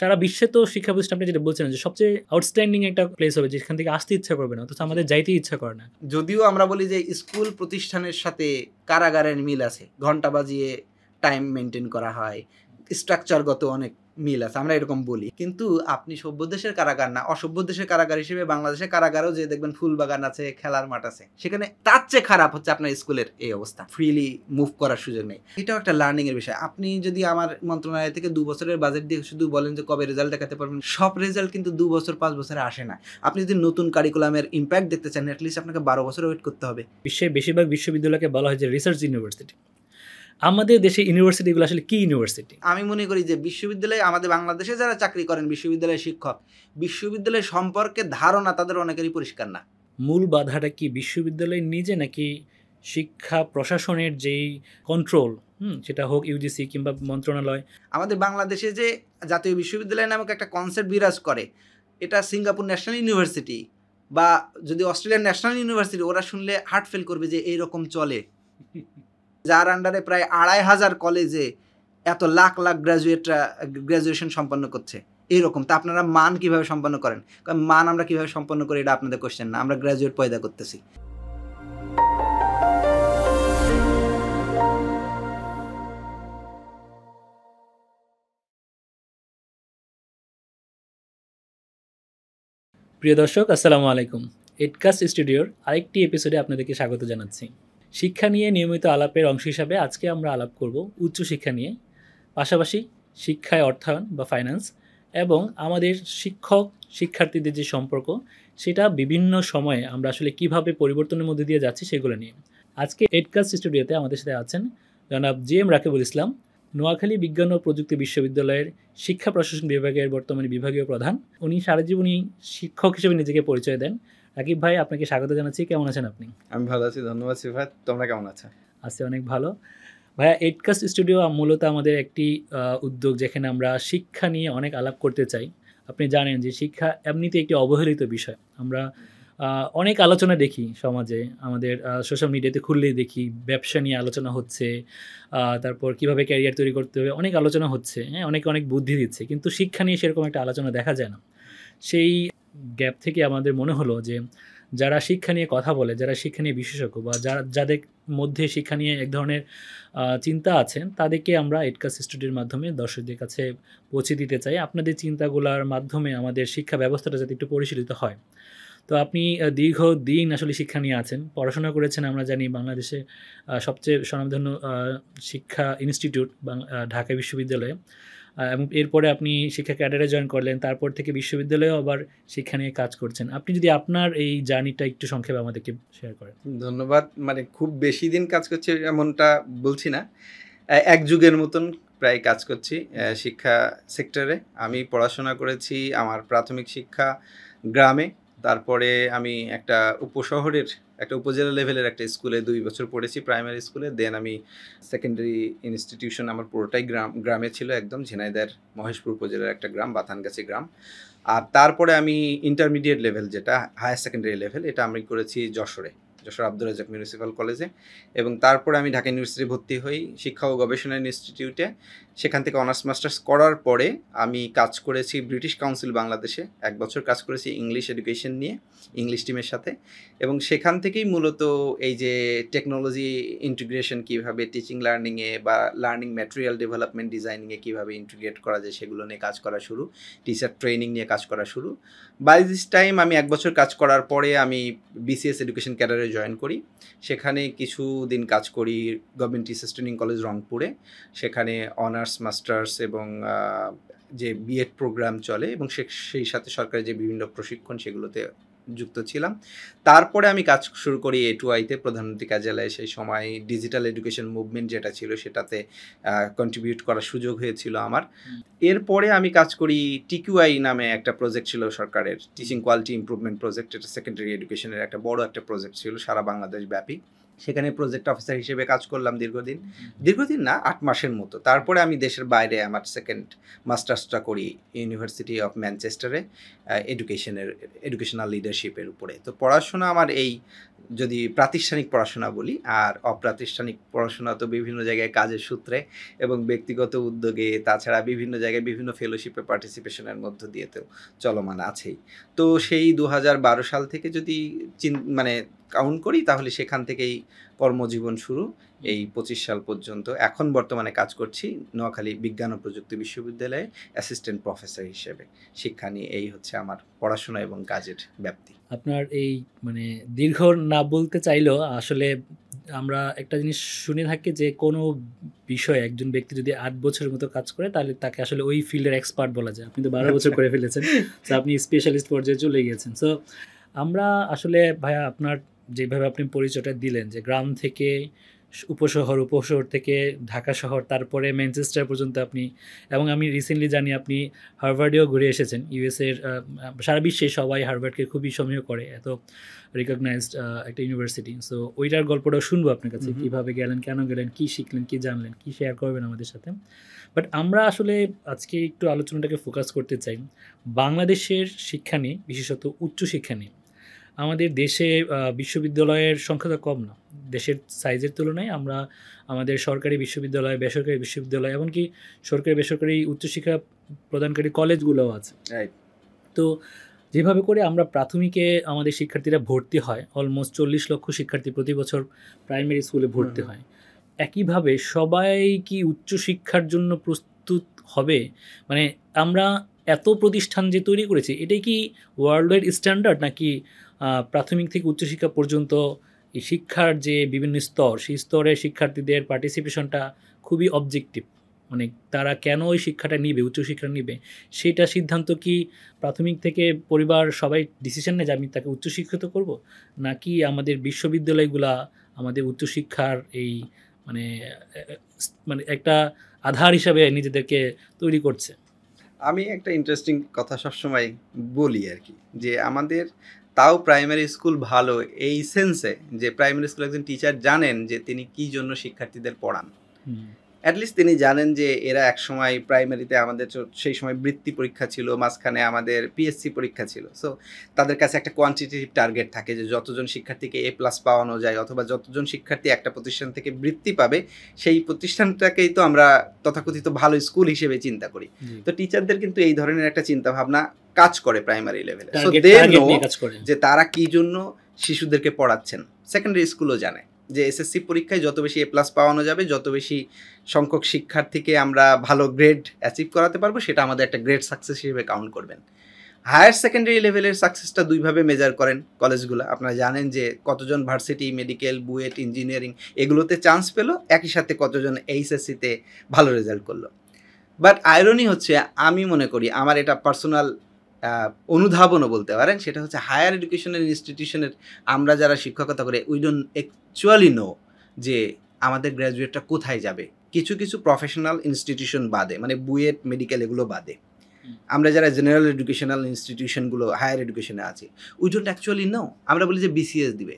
সারা বিশ্বে তো শিক্ষা প্রতিষ্ঠান আপনি যেটা বলছেন যে সবচেয়ে আউটস্ট্যান্ডিং একটা প্লেস হবে যেখান থেকে আসতে ইচ্ছা করবে না, অথচ আমাদের যাইতেই ইচ্ছা করে না। যদিও আমরা বলি যে স্কুল প্রতিষ্ঠানের সাথে কারাগারের মিল আছে, ঘন্টা বাজিয়ে টাইম মেনটেন করা হয়, স্ট্রাকচারগত অনেক মিল আছে, আমরা এরকম বলি। কিন্তু আপনি সভ্য দেশের কারাগার না, অসভ্য দেশের কারাগার হিসেবে বাংলাদেশের কারাগারও যে দেখবেন ফুল বাগান আছে, খেলার মাঠ আছে, সেখানে তার চেয়ে খারাপ হচ্ছে আপনার স্কুলের এই অবস্থা, ফ্রিলি মুভ করার সুযোগ নেই। এটাও একটা লার্নিং এর বিষয়। আপনি যদি আমার মন্ত্রণালয় থেকে 2 বছরের বাজেট দিয়ে শুধু বলেন যে কবে রেজাল্ট দেখাতে পারবেন, সব রেজাল্ট কিন্তু 2 বছর 5 বছরে আসে না। আপনি যদি নতুন কারিকুলামের ইম্প্যাক্ট দেখতে চান, অ্যাটলিস্ট আপনাকে 12 বছর ওয়েট করতে হবে। বিশ্বের বেশিরভাগ বিশ্ববিদ্যালয়কে বলা হয় যে রিসার্চ ইউনিভার্সিটি। আমাদের দেশে ইউনিভার্সিটিগুলো আসলে কি ইউনিভার্সিটি? আমি মনে করি যে বিশ্ববিদ্যালয়ে আমাদের বাংলাদেশে যারা চাকরি করেন, বিশ্ববিদ্যালয়ের শিক্ষক, বিশ্ববিদ্যালয় সম্পর্কে ধারণা তাদের অনেকেরই পরিষ্কার না। মূল বাধাটা কি বিশ্ববিদ্যালয় নিজে, নাকি শিক্ষা প্রশাসনের যেই কন্ট্রোল, সেটা হোক ইউজিসি কিংবা মন্ত্রণালয়? আমাদের বাংলাদেশে যে জাতীয় বিশ্ববিদ্যালয় নামক একটা কনসেপ্ট বিরাজ করে, এটা সিঙ্গাপুর ন্যাশনাল ইউনিভার্সিটি বা যদি অস্ট্রেলিয়ান ন্যাশনাল ইউনিভার্সিটি, ওরা শুনলে হার্ট ফেল করবে যে এইরকম চলে। যার আন্ডারে প্রায় 2500 কলেজে এত লাখ লাখ গ্র্যাজুয়েশন সম্পন্ন করছে, এইরকম তা আপনারা মান কিভাবে সম্পন্ন করেন? কারণ মান আমরা কিভাবে সম্পন্ন করি এটা আপনাদের কোশ্চেন না, আমরা গ্র্যাজুয়েট পয়দা করতেছি। প্রিয় দর্শক, আসসালামু আলাইকুম। এডকাস্ট স্টুডিওর আরেকটি এপিসোডে আপনাদেরকে স্বাগত জানাচ্ছি। শিক্ষা নিয়ে নিয়মিত আলাপের অংশ হিসাবে আজকে আমরা আলাপ করব উচ্চশিক্ষা নিয়ে, পাশাপাশি শিক্ষায় অর্থায়ন বা ফাইন্যান্স এবং আমাদের শিক্ষক শিক্ষার্থীদের যে সম্পর্ক, সেটা বিভিন্ন সময়ে আমরা আসলে কিভাবে পরিবর্তনের মধ্যে দিয়ে যাচ্ছি সেগুলো নিয়ে। আজকে এডকাস্ট স্টুডিওতে আমাদের সাথে আছেন জনাব জি.এম. রাকিবুল ইসলাম, নোয়াখালী বিজ্ঞান ও প্রযুক্তি বিশ্ববিদ্যালয়ের শিক্ষা প্রশাসন বিভাগের বর্তমানে বিভাগীয় প্রধান। উনি সারা জীবনই শিক্ষক হিসেবে নিজেকে পরিচয় দেন। রাকিব ভাই, আপনাকে স্বাগত জানাচ্ছি। কেমন আছেন আপনি? আমি ভালো আছি, ধন্যবাদ সিফাত। তোমরা কেমন আছো? আছি অনেক ভালো। ভাইয়া, এডকাস্ট স্টুডিও মূলত আমাদের একটি উদ্যোগ যেখানে আমরা শিক্ষা নিয়ে অনেক আলাপ করতে চাই। আপনি জানেন যে শিক্ষা এমনিতে একটি অবহেলিত বিষয়। আমরা অনেক আলোচনা দেখি সমাজে, আমাদের সোশ্যাল মিডিয়াতে খুললেই দেখি ব্যবসা নিয়ে আলোচনা হচ্ছে, তারপর কিভাবে ক্যারিয়ার তৈরি করতে হবে অনেক আলোচনা হচ্ছে, হ্যাঁ, অনেকে অনেক বুদ্ধি দিচ্ছে, কিন্তু শিক্ষা নিয়ে সেরকম একটা আলোচনা দেখা যায় না। সেই গ্যাপ থেকে আমাদের মনে হলো যে যারা শিক্ষা নিয়ে কথা বলে, যারা শিক্ষা নিয়ে বিশেষজ্ঞ বা যাদের মধ্যে শিক্ষা নিয়ে এক ধরনের চিন্তা আছেন, তাদেরকে আমরা এডকাস্ট স্টুডিওর মাধ্যমে দর্শকদের কাছে পৌঁছে দিতে চাই। আপনাদের চিন্তাগুলোর মাধ্যমে আমাদের শিক্ষা ব্যবস্থাটা যাতে একটু পরিশীলিত হয়। তো আপনি দীর্ঘদিন আসলে শিক্ষা নিয়ে আছেন, পড়াশোনা করেছেন। আমরা জানি বাংলাদেশে সবচেয়ে স্বনামধন্য শিক্ষা ইনস্টিটিউট ঢাকা বিশ্ববিদ্যালয়ে, এবং এরপরে আপনি শিক্ষা ক্যাডারে জয়েন করলেন, তারপর থেকে বিশ্ববিদ্যালয়েও আবার শিক্ষা নিয়ে কাজ করছেন। আপনি যদি আপনার এই জার্নিটা একটু সংক্ষেপে আমাদেরকে শেয়ার করেন। ধন্যবাদ। মানে খুব বেশি দিন কাজ করছি এমনটা বলছি না, এক যুগের মতন প্রায় কাজ করছি শিক্ষা সেক্টরে। আমি পড়াশোনা করেছি আমার প্রাথমিক শিক্ষা গ্রামে, তারপরে আমি একটা উপশহরের একটা উপজেলা লেভেলের একটা স্কুলে 2 বছর পড়েছি, প্রাইমারি স্কুলে। দেন আমি সেকেন্ডারি ইনস্টিটিউশন আমার পুরোটাই গ্রামে ছিল, একদম ঝিনাইদহের মহেশপুর উপজেলার একটা গ্রাম, বাথানগাছি গ্রাম। আর তারপরে আমি ইন্টারমিডিয়েট লেভেল, যেটা হায়ার সেকেন্ডারি লেভেল, এটা আমি করেছি যশোর আব্দুর রাজ্জাক মিউনিসিপ্যাল কলেজে। এবং তারপরে আমি ঢাকা ইউনিভার্সিটি ভর্তি হই শিক্ষা ও গবেষণা ইনস্টিটিউটে। সেখান থেকে অনার্স মাস্টার্স করার পরে আমি কাজ করেছি ব্রিটিশ কাউন্সিল বাংলাদেশে, 1 বছর কাজ করেছি ইংলিশ এডুকেশন নিয়ে, ইংলিশ টিমের সাথে। এবং সেখান থেকেই মূলত এই যে টেকনোলজি ইন্টিগ্রেশন কীভাবে টিচিং লার্নিংয়ে বা লার্নিং ম্যাটেরিয়াল ডেভেলপমেন্ট ডিজাইনিংয়ে কীভাবে ইন্টিগ্রেট করা যায় সেগুলো নিয়ে কাজ করা শুরু, টিচার ট্রেনিং নিয়ে কাজ করা শুরু। বাই দিস টাইম আমি 1 বছর কাজ করার পরে আমি বিসিএস এডুকেশন ক্যাডারে জয়েন করি। সেখানে কিছুদিন কাজ করি গভর্নমেন্ট টিচার্স ট্রেনিং কলেজ রংপুরে। সেখানে অনার্স মাস্টার্স এবং যে বিএড প্রোগ্রাম চলে এবং সেই সাথে সরকারের যে বিভিন্ন প্রশিক্ষণ সেগুলোতে যুক্ত ছিলাম। তারপরে আমি কাজ শুরু করি A2I-তে, প্রধানমন্ত্রী কার্যালয়ে। সেই সময় ডিজিটাল এডুকেশন মুভমেন্ট যেটা ছিল সেটাতে কন্ট্রিবিউট করার সুযোগ হয়েছিল আমার। এরপরে আমি কাজ করি TQI নামে একটা প্রজেক্ট ছিল সরকারের, টিচিং কোয়ালিটি ইমপ্রুভমেন্ট প্রজেক্ট। এটা সেকেন্ডারি এডুকেশনের একটা বড় একটা প্রজেক্ট ছিল সারা বাংলাদেশ ব্যাপী। সেখানে প্রজেক্ট অফিসার হিসেবে কাজ করলাম দীর্ঘদিন না 8 মাসের মতো। তারপরে আমি দেশের বাইরে আমার সেকেন্ড মাস্টার্সটা করি ইউনিভার্সিটি অফ ম্যানচেস্টারে এডুকেশনাল লিডারশিপের উপরে। তো পড়াশোনা আমার এই যদি প্রাতিষ্ঠানিক পড়াশোনা বলি, আর অপ্রাতিষ্ঠানিক পড়াশোনা তো বিভিন্ন জায়গায় কাজের সূত্রে এবং ব্যক্তিগত উদ্যোগে, তাছাড়া বিভিন্ন জায়গায় বিভিন্ন ফেলোশিপে পার্টিসিপেশনের মধ্য দিয়ে তো চলমান আছেই। তো সেই 2012 সাল থেকে যদি মানে কাউন্ট করি তাহলে সেখান থেকেই কর্মজীবন শুরু, এই 25 সাল পর্যন্ত। এখন বর্তমানে কাজ করছি নোয়াখালী বিজ্ঞান ও প্রযুক্তি বিশ্ববিদ্যালয়ে অ্যাসিস্ট্যান্ট প্রফেসর হিসেবে। শিক্ষা নিয়ে এই হচ্ছে আমার পড়াশোনা এবং কাজের ব্যাপ্তি। আপনার এই মানে দীর্ঘ না বলতে চাইলেও আসলে আমরা একটা জিনিস শুনে থাকি যে কোনো বিষয়ে একজন ব্যক্তি যদি 8 বছরের মতো কাজ করে তাহলে তাকে আসলে ওই ফিল্ডের এক্সপার্ট বলা যায়। আপনি তো 12 বছর করে ফেলেছেন, তো আপনি স্পেশালিস্ট পর্যায়ে চলে গিয়েছেন। সো আমরা আসলে ভাইয়া আপনার যেভাবে আপনি পরিচয়টা দিলেন যে গ্রাম থেকে উপশহর থেকে ঢাকা শহর, তারপরে ম্যানচেস্টার পর্যন্ত আপনি, এবং আমি রিসেন্টলি জানি আপনি হার্ভার্ডেও ঘুরে এসেছেন। ইউএসএর সারা বিশ্বে সবাই হার্ভার্ডকে খুবই সমীহ করে, এত রিকগনাইজড একটা ইউনিভার্সিটি। সো ওইটার গল্পটাও শুনবো আপনার কাছে, কীভাবে গেলেন, কেন গেলেন, কী শিখলেন, কী জানলেন, কী শেয়ার করবেন আমাদের সাথে। বাট আমরা আসলে আজকে একটু আলোচনাটাকে ফোকাস করতে চাই বাংলাদেশের শিক্ষা নিয়ে, বিশেষত উচ্চশিক্ষা নিয়ে। আমাদের দেশে বিশ্ববিদ্যালয়ের সংখ্যা তো কম না, দেশের সাইজের তুলনায়। আমরা আমাদের সরকারি বিশ্ববিদ্যালয়, বেসরকারি বিশ্ববিদ্যালয়, এমনকি সরকারি বেসরকারি উচ্চশিক্ষা প্রদানকারী কলেজগুলোও আছে। তো যেভাবে করে আমরা প্রাথমিকে আমাদের শিক্ষার্থীরা ভর্তি হয়, অলমোস্ট 40 লক্ষ শিক্ষার্থী প্রতি বছর প্রাইমারি স্কুলে ভর্তি হয়। একইভাবে সবাই কি উচ্চশিক্ষার জন্য প্রস্তুত হবে? মানে আমরা এত প্রতিষ্ঠান যে তৈরি করেছি, এটাই কি ওয়ার্ল্ড ওয়াইড স্ট্যান্ডার্ড, নাকি প্রাথমিক থেকে উচ্চশিক্ষা পর্যন্ত এই শিক্ষার যে বিভিন্ন স্তর, সেই স্তরের শিক্ষার্থীদের পার্টিসিপেশনটা খুবই অবজেক্টিভ? মানে তারা কেন ওই শিক্ষাটা নিবে, উচ্চশিক্ষা নিবে, সেটা সিদ্ধান্ত কি প্রাথমিক থেকে পরিবার সবাই ডিসিশন নেয় যে আমি তাকে উচ্চশিক্ষিত করব, নাকি আমাদের বিশ্ববিদ্যালয়গুলা আমাদের উচ্চশিক্ষার এই মানে মানে একটা আধার হিসাবে নিজেদেরকে তৈরি করছে? আমি একটা ইন্টারেস্টিং কথা সবসময় বলি আর কি, যে আমাদের তাও প্রাইমারি স্কুল ভালো এই সেন্সে যে প্রাইমারি স্কুল একজন টিচার জানেন যে তিনি কী জন্য শিক্ষার্থীদের পড়ান। অ্যাটলিস্ট তিনি জানেন যে এরা এক সময় প্রাইমারিতে আমাদের সেই সময় বৃত্তি পরীক্ষা ছিল, মাঝখানে আমাদের পিএসসি পরীক্ষা ছিল। সো তাদের কাছে একটা কোয়ান্টিটেটিভ টার্গেট থাকে যে যতজন শিক্ষার্থীকে A+ পাওয়ানো যায়, অথবা যতজন শিক্ষার্থী একটা প্রতিষ্ঠান থেকে বৃত্তি পাবে, সেই প্রতিষ্ঠানটাকেই তো আমরা তথাকথিত ভালো স্কুল হিসেবে চিন্তা করি। তো টিচারদের কিন্তু এই ধরনের একটা চিন্তা ভাবনা কাজ করে প্রাইমারি লেভেলে। সো দে নো যে তারা কী জন্য শিশুদেরকে পড়াচ্ছেন। সেকেন্ডারি স্কুলও জানে যে এসএসসি পরীক্ষায় যত বেশি A+ পাওয়ানো যাবে, যত বেশি সংখ্যক শিক্ষার্থীকে আমরা ভালো গ্রেড অ্যাচিভ করাতে পারবো, সেটা আমাদের একটা গ্রেড সাকসেস হিসেবে কাউন্ট করবেন। হায়ার সেকেন্ডারি লেভেলের সাকসেসটা দুইভাবে মেজার করেন কলেজগুলো। আপনারা জানেন যে কতজন ভার্সিটি, মেডিকেল, বুয়েট, ইঞ্জিনিয়ারিং এগুলোতে চান্স পেলো, একই সাথে কতজন এইচএসসিতে ভালো রেজাল্ট করলো। বাট আইরনি হচ্ছে, আমি মনে করি, আমার এটা পার্সোনাল অনুধাবনও বলতে পারেন, সেটা হচ্ছে হায়ার এডুকেশনের ইনস্টিটিউশনের আমরা যারা শিক্ষকতা করে, উই ডোন্ট অ্যাকচুয়ালি নো যে আমাদের গ্র্যাজুয়েটটা কোথায় যাবে। কিছু কিছু প্রফেশনাল ইনস্টিটিউশন বাদে, মানে বুয়েট, মেডিকেল এগুলো বাদে, আমরা যারা জেনারেল এডুকেশনাল ইনস্টিটিউশনগুলো হায়ার এডুকেশনে আছি, উই ডোন্ট অ্যাকচুয়ালি নো। আমরা বলি যে বিসিএস দিবে,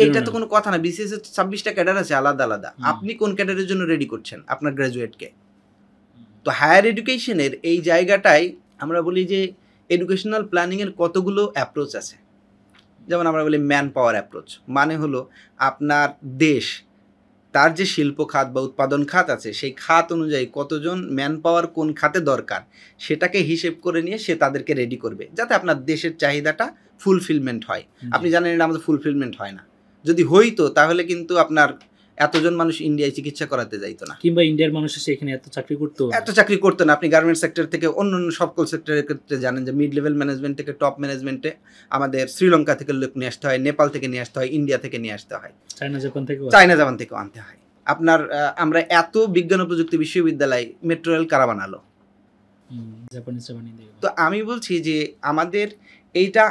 এটা তো কোনো কথা না। বিসিএস এর 26টা ক্যাডার আছে আলাদা আলাদা। আপনি কোন ক্যাডারের জন্য রেডি করছেন আপনার গ্র্যাজুয়েটকে? তো হায়ার এডুকেশনের এই জায়গাটাই আমরা বলি যে এডুকেশনাল প্ল্যানিংয়ের কতগুলো অ্যাপ্রোচ আছে। যেমন আমরা বলি ম্যান পাওয়ার অ্যাপ্রোচ, মানে হলো আপনার দেশ তার যে শিল্প খাত বা উৎপাদন খাত আছে, সেই খাত অনুযায়ী কতজন ম্যান পাওয়ার কোন খাতে দরকার সেটাকে হিসেব করে নিয়ে সে তাদেরকে রেডি করবে, যাতে আপনার দেশের চাহিদাটা ফুলফিলমেন্ট হয়। আপনি জানেন এটা আমাদের ফুলফিলমেন্ট হয় না। যদি হইতো তাহলে কিন্তু আপনার এতজন মানুষ ইন্ডিয়ায় চিকিৎসা করাতে যাইতো না, কিংবা ইন্ডিয়ার মানুষ সেখানে এত চাকরি করতো না। আপনি গার্মেন্টস সেক্টর থেকে অন্য সকল সেক্টরের ক্ষেত্রে জানেন যে মিড লেভেল ম্যানেজমেন্ট থেকে টপ ম্যানেজমেন্টে আমাদের শ্রীলঙ্কা থেকে লোক নিয়ে আসতে হয়, নেপাল থেকে নিয়ে আসতে হয়, ইন্ডিয়া থেকে নিয়ে আসতে হয়, চায়না জাপান থেকেও আনতে হয়। আপনার আমরা এত বিজ্ঞান ও প্রযুক্তি বিশ্ববিদ্যালয় মেট্রো রেল কারা বানালো? তো আমি বলছি যে আমাদের এইটা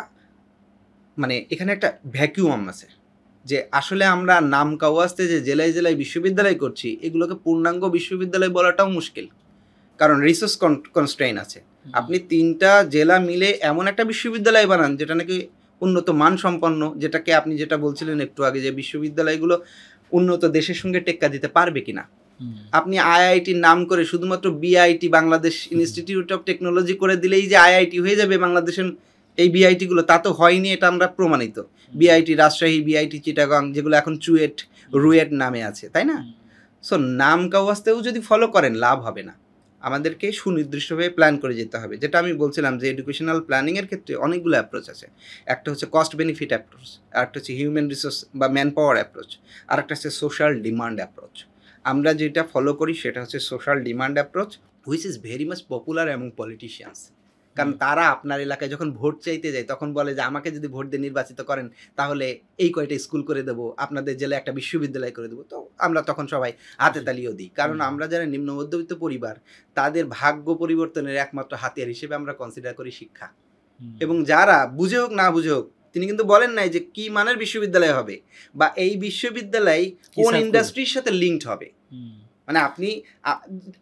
মানে এখানে একটা ভ্যাকুয়াম আছে, যে আসলে আমরা নাম কাওয়াজতে যে জেলায় জেলায় বিশ্ববিদ্যালয় করছি, এগুলোকে পূর্ণাঙ্গ বিশ্ববিদ্যালয় বলাটাও মুশকিল, কারণ রিসোর্স কনস্ট্রেইন আছে। আপনি 3টা জেলা মিলে এমন একটা বিশ্ববিদ্যালয় বানান যেটা নাকি উন্নত মানসম্পন্ন, যেটাকে আপনি যেটা বলছিলেন একটু আগে যে বিশ্ববিদ্যালয়গুলো উন্নত দেশের সঙ্গে টেক্কা দিতে পারবে কিনা। আপনি আইআইটির নাম করে শুধুমাত্র BIT Bangladesh institute of technology করে দিলেই যে আইআইটি হয়ে যাবে বাংলাদেশের এই বিআইটিগুলো, তা তো হয়নি, এটা আমরা প্রমাণিত। বিআইটি রাজশাহী, বিআইটি চিটাগাং, যেগুলো এখন চুয়েট রুয়েট নামে আছে, তাই না? সো নাম কাওয়াজতেও যদি ফলো করেন লাভ হবে না, আমাদেরকে সুনির্দিষ্টভাবে প্ল্যান করে যেতে হবে। যেটা আমি বলছিলাম যে এডুকেশনাল প্ল্যানিংয়ের ক্ষেত্রে অনেকগুলো অ্যাপ্রোচ আছে। একটা হচ্ছে কস্ট বেনিফিট অ্যাপ্রোচ, আরেকটা হচ্ছে হিউম্যান রিসোর্স বা ম্যান পাওয়ার অ্যাপ্রোচ, আরেকটা হচ্ছে সোশ্যাল ডিমান্ড অ্যাপ্রোচ। আমরা যেটা ফলো করি সেটা হচ্ছে social demand approach, which is very much popular among politicians. কারণ তারা আপনার এলাকায় যখন ভোট চাইতে যায় তখন বলে যে আমাকে যদি ভোট দিয়ে নির্বাচিত করেন তাহলে এই কয়টা স্কুল করে দেবো, আপনাদের জেলায় একটা বিশ্ববিদ্যালয় করে দেবো। তো আমরা তখন সবাই হাতে তালিও দিই, কারণ আমরা যারা নিম্ন মধ্যবিত্ত পরিবার তাদের ভাগ্য পরিবর্তনের একমাত্র হাতিয়ার হিসেবে আমরা কনসিডার করি শিক্ষা। এবং যারা বুঝে হোক না বুঝে হোক, তিনি কিন্তু বলেন নাই যে কি মানের বিশ্ববিদ্যালয় হবে বা এই বিশ্ববিদ্যালয় কোন ইন্ডাস্ট্রির সাথে লিঙ্কড হবে। মানে আপনি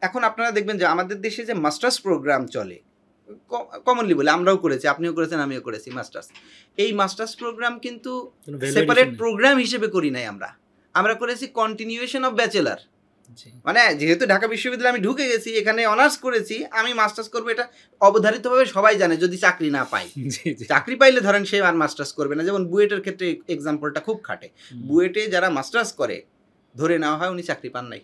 এখন আপনারা দেখবেন যে আমাদের দেশে যে মাস্টার্স প্রোগ্রাম চলে, কমনলি বলে আমরাও করেছি, আপনিও করেছেন, আমিও করেছি মাস্টার্স। এই মাস্টার্স প্রোগ্রাম কিন্তু সেপারেট প্রোগ্রাম হিসেবে করি নাই, আমরা করেছি কন্টিনিউয়েশন অফ ব্যাচেলার। মানে যেহেতু ঢাকা বিশ্ববিদ্যালয়ে আমি ঢুকে গেছি, এখানে অনার্স করেছি, আমি মাস্টার্স করবো, এটা অবধারিতভাবে সবাই জানে। যদি চাকরি না পাই, চাকরি পাইলে ধরেন সে আর মাস্টার্স করবে না। যেমন বুয়েটের ক্ষেত্রে এক্সাম্পলটা খুব খাটে। বুয়েটে যারা মাস্টার্স করে ধরে নেওয়া হয় উনি চাকরি পান নাই,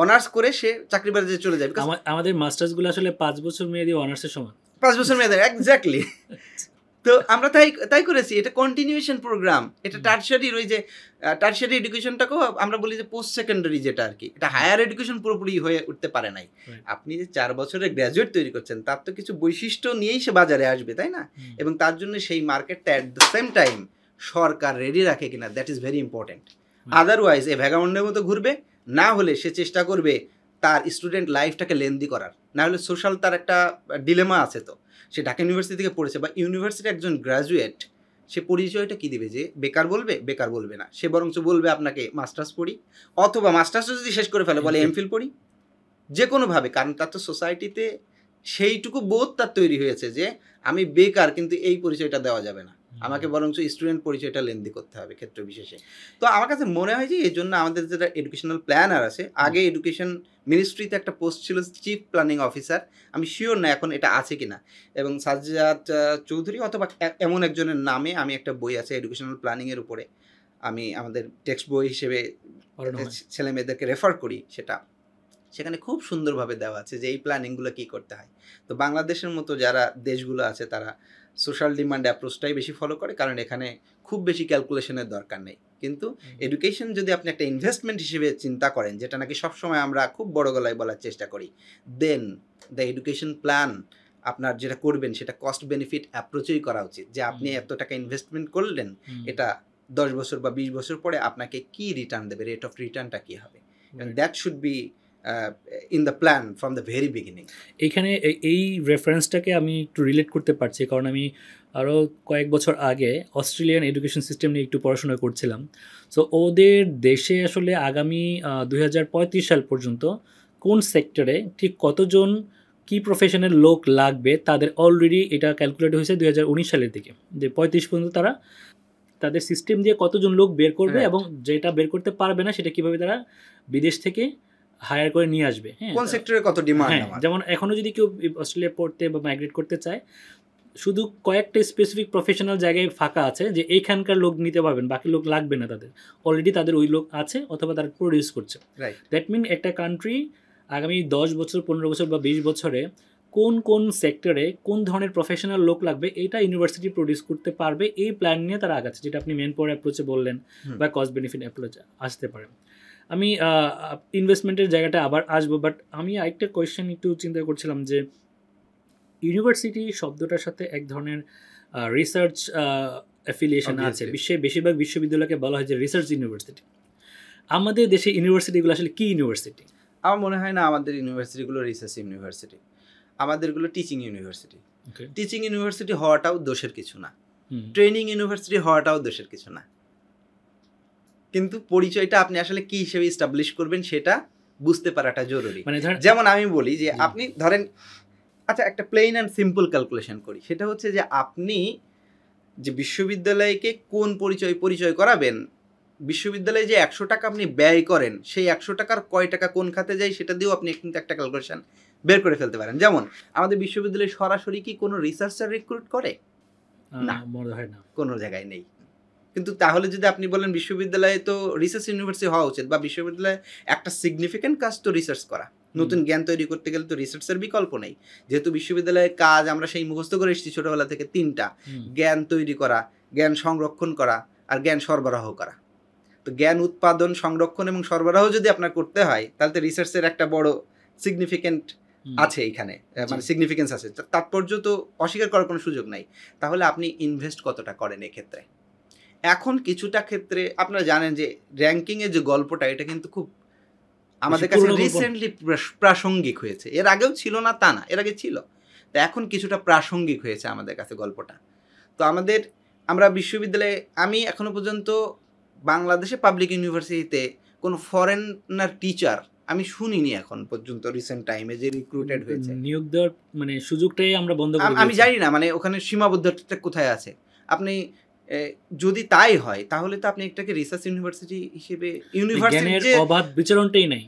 অনার্স করে সে চাকরি বাজারে চলে যাবে। আমাদের মাস্টার্সগুলো আসলে 5 বছর মেয়াদি অনার্সের সমান, 5 বছর মেয়াদের, এক্স্যাক্টলি। তো আমরা তাই করেছি, এটা কন্টিনিউয়েশন প্রোগ্রাম। এটা টার্সিয়ারির ওই যে টার্সিয়ারি এডুকেশনটাকেও আমরা বলি যে পোস্ট সেকেন্ডারি, যেটা আর কি, এটা হায়ার এডুকেশন পুরোপুরি হয়ে উঠতে পারে নাই। আপনি যে 4 বছরের গ্র্যাজুয়েট তৈরি করছেন তার তো কিছু বৈশিষ্ট্য নিয়েই সে বাজারে আসবে, তাই না? এবং তার জন্য সেই মার্কেটটা অ্যাট দ্য সেম টাইম সরকার রেডি রাখে কিনা, that is very important. Otherwise এ ভ্যাগামন্ডের মতো ঘুরবে, না হলে সে চেষ্টা করবে তার স্টুডেন্ট লাইফটাকে লেন্দি করার, না হলে সোশ্যাল তার একটা ডিলেমা আছে। তো সে ঢাকা ইউনিভার্সিটি থেকে পড়েছে বা ইউনিভার্সিটি একজন গ্র্যাজুয়েট, সে পরিচয়টা কী দিবে? যে বেকার বলবে না, সে বরঞ্চ বলবে আপনাকে মাস্টার্স পড়ি, অথবা মাস্টার্সও যদি শেষ করে ফেলে বলে এমফিল পড়ি, যে কোনোভাবে। কারণ তার তো সোসাইটিতে সেইটুকু বোধ তার তৈরি হয়েছে যে আমি বেকার, কিন্তু এই পরিচয়টা দেওয়া যাবে না, আমাকে বরঞ্চ স্টুডেন্ট পরিচয়টা লেন্দি করতে হবে ক্ষেত্র বিশেষে। তো আমার কাছে মনে হয় যে এই জন্য আমাদের যেটা এডুকেশনাল প্ল্যানার আছে, আগে এডুকেশন মিনিস্ট্রিতে একটা পোস্ট ছিল চিফ প্ল্যানিং অফিসার, আমি শিওর না এখন এটা আছে কিনা, এবং সাজ্জাদ চৌধুরী অথবা এমন একজনের নামে আমি একটা বই আছে এডুকেশনাল প্ল্যানিংয়ের উপরে, আমি আমাদের টেক্সট বই হিসেবে ছেলে মেয়েদেরকে রেফার করি, সেখানে খুব সুন্দরভাবে দেওয়া আছে যে এই প্ল্যানিংগুলো কী করতে হয়। তো বাংলাদেশের মতো যারা দেশগুলো আছে তারা সোশ্যাল ডিমান্ড অ্যাপ্রোচটাই বেশি ফলো করে, কারণ এখানে খুব বেশি ক্যালকুলেশনের দরকার নেই। কিন্তু এডুকেশন যদি আপনি একটা ইনভেস্টমেন্ট হিসেবে চিন্তা করেন, যেটা নাকি সবসময় আমরা খুব বড় গলায় বলার চেষ্টা করি, দেন দ্য এডুকেশন প্ল্যান আপনার যেটা করবেন সেটা কস্ট বেনিফিট অ্যাপ্রোচেই করা উচিত। যে আপনি এত টাকা ইনভেস্টমেন্ট করলেন, এটা 10 বছর বা 20 বছর পরে আপনাকে কি রিটার্ন দেবে, রেট অফ রিটার্নটা কী হবে, and that should be in the plan from the very beginning. এখানে এই রেফারেন্সটাকে আমি একটু রিলেট করতে পারছি, কারণ আমি আরও কয়েক বছর আগে অস্ট্রেলিয়ান এডুকেশন সিস্টেম নিয়ে একটু পড়াশোনা করছিলাম। সো ওদের দেশে আসলে আগামী 2035 সাল পর্যন্ত কোন সেক্টরে ঠিক কতজন কি প্রফেশনের লোক লাগবে তাদের অলরেডি এটা ক্যালকুলেট হয়েছে 2019 সালের দিকে, যে 35 পর্যন্ত তারা তাদের সিস্টেম দিয়ে কতজন লোক বের করবে, এবং যেটা বের করতে পারবে না সেটা কীভাবে তারা বিদেশ থেকে হায়ার করে নিয়ে আসবে। হ্যাঁ, কোন সেক্টরে কত ডিমান্ড। যেমন এখনও যদি কেউ অস্ট্রেলিয়া পড়তে বা মাইগ্রেট করতে চায়, শুধু কয়েকটা স্পেসিফিক প্রফেশনাল জায়গায় ফাঁকা আছে যে এইখানকার লোক নিতে পারবেন, বাকি লোক লাগবে না তাদের, অলরেডি তাদের ওই লোক আছে অথবা তারা প্রডিউস করছে। দ্যাট মিন একটা কান্ট্রি আগামী 10 বছর 15 বছর বা 20 বছরে কোন কোন সেক্টরে কোন ধরনের প্রফেশনাল লোক লাগবে এটা ইউনিভার্সিটি প্রডিউস করতে পারবে, এই প্ল্যান নিয়ে তারা আগাচ্ছে, যেটা আপনি মেন পাওয়ার অ্যাপ্রোচে বললেন বা কস্ট বেনিফিট অ্যাপ্রোচে আসতে পারে। আমি ইনভেস্টমেন্টের জায়গাটা আবার আসবো, বাট আমি আরেকটা কোয়েশ্চেন একটু চিন্তা করছিলাম যে ইউনিভার্সিটি শব্দটার সাথে এক ধরনের রিসার্চ অ্যাফিলিয়েশন আছে। বিশ্বে বেশিরভাগ বিশ্ববিদ্যালয়কে বলা হয় যে রিসার্চ ইউনিভার্সিটি। আমাদের দেশে ইউনিভার্সিটিগুলো আসলে কি ইউনিভার্সিটি? আমার মনে হয় না আমাদের ইউনিভার্সিটিগুলো রিসার্চ ইউনিভার্সিটি, আমাদেরগুলো টিচিং ইউনিভার্সিটি। টিচিং ইউনিভার্সিটি হওয়াটাও দোষের কিছু না, ট্রেনিং ইউনিভার্সিটি হওয়াটাও দোষের কিছু না, কিন্তু পরিচয়টা আপনি আসলে কি হিসেবে এস্টাবলিশ করবেন সেটা বুঝতে পারাটা জরুরি। মানে যেমন আমি বলি যে আপনি ধরেন, আচ্ছা একটা প্লেন অ্যান্ড সিম্পল ক্যালকুলেশন করি, সেটা হচ্ছে যে আপনি যে বিশ্ববিদ্যালয়কে কোন পরিচয় করাবেন, বিশ্ববিদ্যালয়ে যে 100 টাকা আপনি ব্যয় করেন সেই 100 টাকার কয় টাকা কোন খাতে যায় সেটা দিয়েও আপনি কিন্তু একটা ক্যালকুলেশন বের করে ফেলতে পারেন। যেমন আমাদের বিশ্ববিদ্যালয়ে সরাসরি কি কোনো রিসার্চার রিক্রুট করে? না। মনে হয় না। কোনো জায়গায় নেই। কিন্তু তাহলে যদি আপনি বলেন বিশ্ববিদ্যালয়ে তো রিসার্চ ইউনিভার্সিটি হওয়া উচিত, বা বিশ্ববিদ্যালয়ে একটা সিগনিফিক্যান্ট কাজ তো রিসার্চ করা, নতুন জ্ঞান তৈরি করতে গেলে তো রিসার্চের বিকল্প নেই। যেহেতু বিশ্ববিদ্যালয়ের কাজ আমরা সেই মুখস্থ করে এসেছি ছোটবেলা থেকে 3টা, জ্ঞান তৈরি করা, জ্ঞান সংরক্ষণ করা, আর জ্ঞান সরবরাহ করা। তো জ্ঞান উৎপাদন, সংরক্ষণ এবং সরবরাহ যদি আপনার করতে হয় তাহলে তো রিসার্চের একটা বড় সিগনিফিক্যান্ট আছে এখানে, মানে সিগনিফিকেন্স আছে, তাৎপর্য তো অস্বীকার করার কোনো সুযোগ নাই। তাহলে আপনি ইনভেস্ট কতটা করেন এক্ষেত্রে? এখন কিছুটা ক্ষেত্রে আপনারা জানেন যে র্যাঙ্কিংয়ের যে গল্পটা, এটা কিন্তু খুব আমাদের কাছে রিসেন্টলি প্রাসঙ্গিক হয়েছে। এর আগেও ছিল না তা না, এর আগে ছিল, তো এখন কিছুটা প্রাসঙ্গিক হয়েছে আমাদের কাছে গল্পটা। তো আমরা বিশ্ববিদ্যালয়ে, আমি এখনো পর্যন্ত বাংলাদেশে পাবলিক ইউনিভার্সিটিতে কোনো ফরেনার টিচার আমি শুনিনি এখন পর্যন্ত রিসেন্ট টাইমে যে রিক্রুটেড হয়েছে। নিয়োগ দেওয়ার মানে সুযোগটাই আমরা বন্ধ করে আমি জানি না মানে ওখানে সীমাবদ্ধতা কোথায় আছে। আপনি যদি তাই হয় তাহলে তো আপনি এটাকে রিসার্চ ইউনিভার্সিটি হিসেবে, ইউনিভার্সিটির অবাধ বিচরণটাই নাই,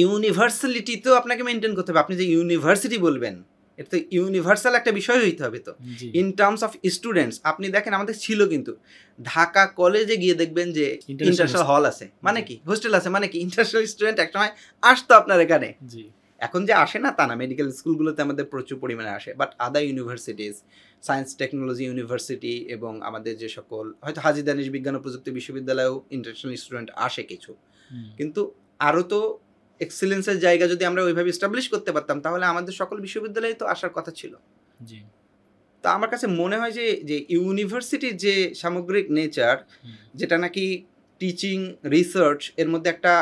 ইউনিভার্সালিটি তো আপনাকে মেনটেন করতে হবে। আপনি যে ইউনিভার্সিটি বলবেন এটা তো ইউনিভার্সাল একটা বিষয় হইতে হবে। তো ইন টার্মস অফ স্টুডেন্টস আপনি দেখেন আমাদের ছিল, কিন্তু ঢাকা কলেজে গিয়ে দেখবেন যে ইন্টারন্যাশনাল হল আছে, মানে কি হোস্টেল আছে, মানে কি ইন্টারন্যাশনাল স্টুডেন্ট একসময় আসতো আপনার এখানে। এখন যে আসে না তা না, মেডিকেল স্কুলগুলোতে আমাদের প্রচুর পরিমাণে আসে, but other universities, science technology university এবং আমাদের যে সকল হয়তো হাজী দানিশ বিজ্ঞান ও প্রযুক্তি বিশ্ববিদ্যালয়েও ইন্টারন্যাশনাল স্টুডেন্ট আসে কিছু, কিন্তু আরও তো এক্সেলেন্সের জায়গা যদি আমরা ওইভাবে এস্টাবলিশ করতে পারতাম তাহলে আমাদের সকল বিশ্ববিদ্যালয়ে তো আসার কথা ছিল। তো আমার কাছে মনে হয় যে ইউনিভার্সিটির যে সামগ্রিক নেচার, যেটা নাকি টিচিং রিসার্চ এর মধ্যে একটা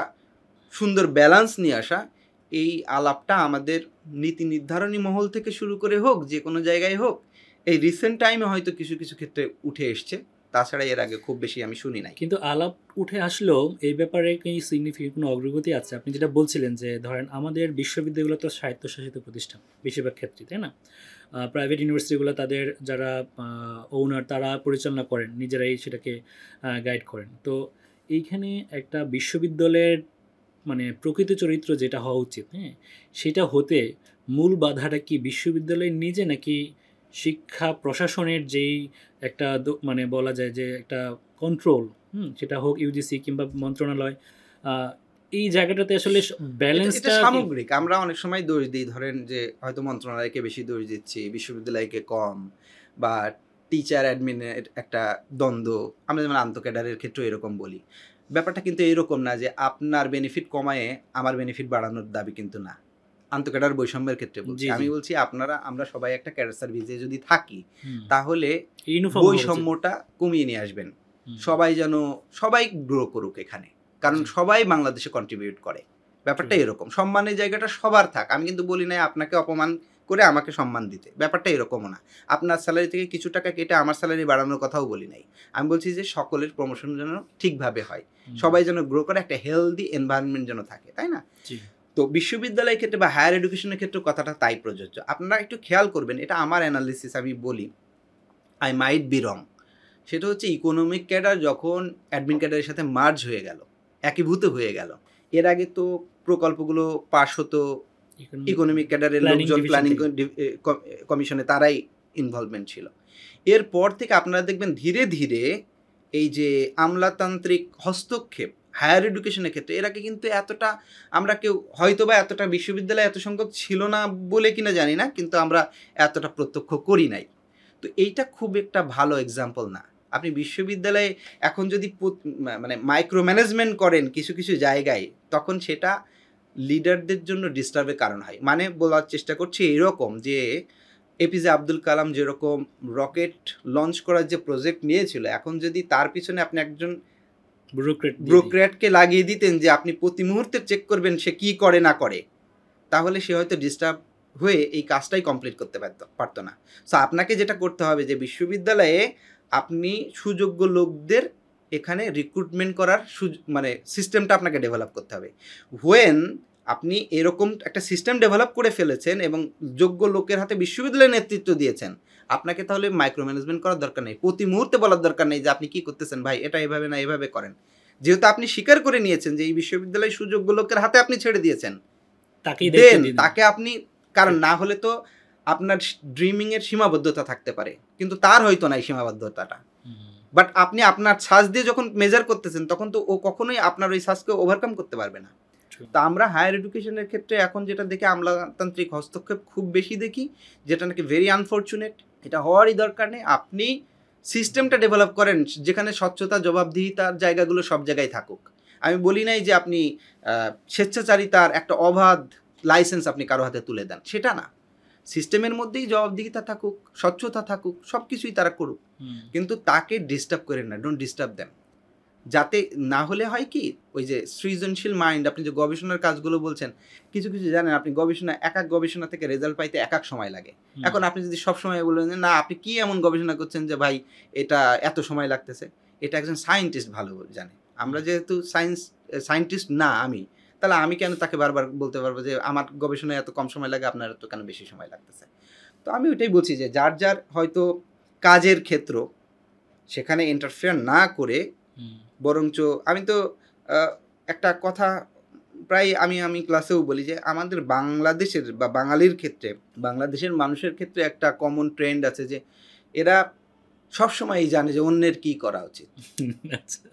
সুন্দর ব্যালেন্স নিয়ে আসা, এই আলাপটা আমাদের নীতি নির্ধারণী মহল থেকে শুরু করে হোক, যে কোনো জায়গায় হোক, এই রিসেন্ট টাইমে হয়তো কিছু কিছু ক্ষেত্রে উঠে এসছে, তাছাড়া এর আগে খুব বেশি আমি শুনি নাই। কিন্তু আলাপ উঠে আসলেও এই ব্যাপারে কি সিগনিফিকেন্ট কোনো অগ্রগতি আছে? আপনি যেটা বলছিলেন যে ধরেন আমাদের বিশ্ববিদ্যালয়গুলো তো স্বায়ত্তশাসিত প্রতিষ্ঠান বেশিরভাগ ক্ষেত্রে, তাই না? প্রাইভেট ইউনিভার্সিটিগুলো তাদের যারা ওনার তারা পরিচালনা করেন, নিজেরাই সেটাকে গাইড করেন। তো এইখানে একটা বিশ্ববিদ্যালয়ের মানে প্রকৃত চরিত্র যেটা হওয়া উচিত, হ্যাঁ, সেটা হতে মূল বাধাটা কি বিশ্ববিদ্যালয়ের নিজে, নাকি শিক্ষা প্রশাসনের যেই একটা মানে বলা যায় যে একটা কন্ট্রোল, সেটা হোক ইউজিসি কিংবা মন্ত্রণালয়, এই জায়গাটাতে আসলে ব্যালেন্সটা সামগ্রিক। আমরা অনেক সময় দোষ দিই, ধরেন যে হয়তো মন্ত্রণালয়কে বেশি দোষ দিচ্ছি, বিশ্ববিদ্যালয়কে কম, বা টিচার অ্যাডমিনের একটা দ্বন্দ্ব, আমরা যেমন আন্তঃক্যাডারের ক্ষেত্রেও এরকম বলি। ব্যাপারটা কিন্তু এরকম না যে আপনার বেনিফিট কমায়ে আমার বেনিফিট বাড়ানোর দাবি কিন্তু না। আন্তঃক্যাডার বৈষম্যের ক্ষেত্রে বলছি, আমি বলছি আমরা সবাই একটা ক্যাডার সার্ভিসে যদি থাকি তাহলে বৈষম্যটা কমিয়ে নিয়ে আসবেন। সবাই গ্রো করুক এখানে, কারণ সবাই বাংলাদেশে কন্ট্রিবিউট করে। ব্যাপারটা এরকম, সম্মানের জায়গাটা সবার থাক। আমি কিন্তু বলি না আপনাকে অপমান করে আমাকে সম্মান দিতে, ব্যাপারটা এরকমও না। আপনার স্যালারি থেকে কিছু টাকা কেটে আমার স্যালারি বাড়ানোর কথাও বলি নাই। আমি বলছি যে সকলের প্রমোশন যেন ঠিকভাবে হয়, সবাই যেন গ্রো করে, একটা হেলদি এনভায়রনমেন্ট যেন থাকে, তাই না? তো বিশ্ববিদ্যালয়ের ক্ষেত্রে বা হায়ার এডুকেশনের ক্ষেত্রে কথাটা তাই প্রযোজ্য। আপনারা একটু খেয়াল করবেন, এটা আমার অ্যানালিসিস, আমি বলি, আই মাইট বি রং। সেটা হচ্ছে ইকোনমিক ক্যাডার যখন অ্যাডমিন ক্যাডারের সাথে মার্জ হয়ে গেল, একীভূত হয়ে গেল, এর আগে তো প্রকল্পগুলো পাস হতো ইকোনমিক ক্যাডারের লোকজন, প্ল্যানিং কমিশনে তারাই ইনভলভমেন্ট ছিল। এরপর থেকে আপনারা দেখবেন ধীরে ধীরে এই যে আমলাতান্ত্রিক হস্তক্ষেপ হায়ার এডুকেশনের ক্ষেত্রে, এর আগে কিন্তু এতটা আমরা কেউ হয়তো বা এতটা বিশ্ববিদ্যালয়ে এত সংখ্যক ছিল না বলে কিনা জানি না, কিন্তু আমরা এতটা প্রত্যক্ষ করি নাই। তো এইটা খুব একটা ভালো এক্সাম্পল না। আপনি বিশ্ববিদ্যালয়ে এখন যদি মানে মাইক্রো ম্যানেজমেন্ট করেন কিছু কিছু জায়গায়, তখন সেটা লিডারদের জন্য ডিস্টার্বের কারণ হয়। মানে বলার চেষ্টা করছি এরকম যে এপিজে আব্দুল কালাম যেরকম রকেট লঞ্চ করার যে প্রজেক্ট নিয়েছিল, এখন যদি তার পিছনে আপনি একজন ব্যুরোক্র্যাটকে লাগিয়ে দিতেন যে আপনি প্রতি মুহূর্তে চেক করবেন সে কি করে না করে, তাহলে সে হয়তো ডিস্টার্ব হয়ে এই কাজটাই কমপ্লিট করতে পারতো না। সো আপনাকে যেটা করতে হবে যে বিশ্ববিদ্যালয়ে আপনি সুযোগ্য লোকদের এখানে রিক্রুটমেন্ট করার মানে সিস্টেমটা আপনাকে ডেভেলপ করতে হবে। হোয়েন আপনি এরকম একটা সিস্টেম ডেভেলপ করে ফেলেছেন এবং যোগ্য লোকের হাতে বিশ্ববিদ্যালয়ের নেতৃত্ব দিয়েছেন, আপনাকে তাহলে মাইক্রো ম্যানেজমেন্ট করার দরকার নেই, প্রতি মুহূর্তে বলার দরকার নেই যে আপনি কি করতেছেন ভাই, এটা এভাবে না এভাবে করেন। যেহেতু আপনি স্বীকার করে নিয়েছেন যে এই বিশ্ববিদ্যালয়ের সুযোগগুলো লোকের হাতে আপনি ছেড়ে দিয়েছেন, তাকেই দেন দায়িত্ব দিন। তাকে আপনি, কারণ না হলে তো আপনার ড্রিমিং এর সীমাবদ্ধতা থাকতে পারে, কিন্তু তার হয়তো নাই সীমাবদ্ধতাটা। বাট আপনি আপনার সাজ দিয়ে যখন মেজার করতেছেন তখন তো ও কখনোই আপনার ওই সাজকে ওভারকাম করতে পারবে না। তো আমরা হায়ার এডুকেশনের ক্ষেত্রে এখন যেটা দেখি আমলাতান্ত্রিক হস্তক্ষেপ খুব বেশি দেখি, যেটা নাকি ভেরি আনফর্চুনেট। এটা হওয়ারই দরকার নেই। আপনি সিস্টেমটা ডেভেলপ করেন যেখানে স্বচ্ছতা জবাবদিহিতার জায়গাগুলো সব জায়গায় থাকুক। আমি বলি নাই যে আপনি স্বেচ্ছাচারিতার একটা অবাধ লাইসেন্স আপনি কারো হাতে তুলে দেন, সেটা না। সিস্টেমের মধ্যেই জবাবদিহিতা থাকুক, স্বচ্ছতা থাকুক, সব কিছুই তারা করুক, কিন্তু তাকে ডিস্টার্ব করেন না, ডোন্ট ডিস্টার্ব দেম। যাতে না হলে হয় কি, ওই যে সৃজনশীল মাইন্ড, আপনি যে গবেষণার কাজগুলো বলছেন, কিছু কিছু জানেন আপনি গবেষণা, এক এক গবেষণা থেকে রেজাল্ট পাইতে এক এক সময় লাগে। এখন আপনি যদি সব সময় বলেন যে না আপনি কি এমন গবেষণা করছেন যে ভাই এটা এত সময় লাগতেছে, এটা একজন সায়েন্টিস্ট ভালো জানে। আমরা যেহেতু সায়েন্টিস্ট না আমি, তাহলে আমি কেন তাকে বারবার বলতে পারবো যে আমার গবেষণায় এত কম সময় লাগে, আপনার তো কেন বেশি সময় লাগতেছে। তো আমি ওইটাই বলছি যে যার যার হয়তো কাজের ক্ষেত্র, সেখানে ইন্টারফেয়ার না করে বরঞ্চ, আমি তো একটা কথা প্রায় আমি ক্লাসেও বলি যে আমাদের বাংলাদেশের বা বাঙালির ক্ষেত্রে, বাংলাদেশের মানুষের ক্ষেত্রে একটা কমন ট্রেন্ড আছে যে এরা সবসময়ই জানে যে অন্যের কি করা উচিত,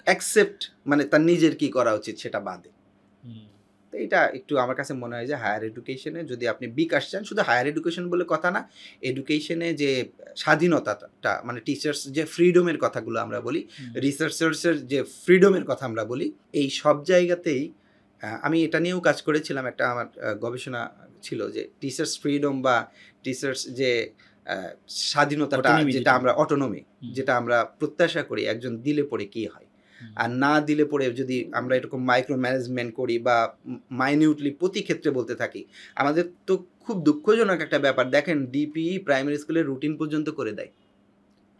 অ্যাকসেপ্ট মানে তার নিজের কি করা উচিত সেটা বাদে। তো এটা একটু আমার কাছে মনে হয় যে হায়ার এডুকেশনে যদি আপনি বিকাশ চান, শুধু হায়ার এডুকেশন বলে কথা না, এডুকেশনে যে স্বাধীনতাটা, মানে টিচার্স যে ফ্রিডমের কথাগুলো আমরা বলি, রিসার্চার্সের যে ফ্রিডমের কথা আমরা বলি, এই সব জায়গাতেই আমি এটা নিয়েও কাজ করেছিলাম। একটা আমার গবেষণা ছিল যে টিচার্স ফ্রিডম বা টিচার্স যে স্বাধীনতাটা, যেটা আমরা অটোনমি, যেটা আমরা প্রত্যাশা করি একজন দিলে পরে কি হয়, আর না দিলে পরে যদি আমরা এরকম মাইক্রো ম্যানেজমেন্ট করি বা মাইনিউটলি প্রতি ক্ষেত্রে বলতে থাকি, আমাদের তো খুব দুঃখজনক একটা ব্যাপার। দেখেন ডিপিই প্রাইমারি স্কুলের রুটিন পর্যন্ত করে দেয়,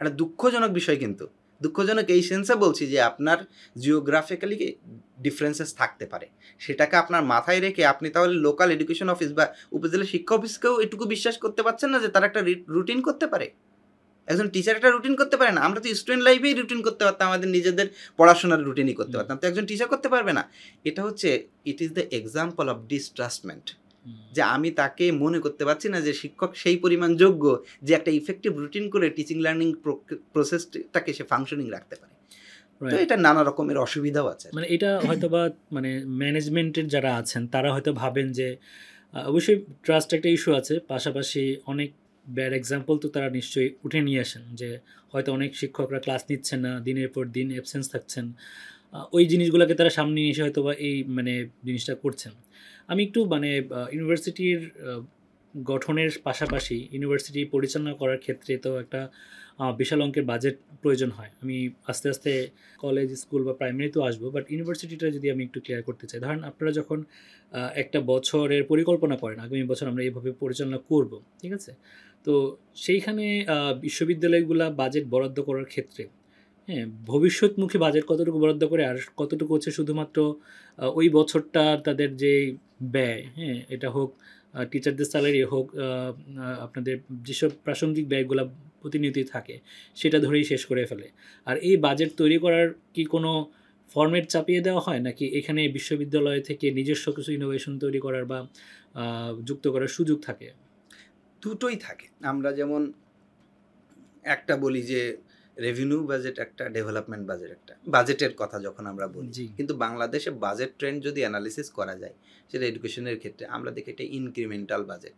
একটা দুঃখজনক বিষয়। কিন্তু দুঃখজনক এই সেন্সে বলছি যে আপনার জিওগ্রাফিক্যালি ডিফারেন্সেস থাকতে পারে, সেটাকে আপনার মাথায় রেখে আপনি তাহলে লোকাল এডুকেশন অফিস বা উপজেলা শিক্ষা অফিসকেও এটুকু বিশ্বাস করতে পারছেন না যে তারা একটা রুটিন করতে পারে। একজন টিচার একটা রুটিন করতে পারে না, আমরা তো স্টুডেন্ট লাইফেই রুটিন করতে পারতাম, আমাদের নিজেদের পড়াশোনার রুটিনই করতে পারতাম, তো একজন টিচার করতে পারবে না। এটা হচ্ছে it is the example of distrustment, যে আমি তাকে মনে করতে পারছি না যে শিক্ষক সেই পরিমাণ যোগ্য যে একটা ইফেক্টিভ রুটিন করে টিচিং লার্নিং প্রসেসটাকে সে ফাংশনিং রাখতে পারে। তো এটা নানা রকমের অসুবিধাও আছে। মানে এটা হয়তো বা মানে ম্যানেজমেন্টের যারা আছেন তারা হয়তো ভাবেন যে অবশ্যই ট্রাস্ট একটা ইস্যু আছে, পাশাপাশি অনেক ব্যাড এক্সাম্পল তো তারা নিশ্চয়ই উঠে নিয়ে আসেন, যে হয়তো অনেক শিক্ষকরা ক্লাস নিচ্ছেন না, দিনের পর দিন অ্যাবসেন্স থাকছেন, ওই জিনিসগুলোকে তারা সামনে নিয়ে এসে হয়তো বা এই মানে জিনিসটা করছেন। আমি একটু মানে ইউনিভার্সিটির গঠনের পাশাপাশি ইউনিভার্সিটি পরিচালনা করার ক্ষেত্রে তো একটা বিশাল অঙ্কের বাজেট প্রয়োজন হয়। আমি আস্তে আস্তে কলেজ, স্কুল বা প্রাইমারিতেও আসবো, বাট ইউনিভার্সিটিটা যদি আমি একটু ক্লিয়ার করতে চাই, ধরেন আপনারা যখন একটা বছরের পরিকল্পনা করেন, আগামী বছর আমরা এইভাবে পরিচালনা করব, ঠিক আছে, তো সেইখানে বিশ্ববিদ্যালয়গুলো বাজেট বরাদ্দ করার ক্ষেত্রে হ্যাঁ ভবিষ্যৎমুখী বাজেট কতটুকু বরাদ্দ করে আর কতটুকু হচ্ছে শুধুমাত্র ওই বছরটা তাদের যে ব্যয়, হ্যাঁ এটা হোক টিচারদের স্যালারি হোক, আপনাদের যেসব প্রাসঙ্গিক ব্যয়গুলো প্রতিনিয়তই থাকে সেটা ধরেই শেষ করে ফেলে। আর এই বাজেট তৈরি করার কি কোনো ফরম্যাট চাপিয়ে দেওয়া হয়, নাকি এখানে বিশ্ববিদ্যালয় থেকে নিজস্ব কিছু ইনোভেশন তৈরি করার বা যুক্ত করার সুযোগ থাকে? দুটোই থাকে। আমরা যেমন একটা বলি যে রেভিনিউ বাজেট একটা, ডেভেলপমেন্ট বাজেট একটা, বাজেটের কথা যখন আমরা বলি, কিন্তু বাংলাদেশে বাজেট ট্রেন্ড যদি অ্যানালিসিস করা যায় সেটা এডুকেশনের ক্ষেত্রে আমরা দেখি এটা ইনক্রিমেন্টাল বাজেট।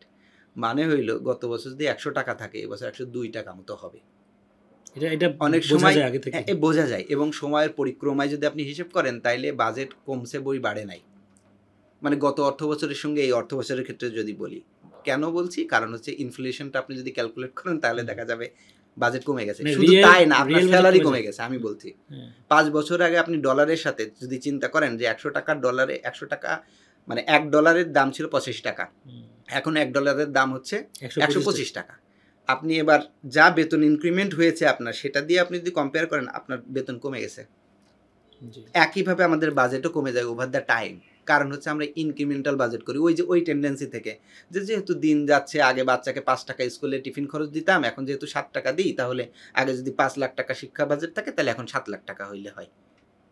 মানে হইল গত বছর যদি 100 টাকা থাকে এবছর 102 টাকা মতো হবে। এটা অনেক সময় বোঝা যায়, এবং সময়ের পরিক্রমায় যদি আপনি হিসেব করেন তাইলে বাজেট কমছে বই বাড়ে নাই। মানে গত অর্থ বছরের সঙ্গে এই অর্থ বছরের ক্ষেত্রে যদি বলি, কেন বলছি, কারণ হচ্ছে ইনফ্লেশনটা আপনি যদি ক্যালকুলেট করেন তাহলে দেখা যাবে বাজেট কমে গেছে। শুধু তাই না, আপনার স্যালারি কমে গেছে। আমি বলছি 5 বছর আগে আপনি ডলারের সাথে যদি চিন্তা করেন যে 100 টাকার ডলারে 100 টাকা মানে $1 দাম ছিল 25 টাকা, এখন $1 দাম হচ্ছে 125 টাকা। আপনি এবার যা বেতন ইনক্রিমেন্ট হয়েছে আপনার, সেটা দিয়ে আপনি যদি কম্পেয়ার করেন আপনার বেতন কমে গেছে। একইভাবে আমাদের বাজেটও কমে যায় ওভার দ্য টাইম, কারণ হচ্ছে আমরা ইনক্রিমেন্টাল বাজেট করি, ওই টেন্ডেন্সি থেকে যে যেহেতু দিন যাচ্ছে, আগে বাচ্চাকে 5 টাকা স্কুলে টিফিন খরচ দিতাম, এখন যেহেতু 7 টাকা দিই, তাহলে আগে যদি 5 লাখ টাকা শিক্ষা বাজেট থাকে তাহলে এখন 7 লাখ টাকা হইলে হয়।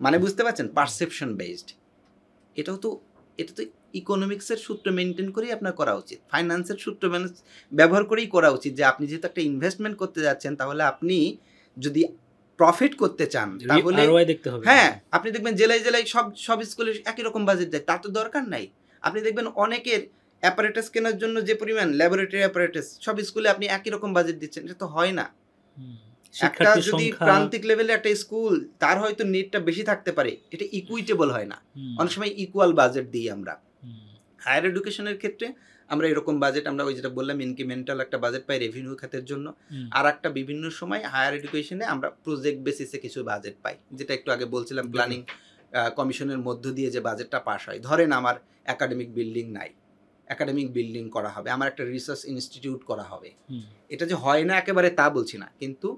মানে বুঝতে পারছেন, পারসেপশন বেসড। এটা তো ইকোনমিক্সের সূত্র মেনটেন করেই আপনার করা উচিত, ফাইন্যান্সের সূত্র ব্যবহার করেই করা উচিত, যে আপনি যেহেতু একটা ইনভেস্টমেন্ট করতে যাচ্ছেন, তাহলে আপনি যদি প্রফিট করতে চান তাহলে ROI দেখতে হবে। হ্যাঁ, আপনি দেখবেন জেলায় জেলায় সব স্কুলে একই রকম বাজেট দেয়, তার তো দরকার নাই। আপনি দেখবেন অনেকের অ্যাপারেটাস কেনার জন্য যে পরিমাণ ল্যাবরেটরি অ্যাপারেটাস, সব স্কুলে আপনি একই রকম বাজেট দিচ্ছেন, এটা তো হয় না। একটা শিক্ষার্থীর যদি সংখ্যা, প্রান্তিক লেভেলে একটা স্কুল, তার হয়তো নেটটা বেশি থাকতে পারে, এটা ইকুইটেবল হয় না। অনেক সময় ইকুয়াল বাজেট দিই আমরা। হায়ার এডুকেশনের ক্ষেত্রে আমরা এরকম বাজেট, আমরা ওই যেটা বললাম ইনক্রিমেন্টাল একটা বাজেট পাই রেভিনিউ খাতের জন্য, আর একটা বিভিন্ন সময় হায়ার এডুকেশনে আমরা প্রজেক্ট বেসিসে কিছু বাজেট পাই, যেটা একটু আগে বলছিলাম প্ল্যানিং কমিশনের মধ্য দিয়ে যে বাজেটটা পাস হয়। ধরেন আমার একাডেমিক বিল্ডিং নাই, একাডেমিক বিল্ডিং করা হবে, আমার একটা রিসার্চ ইনস্টিটিউট করা হবে। এটা যে হয় না একেবারে তা বলছি না, কিন্তু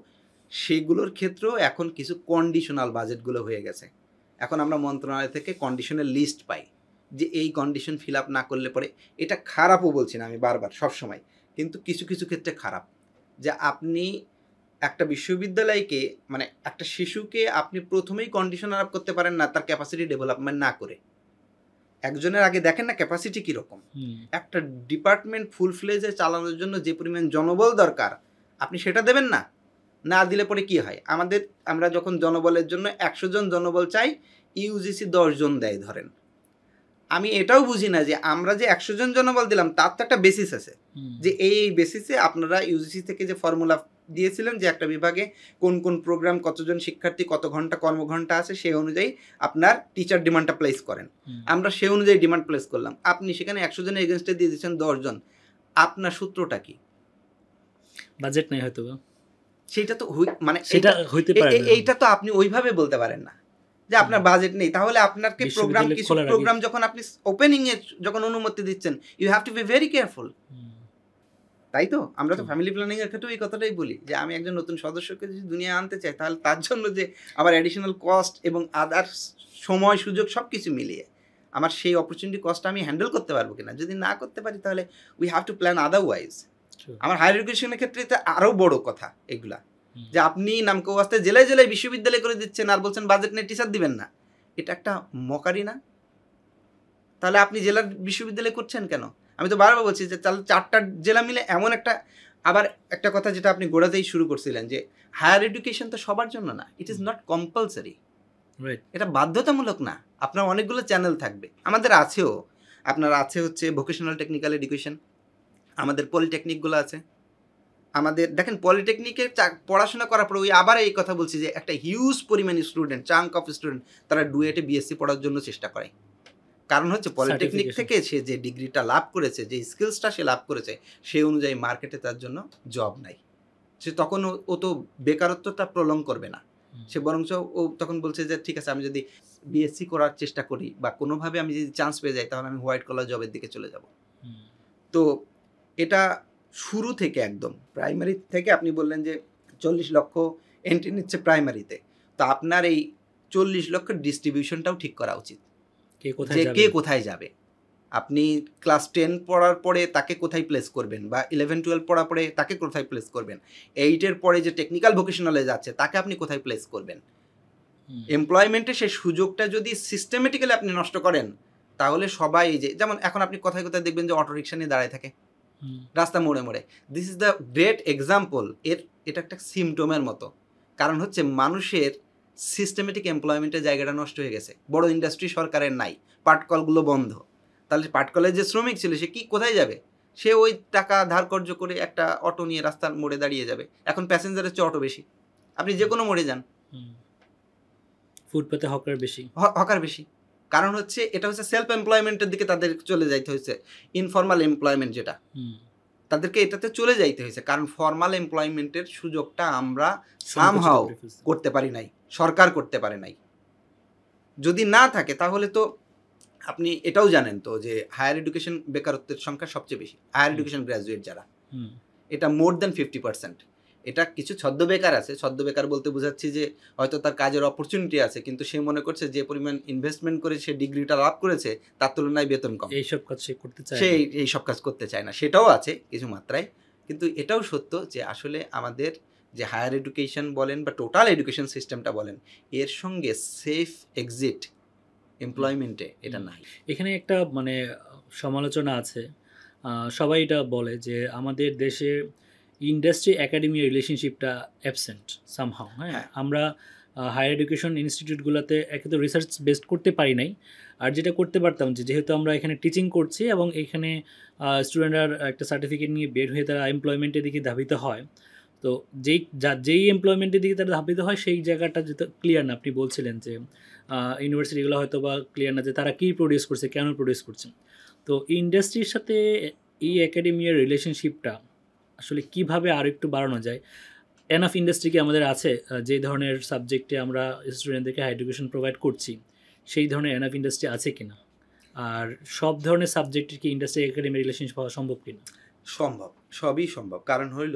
সেগুলোর ক্ষেত্রেও এখন কিছু কন্ডিশনাল বাজেটগুলো হয়ে গেছে। এখন আমরা মন্ত্রণালয় থেকে কন্ডিশনের লিস্ট পাই, যে এই কন্ডিশন ফিল আপ না করলে পরে, এটা খারাপও বলছি না আমি বারবার সবসময়, কিন্তু কিছু কিছু ক্ষেত্রে খারাপ, যে আপনি একটা বিশ্ববিদ্যালয়কে, মানে একটা শিশুকে আপনি প্রথমেই কন্ডিশন আপ করতে পারেন না তার ক্যাপাসিটি ডেভেলপমেন্ট না করে। একজনের আগে দেখেন না ক্যাপাসিটি কীরকম। একটা ডিপার্টমেন্ট ফুল ফ্লেজে চালানোর জন্য যে পরিমাণ জনবল দরকার, আপনি সেটা দেবেন না। না দিলে পরে কি হয়, আমরা যখন জনবলের জন্য 100 জন জনবল চাই, ইউজিসি 10 জন দেয় ধরেন। আমি এটাও বুঝি না যে আমরা যে 100 জন জনবল দিলাম, তার তো একটা বেসিস আছে, যে এই বেসিসে আপনারা ইউজিসি থেকে যে ফর্মুলা দিয়েছিলেন যে একটা বিভাগে কোন কোন প্রোগ্রাম, কতজন শিক্ষার্থী, কত ঘন্টা কর্মঘণ্টা আছে, সেই অনুযায়ী আপনার টিচার ডিমান্ডটা প্লেস করেন। আমরা সেই অনুযায়ী ডিমান্ড প্লেস করলাম, আপনি সেখানে 100 জনের এগেনস্টে দিয়ে দিচ্ছেন 10 জন। আপনার সূত্রটা কি? বাজেট নেই হয়তো, সেইটা তো মানে সেটা হইতে পারে না। এইটা তো আপনি ওইভাবে বলতে পারেন না যে আপনার বাজেট নেই। তাহলে আপনাকে প্রোগ্রাম, কিছু প্রোগ্রাম যখন আপনি ওপেনিং এ যখন অনুমতি দিচ্ছেন, you have to be very careful. তাই তো আমরা তো ফ্যামিলি প্ল্যানিং এর ক্ষেত্রেও এই কথাটাই বলি, যে আমি একজন নতুন সদস্যকে যদি দুনিয়া আনতে চাই, তাহলে তার জন্য যে আবার অ্যাডিশনাল কস্ট এবং আদার্স সময় সুযোগ সব কিছু মিলিয়ে আমার সেই অপরচুনিটি কস্ট আমি হ্যান্ডেল করতে পারবো কিনা। যদি না করতে পারি, তাহলে we have to plan otherwise. আমার হায়ার এডুকেশনের ক্ষেত্রে এটা আরও বড় কথা এগুলা, যে আপনি নামকো ওয়াস্তে জেলায় জেলায় বিশ্ববিদ্যালয় করে দিচ্ছেন আর বলছেন বাজেট নিয়ে টিচার দিবেন না। এটা একটা মকারি না? তাহলে আপনি জেলার বিশ্ববিদ্যালয় করছেন কেন? আমি তো বারবার বলছি যে তাহলে 4টা জেলা মিলে এমন একটা, আবার একটা কথা যেটা আপনি গোড়াতেই শুরু করছিলেন, যে হায়ার এডুকেশন তো সবার জন্য না, ইট ইজ নট কম্পালসারি। এটা বাধ্যতামূলক না। আপনার অনেকগুলো চ্যানেল থাকবে, আমাদের আছেও। আপনার আছে হচ্ছে ভোকেশনাল টেকনিক্যাল এডুকেশন, আমাদের পলিটেকনিকগুলো আছে। আমাদের দেখেন পলিটেকনিকে পড়াশোনা করার পর, ওই আবার এই কথা বলছি যে একটা হিউজ পরিমাণ স্টুডেন্ট, চাঙ্ক অফ স্টুডেন্ট, তারা ডুয়েটে বিএসসি পড়ার জন্য চেষ্টা করে। কারণ হচ্ছে পলিটেকনিক থেকে সে যে ডিগ্রিটা লাভ করেছে, যে স্কিলসটা সে লাভ করেছে, সেই অনুযায়ী মার্কেটে তার জন্য জব নাই। সে তখন ও তো বেকারত্বটা প্রলং করবে না, সে বরঞ্চ ও তখন বলছে যে ঠিক আছে, আমি যদি বিএসসি করার চেষ্টা করি বা কোনোভাবে আমি যদি চান্স পেয়ে যাই, তাহলে আমি হোয়াইট কলার জবের দিকে চলে যাব। তো এটা শুরু থেকে একদম প্রাইমারি থেকে আপনি বললেন যে 40 লক্ষ এন্ট্রি নিচ্ছে প্রাইমারিতে, তো আপনার এই 40 লক্ষের ডিস্ট্রিবিউশনটাও ঠিক করা উচিত, যে কে কোথায় যাবে। আপনি ক্লাস 10 পড়ার পরে তাকে কোথায় প্লেস করবেন, বা 11-12 পড়ার পরে তাকে কোথায় প্লেস করবেন, 8-এর পরে যে টেকনিক্যাল ভোকেশনালে যাচ্ছে তাকে আপনি কোথায় প্লেস করবেন। এমপ্লয়মেন্টে সেই সুযোগটা যদি সিস্টেমেটিক্যালি আপনি নষ্ট করেন, তাহলে সবাই, যে যেমন এখন আপনি কোথায় কোথায় দেখবেন যে অটোরিকশা নিয়ে দাঁড়ায় থাকে রাস্তা মোড়ে মোড়ে, this is the great example. এটা একটা সিমটমের মতো। কারণ হচ্ছে মানুষের সিস্টেমেটিক এমপ্লয়মেন্টের জায়গাটা নষ্ট হয়ে গেছে। বড় ইন্ডাস্ট্রি সরকারের নাই, পাটকলগুলো বন্ধ। তাহলে পাটকলের যে শ্রমিক ছিল সে কি কোথায় যাবে? সে ওই টাকা ধার কর্য করে একটা অটো নিয়ে রাস্তার মোড়ে দাঁড়িয়ে যাবে। এখন প্যাসেঞ্জারের চেয়ে অটো বেশি, আপনি যে কোনো মোড়ে যান, ফুটপাতে হকার বেশি। কারণ হচ্ছে এটা হচ্ছে সেলফ এমপ্লয়মেন্টের দিকে তাদের চলে যাইতে হয়েছে, ইনফর্মাল এমপ্লয়মেন্ট যেটা, তাদেরকে এটাতে চলে যাইতে হয়েছে। কারণ ফর্মাল এমপ্লয়মেন্টের সুযোগটা আমরা সামহাও করতে পারি নাই, সরকার করতে পারে নাই। যদি না থাকে তাহলে তো আপনি এটাও জানেন তো যে হায়ার এডুকেশন বেকারত্বের সংখ্যা সবচেয়ে বেশি, হায়ার এডুকেশন গ্র্যাজুয়েট যারা, এটা মোর দেন 50%। এটা কিছু ছদ্মবেকার আছে, ছদ্মবেকার বলতে বোঝাচ্ছি যে হয়তো তার কাজের অপরচুনিটি আছে, কিন্তু সে মনে করছে যে পরিমাণ ইনভেস্টমেন্ট করে সে ডিগ্রিটা লাভ করেছে তার তুলনায় বেতন কম, এইসব কাজ সে করতে চায় সে না। এই সব কাজ করতে চায় না। সেটাও আছে কিছু মাত্রায়, কিন্তু এটাও সত্য যে আসলে আমাদের যে হায়ার এডুকেশন বলেন বা টোটাল এডুকেশন সিস্টেমটা বলেন, এর সঙ্গে সেফ এক্সিট এমপ্লয়মেন্টে এটা নাই। এখানে একটা মানে সমালোচনা আছে, সবাই এটা বলে যে আমাদের দেশে ইন্ডাস্ট্রি একাডেমি রিলেশনশিপটা অ্যাবসেন্ট সামহাও। হ্যাঁ, হ্যাঁ। আমরা হায়ার এডুকেশন ইনস্টিটিউটগুলোতে একে তো রিসার্চ বেসড করতে পারি নাই, আর যেটা করতে পারতাম যে যেহেতু আমরা এখানে টিচিং করছি এবং এখানে স্টুডেন্টরা একটা সার্টিফিকেট নিয়ে বের হয়ে তারা এমপ্লয়মেন্টের দিকে ধাবিত হয়, তো যেই এমপ্লয়মেন্টের দিকে তারা ধাবিত হয় সেই জায়গাটা যেটা ক্লিয়ার না। আপনি বলছিলেন যে ইউনিভার্সিটিগুলো হয়তো বা ক্লিয়ার না যে তারা কী প্রডিউস করছে, কেন প্রডিউস করছে। তো ইন্ডাস্ট্রির সাথে এই একাডেমির রিলেশনশিপটা আসলে কিভাবে আরও একটু বাড়ানো যায়? এনাফ ইন্ডাস্ট্রি কি আমাদের আছে যে ধরনের সাবজেক্টে আমরা স্টুডেন্টদেরকে হাই এডুকেশন প্রোভাইড করছি, সেই ধরনের এনাফ ইন্ডাস্ট্রি আছে কিনা? আর সব ধরনের সাবজেক্টের কি ইন্ডাস্ট্রি একাডেমি রিলেশনশিপ হওয়া সম্ভব কিনা? সম্ভব, সবই সম্ভব। কারণ হইল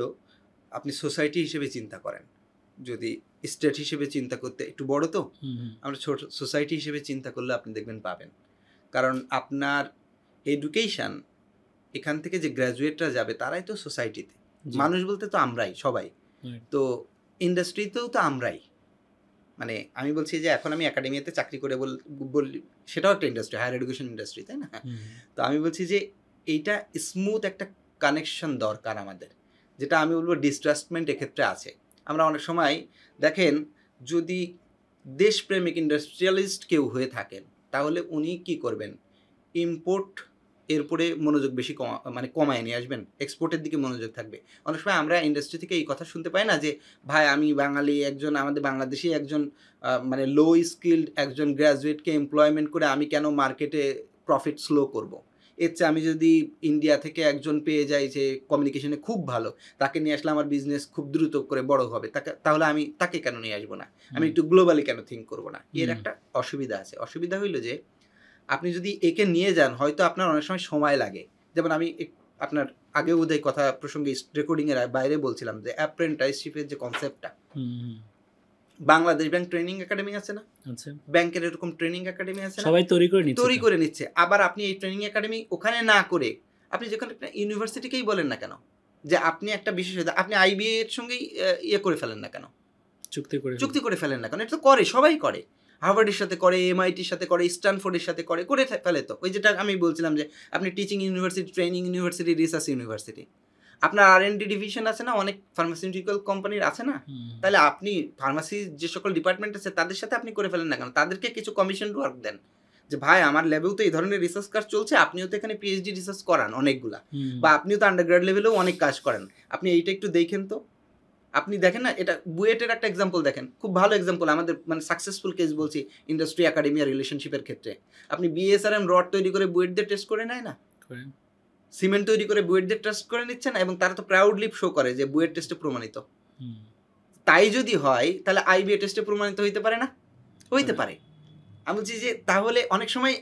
আপনি সোসাইটি হিসেবে চিন্তা করেন, যদি স্টেট হিসেবে চিন্তা করতে একটু বড়, তো আমরা ছোট সোসাইটি হিসেবে চিন্তা করলে আপনি দেখবেন পাবেন। কারণ আপনার এডুকেশান এখান থেকে যে গ্র্যাজুয়েটরা যাবে তারাই তো সোসাইটিতে, জি। মানুষ বলতে তো আমরাই সবাই, Right. তো ইন্ডাস্ট্রিতেও তো আমরাই। মানে আমি বলছি যে এখন আমি একাডেমিতে চাকরি করে বলি, সেটাও একটা ইন্ডাস্ট্রি, হায়ার এডুকেশন ইন্ডাস্ট্রি, তাই না? তো আমি বলছি যে এইটা স্মুথ একটা কানেকশন দরকার আমাদের, যেটা আমি বলবো ডিস্ট্রাস্টমেন্ট এক্ষেত্রে আছে। আমরা অনেক সময় দেখেন, যদি দেশপ্রেমিক ইন্ডাস্ট্রিয়ালিস্ট কেউ হয়ে থাকেন তাহলে উনি কি করবেন, ইম্পোর্ট এরপরে মনোযোগ বেশি কমায় নিয়ে আসবেন, এক্সপোর্টের দিকে মনোযোগ থাকবে। অনেক সময় আমরা ইন্ডাস্ট্রি থেকে এই কথা শুনতে পাই না যে ভাই আমি বাঙালি একজন, আমাদের বাংলাদেশি একজন মানে লো স্কিল্ড একজন গ্র্যাজুয়েটকে এমপ্লয়মেন্ট করে আমি কেন মার্কেটে প্রফিট স্লো করব। এর চেয়ে আমি যদি ইন্ডিয়া থেকে একজন পেয়ে যাই যে কমিউনিকেশনে খুব ভালো, তাকে নিয়ে আসলে আমার বিজনেস খুব দ্রুত করে বড় হবে, তাহলে আমি তাকে কেন নিয়ে আসবো না, আমি একটু গ্লোবালি কেন থিঙ্ক করবো না। এর একটা অসুবিধা আছে। অসুবিধা হইল যে আপনি যদি একে নিয়ে যান হয়তো আপনার অনেক সময় লাগে। যেমন আমি আপনার আগে বোধহয় কথা প্রসঙ্গে রেকর্ডিংয়ের বাইরে বলছিলাম যে অ্যাপ্রেন্টাইসশিপের যে কনসেপ্টটা, বাংলাদেশ ব্যাংক ট্রেনিং একাডেমি আছে না, আচ্ছা, ব্যাংকের এরকম ট্রেনিং একাডেমি আছে না, সবাই তৈরি করে নিচ্ছে। আবার আপনি এই ট্রেনিং একাডেমি ওখানে না করে আপনি যেখানে একটা ইউনিভার্সিটিকেই বলেন না কেন যে আপনি একটা বিশেষজ্ঞ, আপনি আইবিএ এর সঙ্গেই ইয়ে করে ফেলেন না কেন, চুক্তি করে ফেলেন না কেন? এটা তো করে, সবাই করে, হার্ভার্ডের সাথে করে, এমআইটির সাথে করে, স্ট্যানফোর্ডের সাথে করে ফেলে। তো ওই যেটা আমি বলছিলাম যে আপনি teaching university, training university, research university, আপনার R&D ডিভিশন আছে না, অনেক ফার্মাসিউটিক্যাল কোম্পানির আছে না, তাহলে আপনি ফার্মাসি যে সকল ডিপার্টমেন্ট আছে তাদের সাথে আপনি করে ফেলেন না কেন? তাদেরকে কিছু কমিশন ওয়ার্ক দেন যে ভাই আমার ল্যাবেও তো এই ধরনের রিসার্চ কাজ চলছে, আপনিও তো এখানে পিএইচডি রিসার্চ করান অনেকগুলা, বা আপনিও তো আন্ডারগ্রেড লেভেলেও অনেক কাজ করেন, আপনি এইটা একটু দেখেন তো। আপনি দেখেন না, এটা বুয়েটের একটা এক্সাম্পল দেখেন, খুব ভালো এক্সাম্পল, আমাদের মানে সাকসেসফুল কেস বলছি ইন্ডাস্ট্রি একাডেমি আর রিলেশনশিপের ক্ষেত্রে। আপনি বিএসআরএম রড তৈরি করে বুয়েট দিয়ে টেস্ট করে নেয় না, সিমেন্ট তৈরি করে বুয়েট দিয়ে টেস্ট করে নিচ্ছে না, এবং তারা তো প্রাউডলি শো করে যে বুয়েট টেস্টে প্রমাণিত। তাই যদি হয় তাহলে আইবিএ টেস্টে প্রমাণিত হইতে পারে না? হইতে পারে। আমি বলছি যে তাহলে অনেক সময়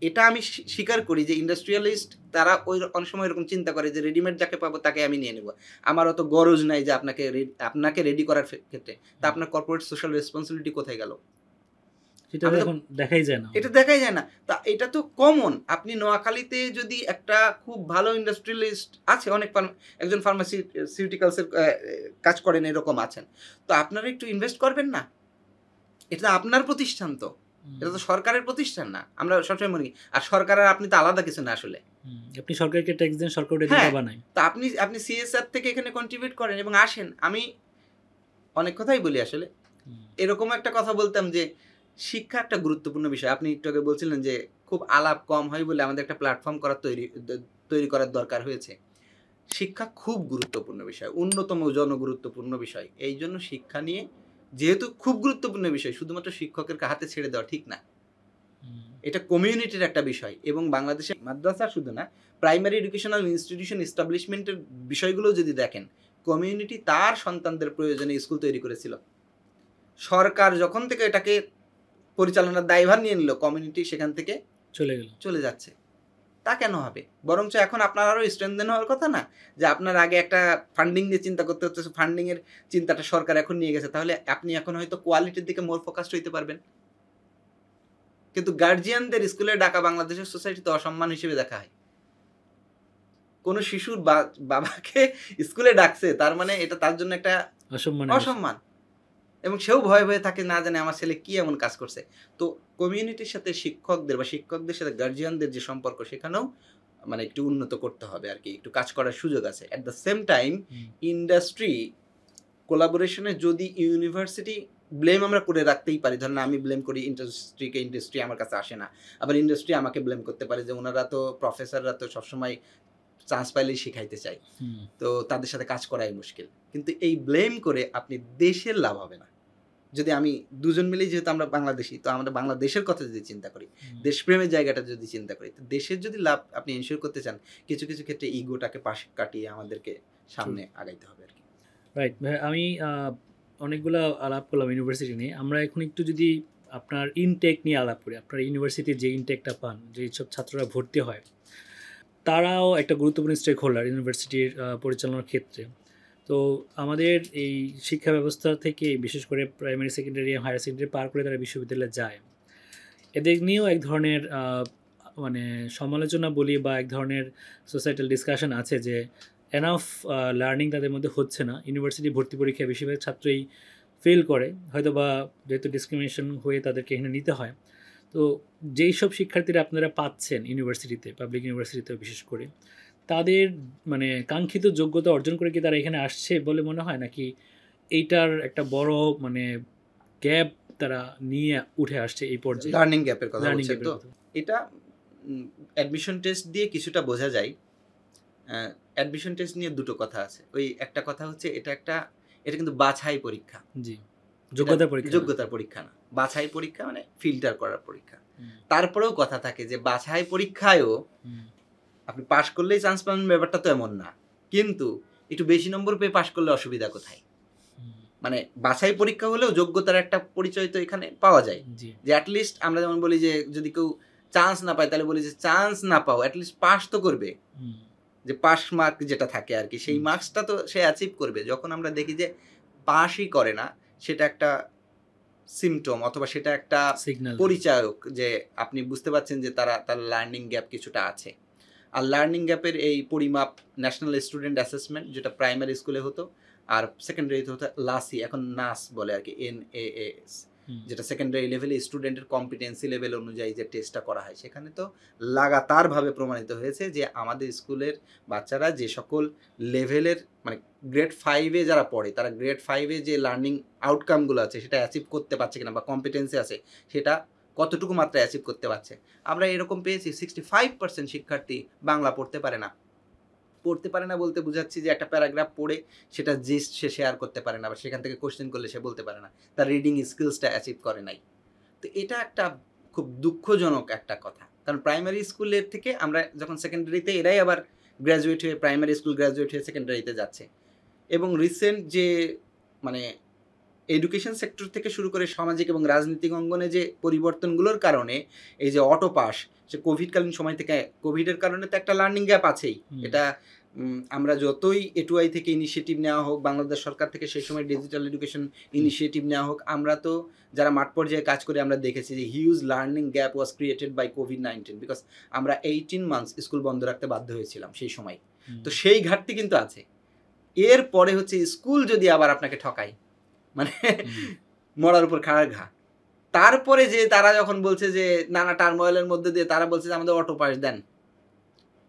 এটা আমি স্বীকার করি যে ইন্ডাস্ট্রিয়ালিস্ট তারা অনেক সময় এরকম চিন্তা করে যে রেডিমেড যাকে পাবো তাকে আমি নিয়ে নেব, আমার অত গরজ নাই যে আপনাকে রেডি করার ক্ষেত্রে। তা আপনার কর্পোরেট সোশ্যাল রেসপন্সিবিলিটি কোথায় গেল? এটা দেখাই যায় না, এটা দেখাই যায় না। তা এটা তো কমন। আপনি নোয়াখালীতে যদি একটা খুব ভালো ইন্ডাস্ট্রিয়ালিস্ট আছে, অনেক একজন ফার্মাসিউটিক্যালসের কাজ করেন, এরকম আছেন, তো আপনারা একটু ইনভেস্ট করবেন না? এটা তো আপনার প্রতিষ্ঠান, তো এটা তো সরকারের প্রতিষ্ঠান না। আমরা সবসময় মনে করি আর সরকার আর আপনি তো আলাদা কিছু না। আসলে আপনি সরকারকে ট্যাক্স দেন, সরকার ওটা দিয়ে বানায়। তা আপনি সিএসআর থেকে এখানে কন্ট্রিবিউট করেন এবং আসেন। আমি অনেক কথাই বলি আসলে, এরকম একটা কথা বলতাম যে শিক্ষা একটা গুরুত্বপূর্ণ বিষয়। আপনি একটু আগে বলছিলেন যে খুব আলাপ কম হয় বলে আমাদের একটা প্ল্যাটফর্ম তৈরি করার দরকার হয়েছে। শিক্ষা খুব গুরুত্বপূর্ণ বিষয়, অন্যতম জনগুরুত্বপূর্ণ বিষয়। এই জন্য শিক্ষা নিয়ে যেহেতু খুব গুরুত্বপূর্ণ বিষয়, শুধুমাত্র শিক্ষকের হাতে ছেড়ে দেওয়া ঠিক না। এটা কমিউনিটির একটা বিষয়, এবং বাংলাদেশে মাদ্রাসা শুধু না, প্রাইমারি এডুকেশনাল ইনস্টিটিউশন এস্টাবলিশমেন্টের বিষয়গুলো যদি দেখেন, কমিউনিটি তার সন্তানদের প্রয়োজনে স্কুল তৈরি করেছিল। সরকার যখন থেকে এটাকে পরিচালনার দায়ভার নিয়ে নিল, কমিউনিটি সেখান থেকে চলে যাচ্ছে। তা কেন হবে? বরঞ্চ এখন আপনার আরও স্ট্রেনথেন হওয়ার কথা না? যে আপনার আগে একটা ফান্ডিং নিয়ে চিন্তা করতে হতো, ফান্ডিং এর চিন্তাটা সরকার এখন নিয়ে গেছে। তাহলে আপনি এখন হয়তো কোয়ালিটির দিকে মোর ফোকাসড হইতে পারবেন। কিন্তু গার্জিয়ানদের স্কুলে ডাকা বাংলাদেশের সোসাইটিতে অসম্মান হিসেবে দেখা হয়। কোনো শিশুর বাবাকে স্কুলে ডাকছে, তার মানে এটা তার জন্য একটা অসম্মান। এবং সেও ভয়ে ভয়ে থাকে, না জানে আমার ছেলে কি এমন কাজ করছে। তো কমিউনিটির সাথে শিক্ষকদের বা শিক্ষকদের সাথে গার্জিয়ানদের যে সম্পর্ক, সেখানেও মানে একটু উন্নত করতে হবে আর কি, একটু কাজ করার সুযোগ আছে। At the same time industry কোলাবোরেশনে যদি ইউনিভার্সিটি ব্লেম আমরা করে রাখতেই পারি, ধরেন আমি ব্লেম করি ইন্ডাস্ট্রিকে, ইন্ডাস্ট্রি আমার কাছে আসে না, আবার ইন্ডাস্ট্রি আমাকে ব্লেম করতে পারে যে ওনারা তো প্রফেসররা তো সবসময় চান্স পাইলেই শিখাইতে চাই, তো তাদের সাথে কাজ করাই মুশকিল। কিন্তু এই ব্লেম করে আপনি দেশের লাভ হবে না। যদি আমি দুজন মিলেই, যেহেতু আমরা বাংলাদেশি, তো আমরা বাংলাদেশের কথা যদি চিন্তা করি, দেশপ্রেমের জায়গাটা যদি চিন্তা করি, তো দেশের যদি লাভ আপনি এনশিওর করতে চান, কিছু কিছু ক্ষেত্রে ইগোটাকে পাশে কাটিয়ে আমাদেরকে সামনে আগাইতে হবে আর কি। রাইট। আমি অনেকগুলো আলাপ করলাম ইউনিভার্সিটি নিয়ে। আমরা এখন একটু যদি আপনার ইনটেক নিয়ে আলাপ করি। আপনার ইউনিভার্সিটির যে ইনটেকটা পান, যেই সব ছাত্ররা ভর্তি হয়, তারাও একটা গুরুত্বপূর্ণ স্টেক হোল্ডার ইউনিভার্সিটির পরিচালনার ক্ষেত্রে। তো আমাদের এই শিক্ষা ব্যবস্থা থেকে, বিশেষ করে প্রাইমারি, সেকেন্ডারি, হায়ার সেকেন্ডারি পার করে তারা বিশ্ববিদ্যালয়ে যায়, এদের নিয়েও এক ধরনের মানে সমালোচনা বলি বা এক ধরনের সোসাইটাল ডিসকাশন আছে যে এনাফ লার্নিং তাদের মধ্যে হচ্ছে না। ইউনিভার্সিটি ভর্তি পরীক্ষায় বেশিরভাগ ছাত্রই ফেল করে, হয়তো বা যেহেতু ডিসক্রিমিনেশন হয়ে তাদেরকে এখানে নিতে হয়। তো যেই সব শিক্ষার্থীরা আপনারা পাচ্ছেন ইউনিভার্সিটিতে, পাবলিক ইউনিভার্সিটিতে বিশেষ করে, তাদের মানে কাঙ্ক্ষিত যোগ্যতা অর্জন করে কি তারা এখানে আসছে বলে মনে হয়, নাকি এইটার একটা বড় মানে গ্যাপ তারা নিয়ে উঠে আসছে এই পর্যায়ে? লার্নিং গ্যাপের কথা বলছেন তো? এটা অ্যাডমিশন টেস্ট দিয়ে কিছুটা বোঝা যায়। অ্যাডমিশন টেস্ট নিয়ে দুটো কথা আছে। ওই একটা কথা হচ্ছে এটা কিন্তু বাছাই পরীক্ষা। জি, যোগ্যতার পরীক্ষা না, বাছাই পরীক্ষা, মানে ফিল্টার করার পরীক্ষা। তারপরেও কথা থাকে যে বাছাই পরীক্ষায়ও আপনি পাশ করলেই চান্স পাবেন, ব্যাপারটা তো এমন না। কিন্তু একটু বেশি নম্বর পেয়ে পাশ করলে অসুবিধা কোথায়? মানে বাছাই পরীক্ষা হলেও যোগ্যতার একটা পরিচয় তো এখানে পাওয়া যায়। যে অ্যাটলিস্ট আমরা যেমন বলি যে যদি কেউ চান্স না পায়, তাহলে বলি যে চান্স না পাও, অ্যাটলিস্ট পাস তো করবে। যে পাস মার্ক যেটা থাকে আর কি, সেই মার্কসটা তো সে অ্যাচিভ করবে। যখন আমরা দেখি যে পাসই করে না, সেটা একটা সিমটম অথবা সেটা একটা পরিচায়ক যে আপনি বুঝতে পারছেন যে তার লার্নিং গ্যাপ কিছুটা আছে। আর লার্নিং গ্যাপের এই পরিমাপ ন্যাশনাল স্টুডেন্ট অ্যাসেসমেন্ট, যেটা প্রাইমারি স্কুলে হতো, আর সেকেন্ডারিতে হতো লাসি, এখন নাস বলে আর কি, NAAS, যেটা সেকেন্ডারি লেভেলে স্টুডেন্টের কম্পিটেন্সি লেভেল অনুযায়ী যে টেস্টটা করা হয়। সেখানে তো লাগাতারভাবে প্রমাণিত হয়েছে যে আমাদের স্কুলের বাচ্চারা যে সকল লেভেলের, মানে গ্রেড 5-এ যারা পড়ে, তারা গ্রেড 5-এ যে লার্নিং আউটকামগুলো আছে সেটা অ্যাচিভ করতে পারছে কিনা, বা কম্পিটেন্সি আছে সেটা কতটুকু মাত্রায় অ্যাচিভ করতে পারছে। আমরা এরকম পেয়েছি 65% শিক্ষার্থী বাংলা পড়তে পারে না। বলতে বুঝাচ্ছি যে একটা প্যারাগ্রাফ পড়ে সেটা জিস্ট সে শেয়ার করতে পারে না, বা সেখান থেকে কোশ্চেন করলে সে বলতে পারে না, তার রিডিং স্কিলসটা অ্যাচিভ করে নাই। তো এটা একটা খুব দুঃখজনক একটা কথা। কারণ প্রাইমারি স্কুলের থেকে আমরা যখন সেকেন্ডারিতে, এরাই আবার গ্র্যাজুয়েট হয়ে, প্রাইমারি স্কুল গ্র্যাজুয়েট হয়ে সেকেন্ডারিতে যাচ্ছে। এবং রিসেন্ট যে মানে এডুকেশন সেক্টর থেকে শুরু করে সামাজিক এবং রাজনৈতিক অঙ্গনে যে পরিবর্তনগুলোর কারণে এই যে অটো পাস, সে কোভিডকালীন সময় থেকে, কোভিডের কারণে তো একটা লার্নিং গ্যাপ আছেই। এটা আমরা যতই এটুআই থেকে ইনিশিয়েটিভ নেওয়া হোক, বাংলাদেশ সরকার থেকে সেই সময় ডিজিটাল এডুকেশন ইনিশিয়েটিভ নেওয়া হোক, আমরা তো যারা মাঠ পর্যায়ে কাজ করে আমরা দেখেছি যে huge learning gap was created by কোভিড-19, বিকজ আমরা 18 মান্থস স্কুল বন্ধ রাখতে বাধ্য হয়েছিলাম সেই সময়। তো সেই ঘাটতি কিন্তু আছে। এরপরে হচ্ছে স্কুল যদি আবার আপনাকে ঠকায়, মানে মরার উপর খাড়ার ঘা, তারপরে যে তারা যখন বলছে যে নানা টার্মোয়েলের মধ্যে দিয়ে তারা বলছে যে আমাদের অটো পাস দেন,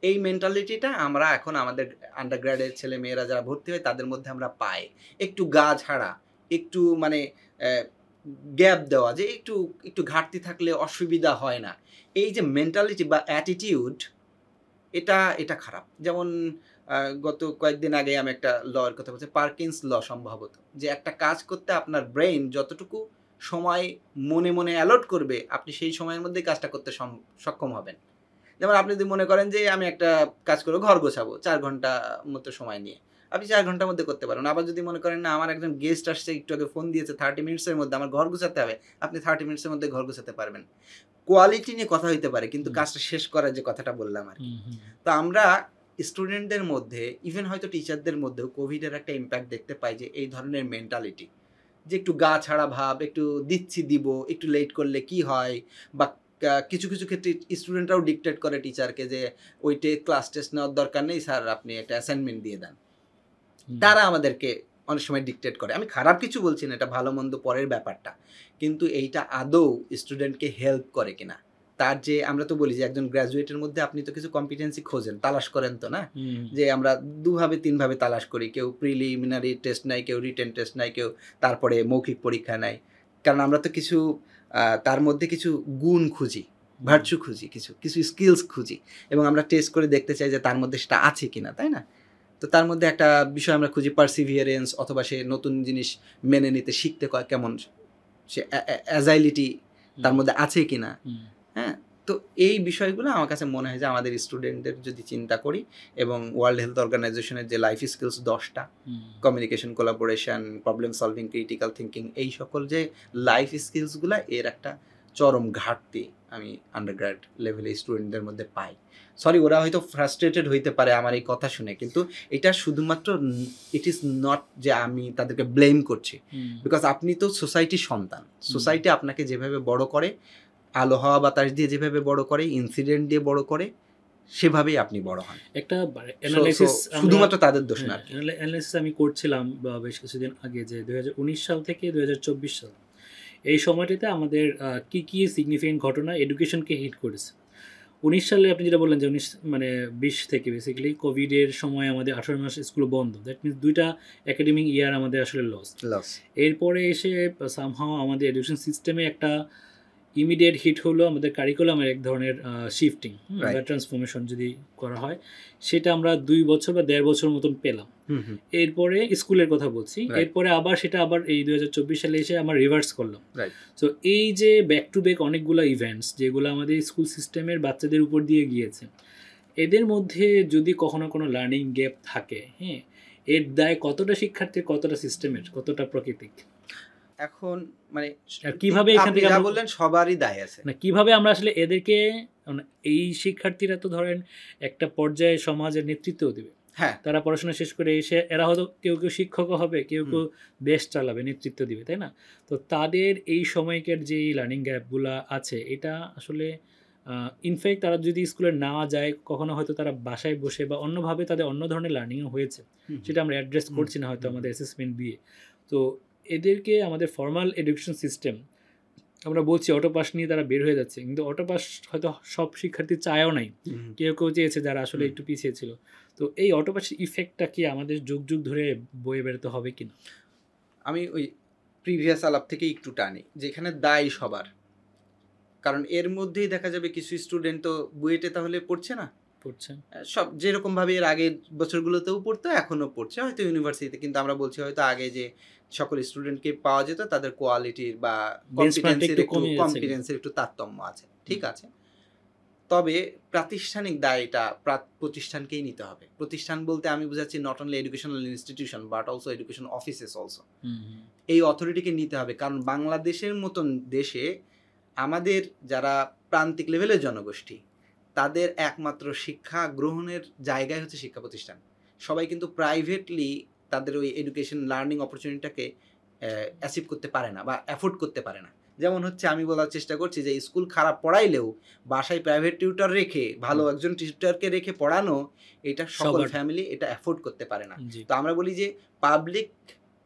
এই মেন্টালিটিটা আমরা এখন আমাদের আন্ডারগ্র্যাডের ছেলে মেয়েরা যারা ভর্তি হয় তাদের মধ্যে আমরা পাই। একটু গা ছাড়া, একটু মানে গ্যাপ দেওয়া, যে একটু ঘাটতি থাকলে অসুবিধা হয় না, এই যে মেন্টালিটি বা অ্যাটিটিউড, এটা খারাপ। যেমন গত কয়েকদিন আগে আমি একটা লর কথা বলছি, পার্কিন্স ল সম্ভবত, যে একটা কাজ করতে আপনার ব্রেইন যতটুকু সময় মনে মনে অ্যালট করবে, আপনি সেই সময়ের মধ্যেই কাজটা করতে সক্ষম হবেন। যেমন আপনি যদি মনে করেন যে আমি একটা কাজ করে ঘর গোছাবো 4 ঘন্টা মতো সময় নিয়ে, আপনি 4 ঘন্টার মধ্যে করতে পারেন। আবার যদি মনে করেন না আমার একজন গেস্ট আসছে, একটু আগে ফোন দিয়েছে, 30 মিনিটসের মধ্যে আমার ঘর গুছাতে হবে, আপনি 30 মিনিটসের মধ্যে ঘর গুছাতে পারবেন। কোয়ালিটি নিয়ে কথা হইতে পারে, কিন্তু কাজটা শেষ করার যে কথাটা বললাম আরকি। তো আমরা স্টুডেন্টদের মধ্যে, ইভেন হয়তো টিচারদের মধ্যেও কোভিডের একটা ইম্প্যাক্ট দেখতে পাই, যে এই ধরনের মেন্টালিটি, যে একটু গা ছাড়া ভাব, একটু দিচ্ছি দিব, একটু লেট করলে কি হয়, বা কিছু কিছু ক্ষেত্রে স্টুডেন্টরাও ডিক্টেট করে টিচারকে যে ওইটে ক্লাস টেস্ট নেওয়ার দরকার নেই স্যার, আপনি একটা অ্যাসাইনমেন্ট দিয়ে দেন। তারা আমাদেরকে অনেক সময় ডিক্টেট করে। আমি খারাপ কিছু বলছি না, এটা ভালো মন্দ পরের ব্যাপারটা, কিন্তু এইটা আদৌ স্টুডেন্টকে হেল্প করে কিনা। তার যে আমরা তো বলি যে একজন গ্র্যাজুয়েটের মধ্যে আপনি তো কিছু কম্পিটেন্সি খোঁজেন, তালাশ করেন তো না, যে আমরা 2-3 ভাবে তালাশ করি। কেউ প্রিলিমিনারি টেস্ট নেয়, কেউ রিটেন টেস্ট নেয়, কেউ তারপরে মৌখিক পরীক্ষা নেয়। কারণ আমরা তো কিছু তার মধ্যে কিছু গুণ খুঁজি, ভার্চু খুঁজি, কিছু কিছু স্কিলস খুঁজি, এবং আমরা টেস্ট করে দেখতে চাই যে তার মধ্যে সেটা আছে কিনা, তাই না? তো তার মধ্যে একটা বিষয় আমরা খুঁজি পারসিভিয়ারেন্স, অথবা সে নতুন জিনিস মেনে নিতে শিখতে কেমন, সে অ্যাজাইলিটি তার মধ্যে আছে কিনা। হ্যাঁ, তো এই বিষয়গুলো আমার কাছে মনে হয় যে আমাদের স্টুডেন্টদের যদি চিন্তা করি, এবং ওয়ার্ল্ড হেলথ অর্গানাইজেশনের যে লাইফ স্কিলস 10টা, communication, collaboration, problem solving, critical thinking, এই সকল যে লাইফ স্কিলসগুলো, এর একটা চরম ঘাটতি আমি আন্ডারগ্র্যাড লেভেলে স্টুডেন্টদের মধ্যে পাই। সরি, ওরা হয়তো ফ্রাস্ট্রেটেড হইতে পারে আমার এই কথা শুনে, কিন্তু এটা শুধুমাত্র ইট ইজ নট যে আমি তাদেরকে ব্লেম করছি, বিকজ আপনি তো সোসাইটির সন্তান। সোসাইটি আপনাকে যেভাবে বড় করে, আলো হাওয়া বাতাস দিয়ে যেভাবে বড় করে, ইনসিডেন্ট দিয়ে বড় করে, সেভাবেই আপনি বড় হন। একটা অ্যানালাইসিস শুধুমাত্র তাদের দোষ না। অ্যানালাইসিস আমি করছিলাম বেশ কিছুদিন আগে, যে 2019 সাল থেকে 2024 সাল, এই সময়টাতে আমাদের কি কি সিগনিফিকেন্ট ঘটনা এডুকেশনকে হিট করেছে। 19 সালে আপনি যেটা বললেন যে 20 থেকে বেসিক্যালি কোভিডের সময় আমাদের 18 মাস স্কুল বন্ধ, দ্যাট মিনস 2টা একাডেমিক ইয়ার আমাদের আসলে লস। এরপরে এসে সামহাও আমাদের এডুকেশন সিস্টেমে একটা ইমিডিয়েট হিট হলো, আমাদের কারিকুলামের এক ধরনের শিফটিং বা ট্রান্সফরমেশন যদি করা হয়, সেটা আমরা 2 বছর বা 1.5 বছর মতন পেলাম। এরপরে স্কুলের কথা বলছি, এরপরে আবার সেটা আবার এই 2024 সালে এসে আমরা রিভার্স করলাম। সো এই যে ব্যাক টু ব্যাক অনেকগুলো ইভেন্টস যেগুলো আমাদের স্কুল সিস্টেমের বাচ্চাদের উপর দিয়ে গিয়েছে, এদের মধ্যে যদি কখনো কোনো লার্নিং গ্যাপ থাকে, হ্যাঁ, এর দায় কতটা শিক্ষার্থীর, কতটা সিস্টেমের, কতটা প্রাকৃতিক? এখন মানে কিভাবে এখান থেকে আপনি বললেন সবারই দায় আছে না, কিভাবে আমরা আসলে এদেরকে, এই শিক্ষার্থীরা তো ধরেন একটা পর্যায়ে সমাজের নেতৃত্ব দেবে, হ্যাঁ, তারা পড়াশোনা শেষ করে এসে এরা হয়তো কেউ কেউ শিক্ষকও হবে, কেউ কেউ দেশ চালাবে, নেতৃত্ব দিবে, তাই না? তো তাদের এই সময়কার যে লার্নিং গ্যাপগুলো আছে, এটা আসলে ইনফ্যাক্ট তারা যদি স্কুলে না যায়, কখনো হয়তো তারা বাসায় বসে বা অন্যভাবে তাদের অন্য ধরনের লার্নিংও হয়েছে, সেটা আমরা অ্যাড্রেস করছি না হয়তো আমাদের অ্যাসেসমেন্ট দিয়ে। তো এদেরকে আমাদের ফর্মাল এডুকেশন সিস্টেম, আমরা বলছি অটোপাস নিয়ে তারা বের হয়ে যাচ্ছে, কিন্তু অটোপাস হয়তো সব শিক্ষার্থী চায়ও নাই, কেউ কেউ চেয়েছে যারা আসলে একটু পিছিয়ে ছিল। তো এই অটোপাসের ইফেক্টটা কি আমাদের যুগ যুগ ধরে বয়ে বেরোতে হবে কিনা? আমি ওই প্রিভিয়াস আলাপ থেকে একটু টানি, যেখানে দায় সবার, কারণ এর মধ্যেই দেখা যাবে কিছু স্টুডেন্ট তো বুয়েটে তাহলে পড়ছে না, পড়ছে সব যেরকমভাবে এর আগের বছরগুলোতেও পড়তো, এখনও পড়ছে হয়তো ইউনিভার্সিটিতে, কিন্তু আমরা বলছি হয়তো আগে যে সকল স্টুডেন্টকে পাওয়া যেত, তাদের কোয়ালিটির বা কম্পিটেন্সির একটু তারতম্য আছে, ঠিক আছে। তবে প্রাতিষ্ঠানিক দায়টা প্রতিষ্ঠানকেই নিতে হবে। প্রতিষ্ঠান বলতে আমি বুঝাচ্ছি not only educational institution but also education offices also. এই অথরিটিকে নিতে হবে, কারণ বাংলাদেশের মতন দেশে আমাদের যারা প্রান্তিক লেভেলের জনগোষ্ঠী, তাদের একমাত্র শিক্ষা গ্রহণের জায়গায় হচ্ছে শিক্ষা প্রতিষ্ঠান। সবাই কিন্তু প্রাইভেটলি তাদের ওই এডুকেশন লার্নিং অপরচুনিটিটাকে অ্যাচিভ করতে পারে না বা অ্যাফোর্ড করতে পারে না। যেমন হচ্ছে আমি বলার চেষ্টা করছি যে স্কুল খারাপ পড়াইলেও বাসায় প্রাইভেট টিউটর রেখে, ভালো একজন টিউটরকে রেখে পড়ানো, এটা সকল ফ্যামিলি এটা অ্যাফোর্ড করতে পারে না। তো আমরা বলি যে পাবলিক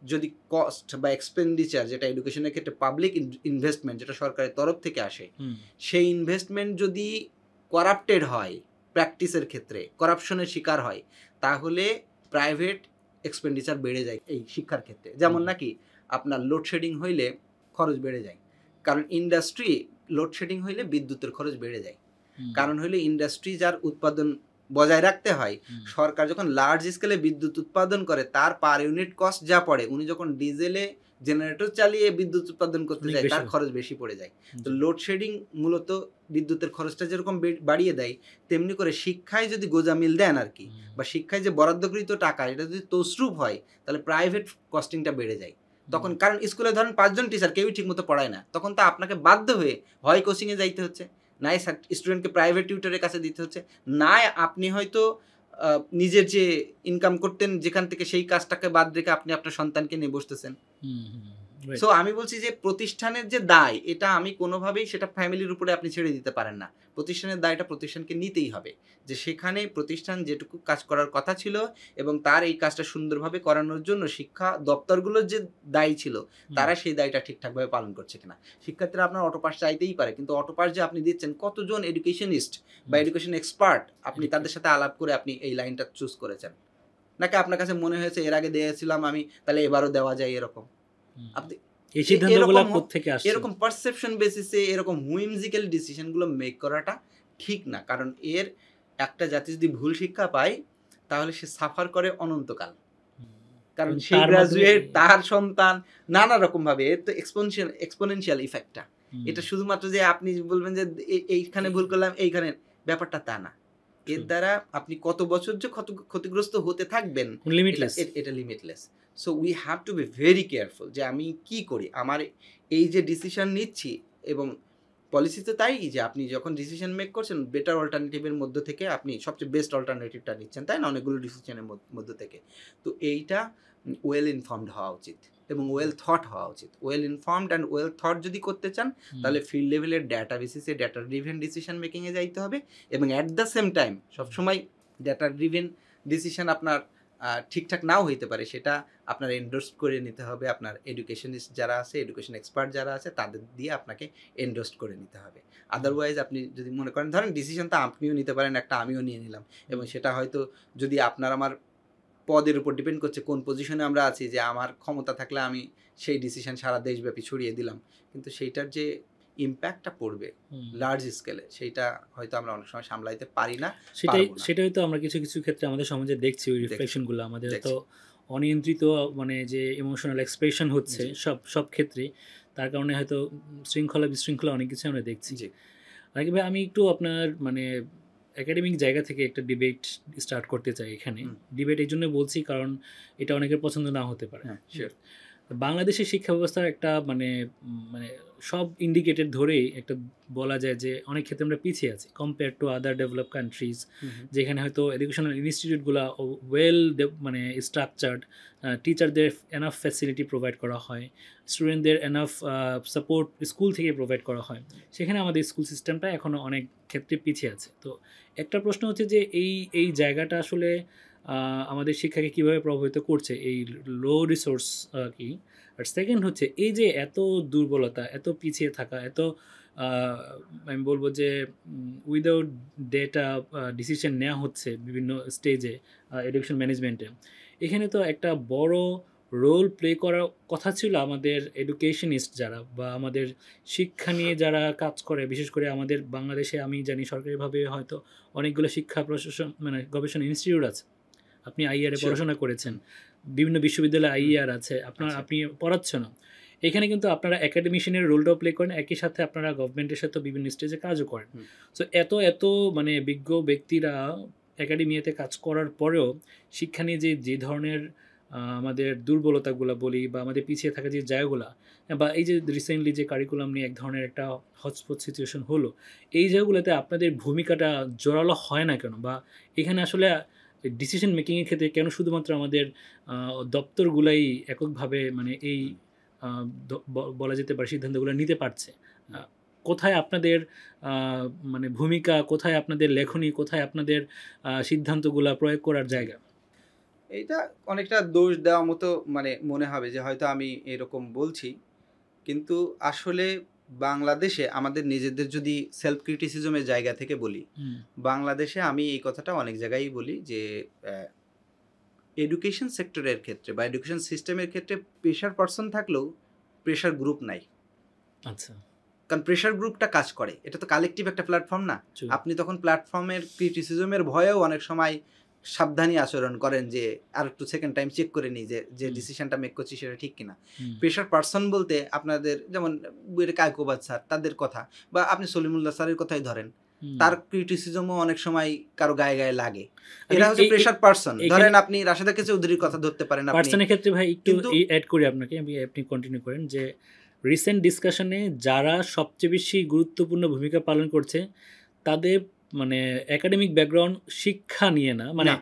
যদি কস্ট বা এক্সপেন্ডিচার, যেটা এডুকেশনের ক্ষেত্রে পাবলিক ইনভেস্টমেন্ট, যেটা সরকারের তরফ থেকে আসে, সেই ইনভেস্টমেন্ট যদি করাপ্টেড হয়, প্র্যাকটিসের ক্ষেত্রে করাপশনের শিকার হয়, তাহলে প্রাইভেট এক্সপেন্ডিচার বেড়ে যায় এই শিক্ষার ক্ষেত্রে। যেমন নাকি আপনার লোডশেডিং হইলে খরচ বেড়ে যায়, কারণ ইন্ডাস্ট্রি লোডশেডিং হইলে বিদ্যুতের খরচ বেড়ে যায়, কারণ হইলে ইন্ডাস্ট্রি যার উৎপাদন বজায় রাখতে হয়, সরকার যখন লার্জ স্কেলে বিদ্যুৎ উৎপাদন করে তার পার ইউনিট কস্ট যা পড়ে, উনি যখন ডিজেলে জেনারেটর চালিয়ে বিদ্যুৎ উৎপাদন করতে অনেক যায় বেশি তার হয়। খরচ বেশি পড়ে যায়। তো লোডশেডিং মূলত বিদ্যুতের খরচটা যেরকম বাড়িয়ে দেয়, তেমনি করে শিক্ষায় যদি গোজামিল দেন আর কি, বা শিক্ষায় যে বরাদ্দকৃত টাকা এটা যদি তসরুপ হয়, তাহলে প্রাইভেট কস্টিংটা বেড়ে যায়। তখন কারণ স্কুলে ধরেন 5 জন টিচার কেউই ঠিকমতো পড়ায় না, তখন তো আপনাকে বাধ্য হয়ে হয় কোচিংয়ে যাইতে হচ্ছে, নাই স্টুডেন্টকে প্রাইভেট টিউটরের কাছে দিতে হচ্ছে, না আপনি হয়তো নিজের যে ইনকাম করতেন যেখান থেকে সেই কাজটাকে বাদ রেখে আপনি আপনার সন্তানকে নিয়ে বসতেছেন। সো আমি বলছি যে প্রতিষ্ঠানের যে দায়, এটা আমি কোনোভাবেই সেটা ফ্যামিলির উপরে আপনি ছেড়ে দিতে পারেন না। প্রতিষ্ঠানের দায়টা প্রতিষ্ঠানকে নিতেই হবে, যে সেখানে প্রতিষ্ঠান যেটুকু কাজ করার কথা ছিল এবং তার এই কাজটা সুন্দরভাবে করানোর জন্য শিক্ষা দপ্তরগুলোর যে দায়ী ছিল তারা সেই দায়টা ঠিকঠাকভাবে পালন করছে কিনা। শিক্ষার্থীরা আপনার অটোপাস চাইতেই পারে, কিন্তু অটোপাস যে আপনি দিচ্ছেন, কতজন এডুকেশনিস্ট বা এডুকেশন এক্সপার্ট আপনি তাদের সাথে আলাপ করে আপনি এই লাইনটা চুজ করেছেন, নাকি আপনার কাছে মনে হয়েছে এর আগে দিয়েছিলাম আমি, তাহলে এবারও দেওয়া যায় এরকম? আপনি এই সিদ্ধান্তগুলো কোত্থেকে আসছে? এরকম পারসেপশন বেসিসে এরকম হুইমজিক্যাল ডিসিশনগুলো মেক করাটা ঠিক না, কারণ এর একটা জাতি যদি ভুল শিক্ষা পায় তাহলে সে সাফার করে অনন্তকাল, কারণ সেই গ্রাজুয়েট তার সন্তান নানা রকম ভাবে, এর তো এক্সপোনেনশিয়াল ইফেক্টটা, এটা শুধুমাত্র যে আপনি বলবেন যে এইখানে ভুল করলাম এইখানে, ব্যাপারটা তা না। এর দ্বারা আপনি কত বছর যে ক্ষতিগ্রস্ত হতে থাকবেন এটা limitless. So we have to be very careful যে আমি কি করি, আমার এই যে ডিসিশন নিচ্ছি, এবং পলিসিতে তাই যে আপনি যখন ডিসিশন মেক করছেন বেটার অল্টারনেটিভের মধ্যে থেকে আপনি সবচেয়ে বেস্ট অল্টারনেটিভটা নিচ্ছেন, তাই না, অনেকগুলো ডিসিশনের মধ্যে থেকে। তো এইটা ওয়েল ইনফর্মড হওয়া উচিত এবং ওয়েল থট হওয়া উচিত। Well informed and well thought যদি করতে চান তাহলে ফিল্ড লেভেলের ডেটা বেসিসে ডেটা ড্রিভেন ডিসিশন মেকিংয়ে যাইতে হবে, এবং অ্যাট দ্য সেম টাইম সবসময় ডেটা ড্রিভেন ডিসিশন আপনার ঠিকঠাক নাও হইতে পারে, সেটা আপনার এন্ডোর্স করে নিতে হবে, আপনার এডুকেশনিস্ট যারা আছে, এডুকেশন এক্সপার্ট যারা আছে তাদের দিয়ে আপনাকে এন্ডোর্স করে নিতে হবে। আদারওয়াইজ আপনি যদি মনে করেন, ধরেন ডিসিশন তো আপনিও নিতে পারেন, একটা আমিও নিয়ে নিলাম, এবং সেটা হয়তো যদি আপনার আমার পদের উপর ডিপেন্ড করছে কোন পজিশনে আমরা আছি, যে আমার ক্ষমতা থাকলে আমি সেই ডিসিশন সারা দেশব্যাপী ছড়িয়ে দিলাম, কিন্তু সেইটার যে ইম্প্যাক্টটা পড়বে লার্জ স্কেলে সেইটা হয়তো আমরা অনেক সময় সামলাইতে পারি না। সেটাই তো আমরা কিছু কিছু ক্ষেত্রে আমাদের সমাজে দেখছি, ওই রিফ্লেকশনগুলো আমাদের তো অনিয়ন্ত্রিত, মানে যে ইমোশনাল এক্সপ্রেশন হচ্ছে সব ক্ষেত্রে, তার কারণে হয়তো শৃঙ্খলা বিশৃঙ্খলা অনেক কিছু আমরা দেখছি। আগে ভাই আমি একটু আপনার মানে একাডেমিক জায়গা থেকে একটা ডিবেট স্টার্ট করতে চাই এখানে। ডিবেট এই জন্য বলছি কারণ এটা অনেকের পছন্দ না হতে পারে। বাংলাদেশের শিক্ষা ব্যবস্থার একটা মানে মানে সব ইন্ডিকেটর ধরেই একটা বলা যায় যে অনেক ক্ষেত্রে আমরা পিছিয়ে আছি compare to other develop countries, যেখানে হয়তো এডুকেশনাল ইনস্টিটিউটগুলো ওয়েল মানে স্ট্রাকচার্ড, টিচারদের এনাফ ফ্যাসিলিটি প্রোভাইড করা হয়, স্টুডেন্টদের এনাফ সাপোর্ট স্কুল থেকে প্রোভাইড করা হয়, সেখানে আমাদের স্কুল সিস্টেমটা এখনও অনেক ক্ষেত্রে পিছিয়ে আছে। তো একটা প্রশ্ন হচ্ছে যে এই জায়গাটা আসলে আমাদের শিক্ষাকে কীভাবে প্রভাবিত করছে, এই লো রিসোর্স কি। আর সেকেন্ড হচ্ছে এই যে এত দুর্বলতা, এত পিছিয়ে থাকা, এত আমি বলবো যে উইদাউট ডেটা ডিসিশন নেওয়া হচ্ছে বিভিন্ন স্টেজে এডুকেশন ম্যানেজমেন্টে, এখানে তো একটা বড় রোল প্লে করার কথা ছিল আমাদের এডুকেশনিস্ট যারা বা আমাদের শিক্ষা নিয়ে যারা কাজ করে, বিশেষ করে আমাদের বাংলাদেশে আমি জানি সরকারিভাবে হয়তো অনেকগুলো শিক্ষা প্রশাসন মানে গবেষণা ইনস্টিটিউট আছে। আপনি আইআরে পড়াশোনা করেছেন, বিভিন্ন বিশ্ববিদ্যালয়ে আইআর আছে, আপনি পড়াচ্ছেন, এখানে কিন্তু আপনারা একাডেমিশিয়ানের রোলটাও প্লে করেন, একই সাথে আপনারা গভর্নমেন্টের সাথে বিভিন্ন স্টেজে কাজও করেন। সো এত মানে বিজ্ঞ ব্যক্তিরা একাডেমিয়াতে কাজ করার পরেও শিক্ষা নিয়ে যে ধরনের আমাদের দুর্বলতাগুলো বলি বা আমাদের পিছিয়ে থাকা যে জায়গাগুলো, বা এই যে রিসেন্টলি যে কারিকুলাম নিয়ে এক ধরনের একটা হটস্পট সিচুয়েশন হলো, এই জায়গাগুলোতে আপনাদের ভূমিকাটা জোরালো হয় না কেন, বা এখানে আসলে ডিসিশন মেকিংয়ের ক্ষেত্রে কেন শুধুমাত্র আমাদের দপ্তরগুলাই এককভাবে মানে এই বলা যেতে পারে সিদ্ধান্তগুলো নিতে পারছে? কোথায় আপনাদের মানে ভূমিকা, কোথায় আপনাদের লেখনী, কোথায় আপনাদের সিদ্ধান্তগুলো প্রয়োগ করার জায়গা? এইটা অনেকটা দোষ দেওয়ার মতো মানে মনে হবে যে হয়তো আমি এরকম বলছি, কিন্তু আসলে বাংলাদেশে আমাদের নিজেদের যদি সেলফ ক্রিটিসিজমের জায়গা থেকে বলি, বাংলাদেশে আমি এই কথাটা অনেক জায়গায় বলি যে এডুকেশন সেক্টরের ক্ষেত্রে বা এডুকেশন সিস্টেমের ক্ষেত্রে প্রেশার পার্সন থাকলেও প্রেশার গ্রুপ নাই। আচ্ছা, কারণ প্রেশার গ্রুপটা কাজ করে, এটা তো কালেকটিভ একটা প্ল্যাটফর্ম না। True. আপনি তখন প্ল্যাটফর্মের ক্রিটিসিজমের ভয়েও অনেক সময় সাবধানী আচরণ করেন যে আর একটু সেকেন্ড টাইম চেক করে নিই যে ডিসিশনটা মেক করছি সেটা ঠিক কিনা। প্রেশার পার্সন বলতে আপনাদের যেমন কায়কোবাদ স্যার, তাদের কথা, বা আপনি সলিমুল্লাহ স্যারের কথাই ধরেন, তার ক্রিটিসিজমও অনেক সময় কারো গায়ে গায়ে লাগে। এরা হচ্ছে প্রেশার পার্সন। ধরেন আপনি রাশেদা চৌধুরীর কথা ধরতে পারেন, পার্সনের ক্ষেত্রে ভাই একটু অ্যাড করি আপনাকে, আপনি কন্টিনিউ করেন যে রিসেন্ট ডিসকাশনে যারা সবচেয়ে বেশি গুরুত্বপূর্ণ ভূমিকা পালন করছে তাদের মানে একাডেমিক ব্যাকগ্রাউন্ড শিক্ষা নিয়ে না, মানে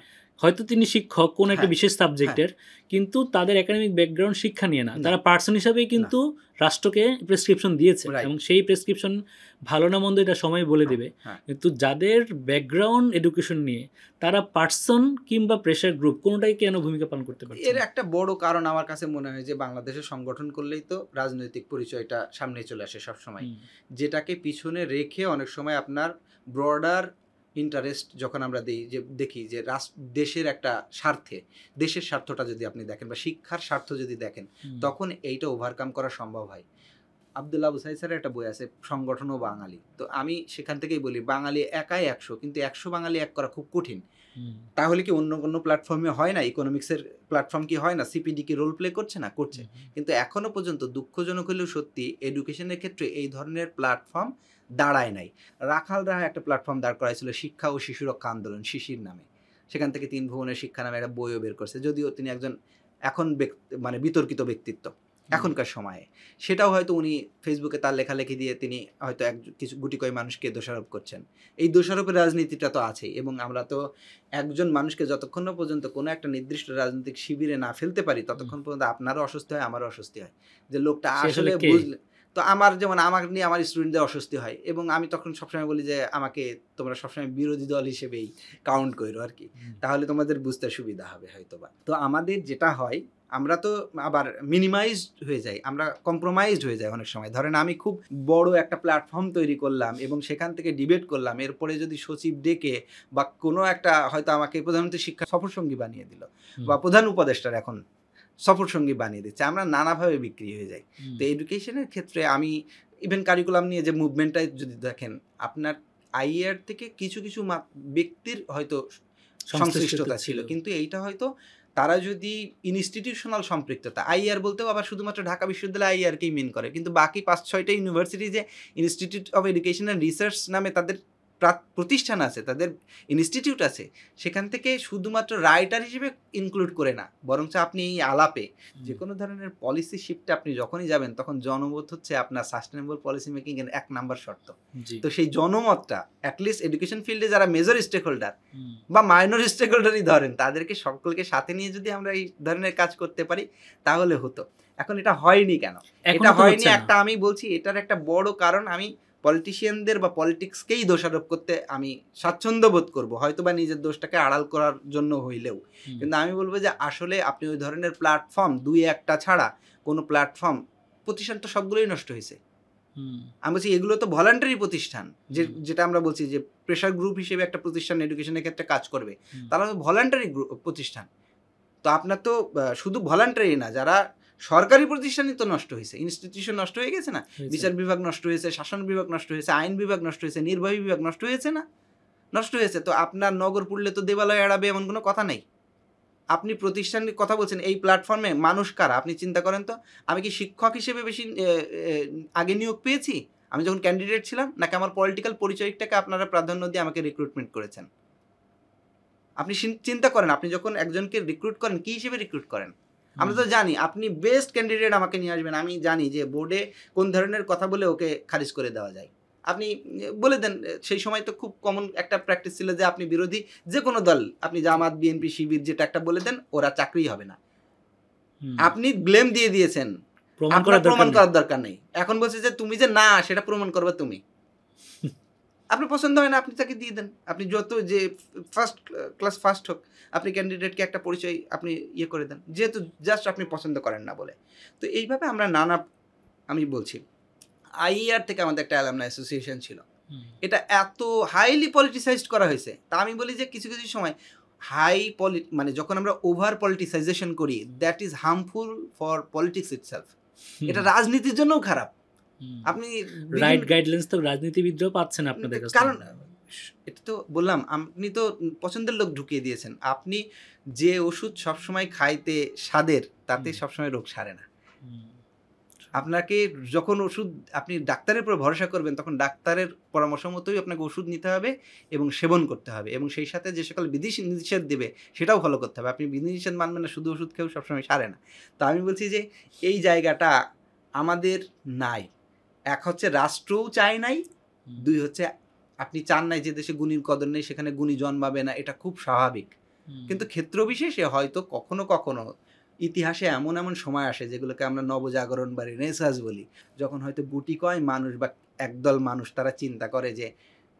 হয়তো তিনি শিক্ষক কোন একটা বিশেষ সাবজেক্টের, কিন্তু তাদের একাডেমিক ব্যাকগ্রাউন্ড শিক্ষা নিয়ে না, তারা পার্সন হিসাবেই কিন্তু রাষ্ট্রকে প্রেসক্রিপশন দিয়েছে এবং সেই প্রেসক্রিপশন ভালো না মন্দ এটা সময় বলে দেবে। কিন্তু যাদের ব্যাকগ্রাউন্ড এডুকেশন নিয়ে তারা পার্সন কিংবা প্রেশার গ্রুপ কোনোটাই কেন ভূমিকা পালন করতে পারছে? এর একটা বড় কারণ আমার কাছে মনে হয় যে বাংলাদেশের সংগঠন করলেই তো রাজনৈতিক পরিচয়টা সামনে চলে আসে সবসময়, যেটাকে পিছনে রেখে অনেক সময় আপনার ব্রডার ইন্টারেস্ট যখন আমরা দেখি যে দেশের একটা স্বার্থে, দেশের স্বার্থটা যদি আপনি দেখেন বা শিক্ষার স্বার্থ যদি দেখেন, তখন এইটা ওভারকাম করা সম্ভব হয়। আব্দুল্লাহ আবু সাঈদ স্যারের একটা বই আছে সংগঠন ও বাঙালি, তো আমি সেখান থেকেই বলি বাঙালি একাই 100, কিন্তু 100 বাঙালি এক করা খুব কঠিন। তাহলে কি অন্য কোনো প্ল্যাটফর্মে হয় না? ইকোনমিক্সের প্ল্যাটফর্ম কি হয় না? সিপিডি কি রোল প্লে করছে না? করছে। কিন্তু এখনো পর্যন্ত দুঃখজনক হলেও সত্যি এডুকেশনের ক্ষেত্রে এই ধরনের প্ল্যাটফর্ম দাঁড়ায় নাই। রাখাল রাহা একটা প্ল্যাটফর্ম দাঁড় করাইছিল শিক্ষা ও শিশু রক্ষা আন্দোলন, শিশির নামে। সেখান থেকে 3 ভুবনের শিক্ষা নামে একটা বইও বের করছে, যদিও তিনি একজন এখন মানে বিতর্কিত ব্যক্তিত্ব এখনকার সময়ে। সেটাও হয়তো উনি ফেসবুকে তার লেখালেখি দিয়ে তিনি হয়তো কিছু গুটি কয়েক মানুষকে দোষারোপ করছেন। এই দোষারোপের রাজনীতিটা তো আছেই, এবং আমরা তো একজন মানুষকে যতক্ষণ না পর্যন্ত কোনো একটা নির্দিষ্ট রাজনৈতিক শিবিরে না ফেলতে পারি ততক্ষণ পর্যন্ত আপনারও অস্বস্তি হয়, আমারও অস্বস্তি হয় যে লোকটা আসলে বুঝলে। তো আমার যেমন আমার নিয়ে আমার স্টুডেন্টদের অস্বস্তি হয়, এবং আমি তখন সবসময় বলি যে আমাকে তোমরা সবসময় বিরোধী দল হিসেবেই কাউন্ট করো আর কি, তাহলে তোমাদের বুঝতে সুবিধা হবে হয়তোবা। তো আমাদের যেটা হয়, আমরা তো আবার মিনিমাইজড হয়ে যাই, আমরা কম্প্রোমাইজড হয়ে যাই অনেক সময়। ধরেন আমি খুব বড় একটা প্ল্যাটফর্ম তৈরি করলাম এবং সেখান থেকে ডিবেট করলাম, এরপরে যদি সচিব ডেকে বা কোনো একটা হয়তো আমাকে প্রধানমন্ত্রী শিক্ষা সফরসঙ্গী বানিয়ে দিল বা প্রধান উপদেষ্টার এখন সফরসঙ্গী বানিয়ে দিচ্ছে, আমরা নানাভাবে বিক্রি হয়ে যাই। তো এডুকেশনের ক্ষেত্রে আমি ইভেন কারিকুলাম নিয়ে যে মুভমেন্টটাই যদি দেখেন, আপনার আইএআর থেকে কিছু কিছু ব্যক্তির হয়তো সংশ্লিষ্টতা ছিল, কিন্তু এইটা হয়তো তারা যদি ইনস্টিটিউশনাল সম্পৃক্ততা, আইআর বলতেও আবার শুধুমাত্র ঢাকা বিশ্ববিদ্যালয় আইআরকেই মিন করে, কিন্তু বাকি 5-6টা ইউনিভার্সিটি যে institute of education and research নামে তাদের প্রতিষ্ঠান আছে, তাদের ইনস্টিটিউট আছে, সেখান থেকে শুধুমাত্র রাইটার হিসেবে ইনক্লুড করে না, বরঞ্চ আপনি এই আলাপে যে কোনো ধরনের পলিসি শিফটে আপনি যখনই যাবেন তখন জনমত হচ্ছে আপনার সাস্টেনেবল পলিসি মেকিং এর 1 নাম্বার শর্ত। তো সেই জনমতটা অ্যাটলিস্ট এডুকেশন ফিল্ডে যারা মেজর স্টেক হোল্ডার বা মাইনর স্টেক হোল্ডারই ধরেন, তাদেরকে সকলকে সাথে নিয়ে যদি আমরা এই ধরনের কাজ করতে পারি তাহলে হতো। এখন এটা হয়নি কেন? এটা হয়নি একটা, আমি বলছি এটার একটা বড় কারণ আমি পলিটিশিয়ানদের বা পলিটিক্সকেই দোষারোপ করতে আমি স্বাচ্ছন্দ্য বোধ করবো, হয়তো বা নিজের দোষটাকে আড়াল করার জন্য হইলেও। কিন্তু আমি বলবো যে আসলে আপনি ওই ধরনের প্ল্যাটফর্ম 2-1টা ছাড়া কোনো প্ল্যাটফর্ম, প্রতিষ্ঠান তো সবগুলোই নষ্ট হয়েছে। আমি বলছি এগুলো তো ভলান্টারি প্রতিষ্ঠান, যেটা আমরা বলছি যে প্রেশার গ্রুপ হিসেবে একটা প্রতিষ্ঠান এডুকেশনের ক্ষেত্রে কাজ করবে, তারা ভলান্টারি প্রতিষ্ঠান। তো আপনার তো শুধু ভলান্টারি না, যারা সরকারি প্রতিষ্ঠানই তো নষ্ট হয়েছে, ইনস্টিটিউশন নষ্ট হয়ে গেছে না, বিচার বিভাগ নষ্ট হয়েছে, শাসন বিভাগ নষ্ট হয়েছে, আইন বিভাগ নষ্ট হয়েছে, নির্বাহী বিভাগ নষ্ট হয়েছে না, নষ্ট হয়েছে। তো আপনার নগর পুড়লে তো দেবালয় এড়াবে এমন কোনো কথা নেই। আপনি প্রতিষ্ঠানের কথা বলছেন, এই প্ল্যাটফর্মে মানুষ কারা আপনি চিন্তা করেন তো। আমি কি শিক্ষক হিসেবে বেশি আগে নিয়োগ পেয়েছি আমি যখন ক্যান্ডিডেট ছিলাম, নাকি আমার পলিটিক্যাল পরিচয়টাকে আপনারা প্রাধান্য দিয়ে আমাকে রিক্রুটমেন্ট করেছেন? আপনি চিন্তা করেন, আপনি যখন একজনকে রিক্রুট করেন কী হিসেবে রিক্রুট করেন? আমরা তো জানি আপনি বেস্ট ক্যান্ডিডেট আমাকে নিয়ে আসবেন, আমি জানি যে বোর্ডে কোন ধরনের কথা বলে ওকে খারিজ করে দেওয়া যায়, আপনি বলে দেন। সেই সময় তো খুব কমন একটা প্র্যাকটিস ছিল যে আপনি বিরোধী যে কোনো দল, আপনি জামাত, বিএনপি, শিবির, যেটা একটা বলে দেন, ওরা চাকরি হবে না। আপনি ব্লেম দিয়ে দিয়েছেন, প্রমাণ করার দরকার নেই। এখন বলছে যে তুমি যে না সেটা প্রমাণ করবে তুমি, আপনার পছন্দ হয় না আপনি তাকে দিয়ে দেন। আপনি যত যে ফার্স্ট হোক, আপনি ক্যান্ডিডেটকে একটা পরিচয় আপনি ইয়ে করে দেন, যেহেতু জাস্ট আপনি পছন্দ করেন না বলে। তো এইভাবে আমরা আমি বলছি আইআর থেকে আমাদের একটা অ্যালামনাই অ্যাসোসিয়েশন ছিল, এটা এত হাইলি পলিটিসাইজড করা হয়েছে। তা আমি বলি যে কিছু কিছু সময় মানে যখন আমরা ওভার পলিটিসাইজেশন করি, that is harmful for politics itself. এটা রাজনীতির জন্যও খারাপ। আপনি রাইট গাইডলাইন্স তো রাজনীতিবিদরাও পাচ্ছেন আপনাদের কাছে। কারণ এটা তো বললাম, আপনি তো পছন্দের লোক ঢুকিয়ে দিয়েছেন। আপনি যে ওষুধ সবসময় খাইতে স্বাদের, তাতে সবসময় রোগ সারে না। আপনাকে যখন ওষুধ, আপনি ডাক্তারের উপর ভরসা করবেন, তখন ডাক্তারের পরামর্শ মতোই আপনাকে ওষুধ নিতে হবে এবং সেবন করতে হবে, এবং সেই সাথে যে সকল বিধি নিষেধ দেবে সেটাও ফলো করতে হবে। আপনি বিধি নিষেধ মানবেন না, শুধু ওষুধ খেয়েও সবসময় সারে না। তো আমি বলছি যে এই জায়গাটা আমাদের নাই। এক হচ্ছে রাষ্ট্রও চায় নাই, দুই হচ্ছে আপনি চান নাই যে দেশে গুণীর কদর নেই, সেখানে গুণী জন্মাবে না, এটা খুব স্বাভাবিক। কিন্তু ক্ষেত্র বিশেষে হয়তো কখনো কখনো ইতিহাসে এমন এমন সময় আসে যেগুলোকে আমরা নবজাগরণ বা রেনেসাঁস বলি, যখন হয়তো গুটি কয় মানুষ বা একদল মানুষ তারা চিন্তা করে যে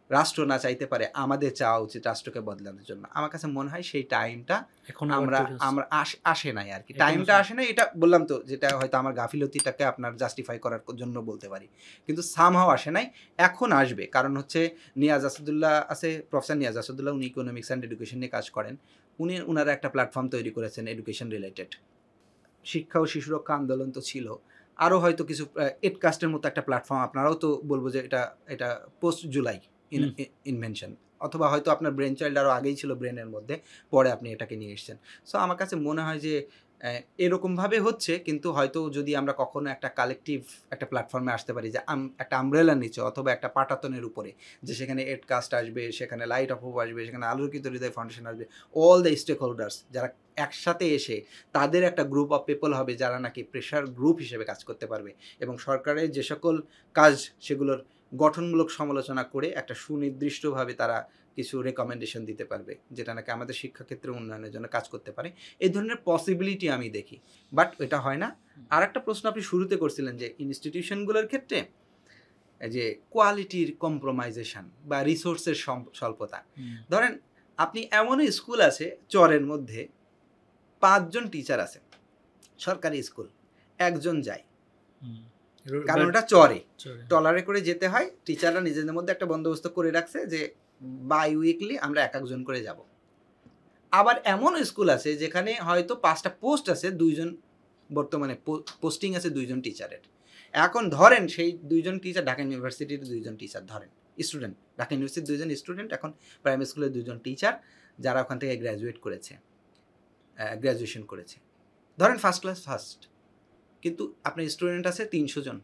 রাষ্ট্র না চাইতে পারে, আমাদের চাওয়া উচিত রাষ্ট্রকে বদলানোর জন্য। আমার কাছে মনে হয় সেই টাইমটা এখন আমরা আসে নাই আর কি, টাইমটা আসে নাই। এটা বললাম তো, যেটা হয়তো আমার গাফিলতিটাকে আপনার জাস্টিফাই করার জন্য বলতে পারি, কিন্তু সামহাও আসে নাই। এখন আসবে, কারণ হচ্ছে নিয়াজ আসাদুল্লাহ আছে, প্রফেসর নিয়াজ আসাদুল্লাহ, উনি ইকোনমিক্স অ্যান্ড এডুকেশন নিয়ে কাজ করেন। উনারা একটা প্ল্যাটফর্ম তৈরি করেছেন এডুকেশন রিলেটেড। শিক্ষা ও শিশু রক্ষা আন্দোলন তো ছিল, আরও হয়তো কিছু এডকাস্টের মতো একটা প্ল্যাটফর্ম, আপনারাও তো বলবো যে এটা পোস্ট জুলাই ইনভেনশন, অথবা হয়তো আপনার ব্রেন চাইল্ড আরও আগেই ছিল ব্রেনের মধ্যে, পরে আপনি এটাকে নিয়ে এসেছেন। সো আমার কাছে মনে হয় যে এরকমভাবে হচ্ছে, কিন্তু হয়তো যদি আমরা কখনো একটা কালেকটিভ একটা প্ল্যাটফর্মে আসতে পারি, যে একটা আমব্রেলার নিচে অথবা একটা পাটাতনের উপরে, যে সেখানে এডকাস্ট আসবে, সেখানে লাইট অফ হোপ আসবে, সেখানে আলোকিত হৃদয় ফাউন্ডেশন আসবে, অল দ্য স্টেক হোল্ডার্স যারা একসাথে এসে তাদের একটা গ্রুপ অফ পিপল হবে যারা নাকি প্রেশার গ্রুপ হিসেবে কাজ করতে পারবে, এবং সরকারের যে সকল কাজ সেগুলোর গঠনমূলক সমালোচনা করে একটা সুনির্দিষ্টভাবে তারা কিছু রেকমেন্ডেশন দিতে পারবে, যেটা নাকি আমাদের শিক্ষাক্ষেত্রে উন্নয়নের জন্য কাজ করতে পারে। এই ধরনের পসিবিলিটি আমি দেখি, বাট এটা হয় না। আর একটা প্রশ্ন আপনি শুরুতে করছিলেন যে ইনস্টিটিউশনগুলোর ক্ষেত্রে যে কোয়ালিটির কম্প্রোমাইজেশন বা রিসোর্সের স্বল্পতা। ধরেন আপনি এমন স্কুল আছে চরের মধ্যে 5 জন টিচার আছে, সরকারি স্কুল, একজন যায়, কারণ ওটা চরে, ট্রলারে করে যেতে হয়। টিচাররা নিজেদের মধ্যে একটা বন্দোবস্ত করে রাখছে যে বাই উইকলি আমরা এক একজন করে যাব। আবার এমন স্কুল আছে যেখানে হয়তো 5টা পোস্ট আছে, 2 জন বর্তমানে পোস্টিং আছে 2 জন টিচারের। এখন ধরেন সেই 2 জন টিচার ঢাকা ইউনিভার্সিটির 2 জন টিচার, ধরেন স্টুডেন্ট, ঢাকা ইউনিভার্সিটির 2 জন স্টুডেন্ট, এখন প্রাইমারি স্কুলের 2 জন টিচার যারা ওখান থেকে গ্র্যাজুয়েশন করেছে, ধরেন ফার্স্ট ক্লাস ফার্স্ট, কিন্তু আপনার স্টুডেন্ট আছে 300 জন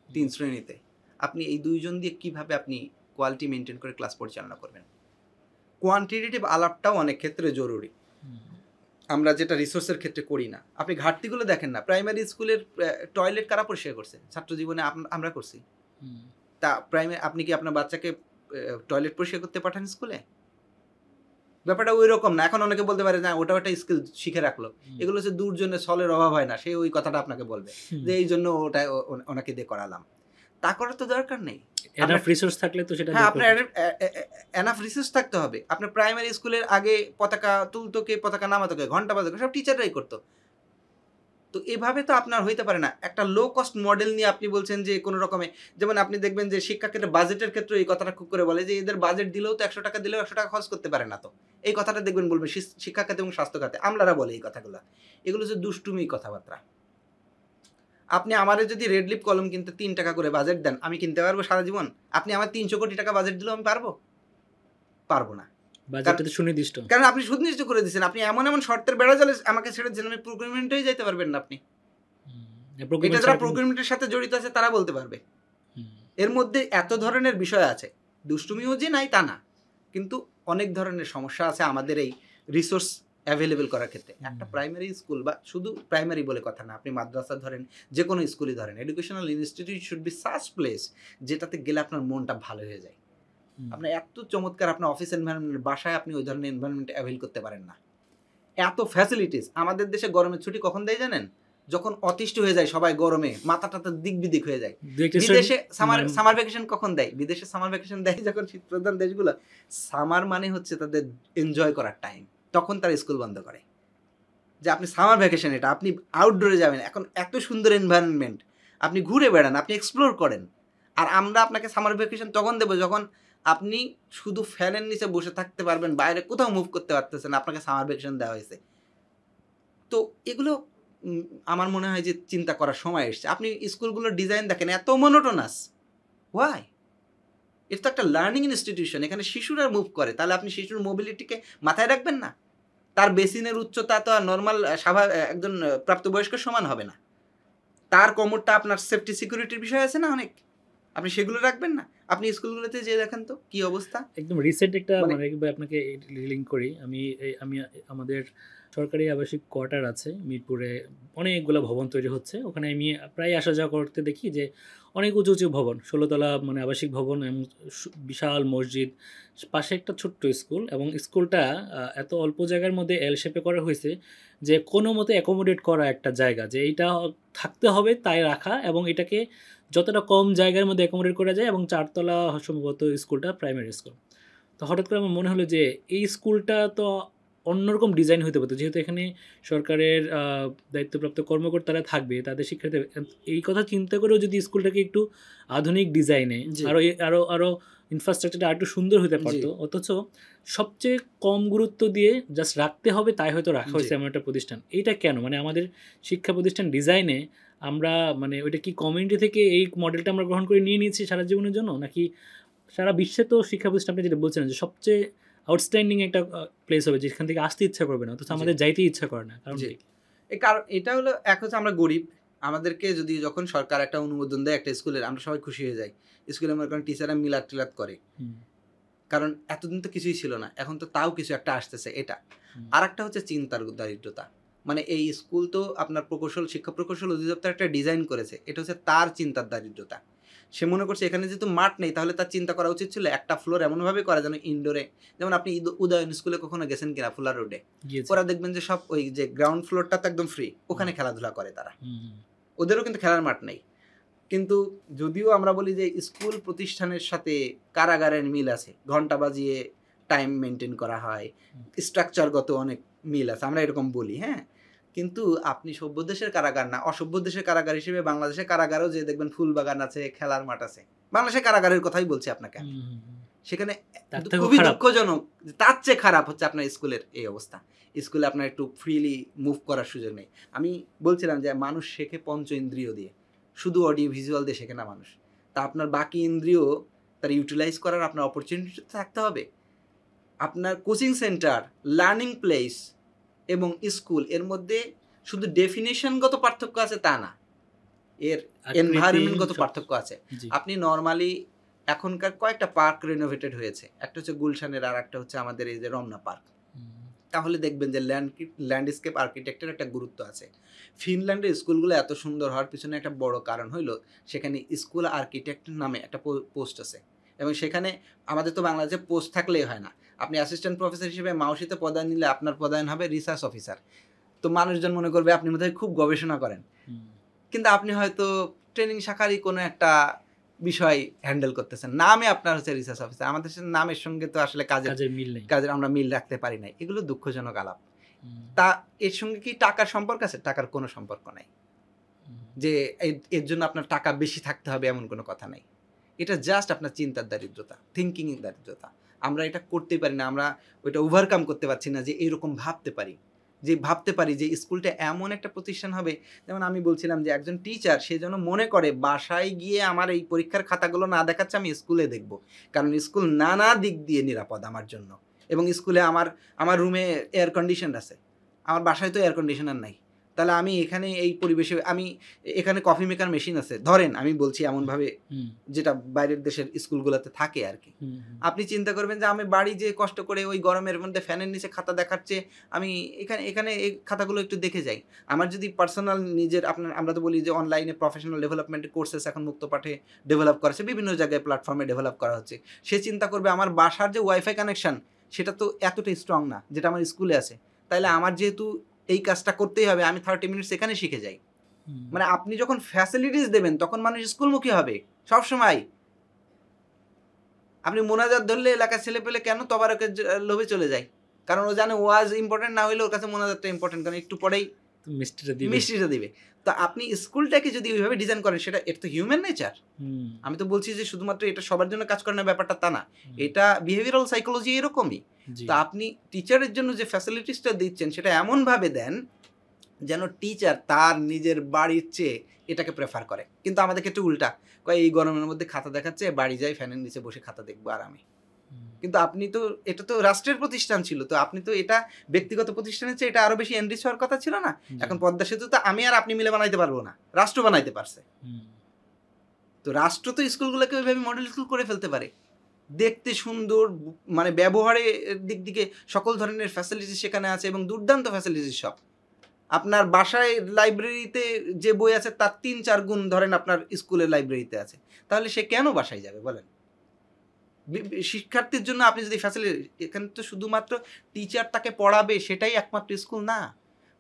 3 শ্রেণীতে। আপনি এই 2 জন দিয়ে কিভাবে আপনি কোয়ালিটি মেনটেন করে ক্লাস পরিচালনা করবেন? কোয়ান্টিটেটিভ আলাপটাও অনেক ক্ষেত্রে জরুরি, আমরা যেটা রিসোর্সের ক্ষেত্রে করি না। আপনি ঘাটতিগুলো দেখেন না, প্রাইমারি স্কুলের টয়লেট কারা পরিষ্কার করছে? ছাত্র জীবনে আমরা করছি। তা আপনি কি আপনার বাচ্চাকে টয়লেট পরিষ্কার করতে পাঠান স্কুলে? ব্যাপারটা ওই রকম না। এখন অনেকে বলতে পারে না ওটা একটা স্কিল শিখে রাখলো, এগুলো হচ্ছে দুর্জনের ছলের অভাব হয় না, সে ওই কথাটা আপনাকে বলবে যে এই জন্য ওটা ওনাকে দিয়ে করালাম। তা করার তো দরকার নেই। এনাফ রিসোর্স থাকলে তো সেটা, হ্যাঁ, আপনার এনাফ রিসোর্স থাকতে হবে। আপনার প্রাইমারি স্কুলের আগে পতাকা তুলতো কে, পতাকা নামাতো কে, ঘন্টা বাজাতো সব টিচাররাই করতো। তো এভাবে তো আপনার হইতে পারে না। একটা লো কস্ট মডেল নিয়ে আপনি বলছেন যে কোনো রকমে, যেমন আপনি দেখবেন যে শিক্ষাক্ষেত্রে বাজেটের ক্ষেত্রে এই কথাটা খুব করে বলে যে এদের বাজেট দিলেও তো 100 টাকা দিলেও 100 টাকা খরচ করতে পারে না। তো এই কথাটা দেখবেন বলবে শিক্ষা খাতে এবং স্বাস্থ্য খাতে, আমলারা বলে এই কথাগুলো। এগুলো হচ্ছে দুষ্টুমি কথাবার্তা। আপনি আমারে যদি রেড লিপ কলম কিনতে 3 টাকা করে বাজেট দেন, আমি কিনতে পারবো সারা জীবন? আপনি আমার 300 কোটি টাকা বাজেট দিলেও আমি পারবো না। বাজেটটা তো সুনির্দিষ্ট, কারণ আপনি সুনির্দিষ্ট করে দিয়েছেন। আপনি এমন এমন শর্তের বেড়া জালে আমাকে ছেড়ে দিয়েছেন, আমি প্রোগ্রামেন্টেই যাইতে পারবেন না। আপনি এটা যারা প্রোগ্রামেন্টের সাথে জড়িত আছে তারা বলতে পারবে। এর মধ্যে এত ধরনের বিষয় আছে, দুষ্টুমিও যে নাই তা না, কিন্তু অনেক ধরনের সমস্যা আছে আমাদের এই রিসোর্স অ্যাভেলেবেল করার ক্ষেত্রে। একটা প্রাইমারি স্কুল, বা শুধু প্রাইমারি বলে কথা না, আপনি মাদ্রাসা ধরেন, যে কোনো স্কুলই ধরেন, educational institute should be such place যেটাতে গেলে আপনার মনটা ভালো হয়ে যায়। আপনার এত চমৎকার আপনার অফিস এনভায়রনমেন্ট, বাসায় আপনি ওই ধরনের এনভায়রনমেন্ট অ্যাভেল করতে পারেন না। এত ফ্যাসিলিটিস আমাদের দেশে। গরমের ছুটি কখন দেয় জানেন? যখন অতিষ্ঠ হয়ে যায় সবাই, গরমে মাথাটা দিক বিদিক হয়ে যায়। বিদেশে সামার ভ্যাকেশন কখন দেয়? বিদেশে সামার ভ্যাকেশন দেয় যখন শীতপ্রধান দেশগুলো। সামার মানে হচ্ছে তাদের এনজয় করার টাইম, তখন তারা স্কুল বন্ধ করে। যে আপনি সামার ভ্যাকেশন, এটা আপনি আউটডোরে যাবেন, এখন এত সুন্দর এনভায়রনমেন্ট, আপনি ঘুরে বেড়ান, আপনি এক্সপ্লোর করেন। আর আমরা আপনাকে সামার ভ্যাকেশন তখন দেবো যখন আপনি শুধু ফ্যানের নিচে বসে থাকতে পারবেন, বাইরে কোথাও মুভ করতে পারতেছেন, আপনাকে সামার ভ্যাকেশন দেওয়া হয়েছে। তো এগুলো আমার মনে হয় যে চিন্তা করার সময় এসছে। আপনি স্কুলগুলোর ডিজাইন দেখেন এত মনোটোনাস, ওয়াই? এটা তো একটা লার্নিং ইনস্টিটিউশন, এখানে শিশুরা মুভ করে, তাহলে আপনি শিশুর মোবিলিটিকে মাথায় রাখবেন না? তার বেসিনের উচ্চতা তো আর নর্মাল একজন প্রাপ্তবয়স্কের সমান হবে না। তার কোমরটা আপনার সেফটি সিকিউরিটির বিষয় আছে না অনেক, আপনি সেগুলো রাখবেন না? আপনি স্কুলগুলোতে যে দেখেন তো কি অবস্থা। একদম রিসেন্ট একটা মানে- মানে আপনাকে লিঙ্ক করি। আমি আমাদের সরকারি আবাসিক কোয়ার্টার আছে মিরপুরে, অনেকগুলো ভবন তৈরি হচ্ছে। ওখানে আমি প্রায় আসা যাওয়া করতে দেখি যে অনেক উঁচু উঁচু ভবন, 16 তলা মানে আবাসিক ভবন এবং বিশাল মসজিদ, পাশে একটা ছোট্ট স্কুল, এবং স্কুলটা এত অল্প জায়গার মধ্যে এল শেপে করা হয়েছে যে কোনো মতে অ্যাকোমোডেট করা একটা জায়গা, যে এইটা থাকতে হবে তাই রাখা, এবং এটাকে যতটা কম জায়গার মধ্যে অ্যাকোমোডেট করা যায়, এবং 4 তলা সম্ভবত স্কুলটা প্রাইমারি স্কুল। তো হঠাৎ করে আমার মনে হলো যে এই স্কুলটা তো অন্যরকম ডিজাইন হতে পারতো, যেহেতু এখানে সরকারের দায়িত্বপ্রাপ্ত কর্মকর্তারা থাকবে, তাদের শিক্ষার্থী, এই কথা চিন্তা করেও যদি স্কুলটাকে একটু আধুনিক ডিজাইনে জি। আরও ইনফ্রাস্ট্রাকচারটা আরেকটু সুন্দর হতে পারতো, অথচ সবচেয়ে কম গুরুত্ব দিয়ে জাস্ট রাখতে হবে তাই হয়তো রাখা হয়েছে এমন একটা প্রতিষ্ঠান। এইটা কেন? মানে আমাদের শিক্ষা প্রতিষ্ঠান ডিজাইনে আমরা মানে ওইটা কি কমিউনিটি থেকে এই মডেলটা আমরা গ্রহণ করে নিয়ে নিয়েছি সারা জীবনের জন্য, নাকি সারা বিশ্বে তো শিক্ষা প্রতিষ্ঠান আপনি যেটা বলছেন যে সবচেয়ে আউটস্ট্যান্ডিং একটা প্লেস হবে যেখান থেকে আসতে ইচ্ছা করবে না, অথচ আমাদের যাইতে ইচ্ছা করে না, কারণ কি? এই কারণ এটা হলো, এক হচ্ছে আমরা গরিব, আমাদেরকে যদি যখন সরকার একটা অনুমোদন দেয় একটা স্কুলের, আমরা সবাই খুশি হয়ে যাই। স্কুলে মনে করেন টিচাররা মিলাদ টিলাদ করে, কারণ এতদিন তো কিছুই ছিল না, এখন তো তাও কিছু একটা আসতেছে এটা। আর একটা হচ্ছে চিন্তার দারিদ্রতা, মানে এই স্কুল তো আপনার শিক্ষা প্রকৌশল অধিদপ্তর একটা ডিজাইন করেছে, এটা হচ্ছে তার চিন্তার দারিদ্রতা। সে মনে করছে এখানে যেহেতু মাঠ নেই, তাহলে তার চিন্তা করা উচিত ছিল একটা ফ্লোর এমনভাবে করা যেন ইনডোরে, যেমন আপনি উদয়ন স্কুলে কখনো গেছেন কিনা, ফুলার রোডে, ওরা দেখবেন যে সব ওই যে গ্রাউন্ড ফ্লোরটা তো একদম ফ্রি, ওখানে খেলাধুলা করে তারা, ওদেরও কিন্তু খেলার মাঠ নেই। কিন্তু যদিও আমরা বলি যে স্কুল প্রতিষ্ঠানের সাথে কারাগারের মিল আছে, ঘন্টা বাজিয়ে টাইম মেনটেন করা হয়, স্ট্রাকচারগত অনেক মিল আছে, আমরা এরকম বলি, হ্যাঁ। কিন্তু আপনি সভ্য দেশের কারাগার না, অসভ্য দেশের কারাগার হিসেবে বাংলাদেশের কারাগারও যে দেখবেন ফুল বাগান আছে, খেলার মাঠ আছে, বাংলাদেশের কারাগারের কথাই বলছি আপনাকে। সেখানে খুবই দুঃখজনক, তার চেয়ে খারাপ হচ্ছে আপনার স্কুলের এই অবস্থা। স্কুলে আপনার একটু ফ্রিলি মুভ করার সুযোগ নেই। আমি বলছিলাম যে মানুষ শেখে পঞ্চ ইন্দ্রিয় দিয়ে, শুধু অডিও ভিজুয়াল দিয়ে শেখে না মানুষ, তা আপনার বাকি ইন্দ্রিয় তার ইউটিলাইজ করার আপনার অপরচুনিটি থাকতে হবে। আপনার কোচিং সেন্টার, লার্নিং প্লেস এবং স্কুল এর মধ্যে শুধু ডেফিনেশনগত পার্থক্য আছে তা না, এর এনভায়রনমেন্টগত পার্থক্য আছে। আপনি নর্মালি এখনকার কয়েকটা পার্ক রিনোভেটেড হয়েছে, একটা হচ্ছে গুলশানের, আর একটা হচ্ছে আমাদের এই যে রমনা পার্ক, তাহলে দেখবেন যে ল্যান্ডস্কেপ আর্কিটেক্টের একটা গুরুত্ব আছে। ফিনল্যান্ডের স্কুলগুলো এত সুন্দর হওয়ার পিছনে একটা বড় কারণ হইলো সেখানে স্কুল আর্কিটেক্ট নামে একটা পোস্ট আছে, এবং সেখানে আমাদের তো বাংলাদেশে পোস্ট থাকলেই হয় না, আপনি অ্যাসিস্ট্যান্ট প্রফেসর হিসেবে মাওসিতে পদায়ন নিলে আপনার পদায়ন হবে রিসার্চ অফিসার। তো মানুষজন মনে করবে আপনি বোধহয় খুব গবেষণা করেন, কিন্তু আপনি হয়তো ট্রেনিং শাখারই কোনো একটা বিষয় হ্যান্ডেল করতেছেন, নামে আপনার হচ্ছে রিসার্চ অফিসার, আমাদের নামের সঙ্গে তো আসলে কাজের আমরা মিল রাখতে পারি নাই, এগুলো দুঃখজনক আলাপ। তা এর সঙ্গে কি টাকার সম্পর্ক আছে? টাকার কোনো সম্পর্ক নাই, যে এর জন্য আপনার টাকা বেশি থাকতে হবে এমন কোনো কথা নাই। এটা জাস্ট আপনার চিন্তার দারিদ্রতা, থিঙ্কিং এর দারিদ্রতা। আমরা এটা করতেই পারি না, আমরা ওইটা ওভারকাম করতে পারছি না যে এরকম ভাবতে পারি যে স্কুলটা এমন একটা প্রতিষ্ঠান হবে। যেমন আমি বলছিলাম যে একজন টিচার সে যেন মনে করে বাসায় গিয়ে আমার এই পরীক্ষার খাতাগুলো না দেখাচ্ছে, আমি স্কুলে দেখব, কারণ স্কুল নানা দিক দিয়ে নিরাপদ আমার জন্য, এবং স্কুলে আমার রুমে এয়ার কন্ডিশন আছে, আমার বাসায় তো এয়ার কন্ডিশনার নাই, তাহলে আমি এখানে এই পরিবেশে, আমি এখানে কফি মেকার মেশিন আছে ধরেন, আমি বলছি এমনভাবে যেটা বাইরের দেশের স্কুলগুলোতে থাকে আর কি। আপনি চিন্তা করবেন যে আমি বাড়ি যে কষ্ট করে ওই গরমের মধ্যে ফ্যানের নিচে খাতা দেখাচ্ছে, আমি এখানে এই খাতাগুলো একটু দেখে যাই। আমার যদি পার্সোনাল নিজের, আমরা তো বলি যে অনলাইনে প্রফেশনাল ডেভেলপমেন্টের কোর্সেস এখন মুক্ত পাঠে ডেভেলপ করা হচ্ছে, বিভিন্ন জায়গায় প্ল্যাটফর্মে ডেভেলপ করা হচ্ছে, সে চিন্তা করবে আমার বাসার যে ওয়াইফাই কানেকশন সেটা তো এতটাই স্ট্রং না যেটা আমার স্কুলে আছে, তাইলে আমার যেহেতু এই কাজটা করতেই হবে, আমি 30 মিনিটস এখানে শিখে যাই। মানে আপনি যখন ফ্যাসিলিটিস দেবেন তখন মানুষ স্কুলমুখী হবে সবসময়। আপনি মোনাজাত ধরলে এলাকার ছেলে পেলে কেন তবারকের লোভে চলে যায়, কারণ ও জানে ওয়াজ ইম্পর্টেন্ট না হইলে ওর কাছে মোনাজাতটা ইম্পর্টেন্ট, কারণ একটু পরেই মিষ্টিটা দিবে। তো আপনি স্কুলটাকে যদি ওইভাবে ডিজাইন করেন, এটা তো হিউম্যান নেচার। আমি তো বলছি যে শুধুমাত্র এটা সবার জন্য কাজ করে না, ব্যাপারটা তা না, এটা বিহেভিয়ারাল সাইকোলজি এরকমই। তো আপনি টিচারের জন্য যে ফ্যাসিলিটিসটা দিচ্ছেন সেটা এমনভাবে দেন যেন টিচার তার নিজের বাড়ির চেয়ে এটাকে প্রেফার করে। কিন্তু আমাদের ক্ষেত্রে উল্টা, কয় এই গরমের মধ্যে খাতা দেখাচ্ছে, বাড়ি যাই ফ্যানের নিচে বসে খাতা দেখবো আরামে। কিন্তু আপনি তো, এটা তো রাষ্ট্রের প্রতিষ্ঠান ছিল, তো আপনি তো এটা ব্যক্তিগত প্রতিষ্ঠানের চেয়ে এটা আরো বেশি এনরিচ হওয়ার কথা ছিল না? এখন পদ্মা সেতু তো আমি আর আপনি মিলে বানাইতে পারবো না, রাষ্ট্র বানাইতে পারছে। তো রাষ্ট্র তো স্কুলগুলোকে ওইভাবে মডেল স্কুল করে ফেলতে পারে, দেখতে সুন্দর, মানে ব্যবহারের দিক দিকে সকল ধরনের ফ্যাসিলিটি সেখানে আছে এবং দুর্দান্ত ফ্যাসিলিটি সব। আপনার বাসায় লাইব্রেরিতে যে বই আছে তার ৩-৪ গুণ ধরেন আপনার স্কুলের লাইব্রেরিতে আছে, তাহলে সে কেন বাসায় যাবে বলেন? শিক্ষার্থীর জন্য আপনি যদি ফ্যাসিলিটি, এখানে তো শুধুমাত্র টিচার তাকে পড়াবে সেটাই একমাত্র স্কুল না।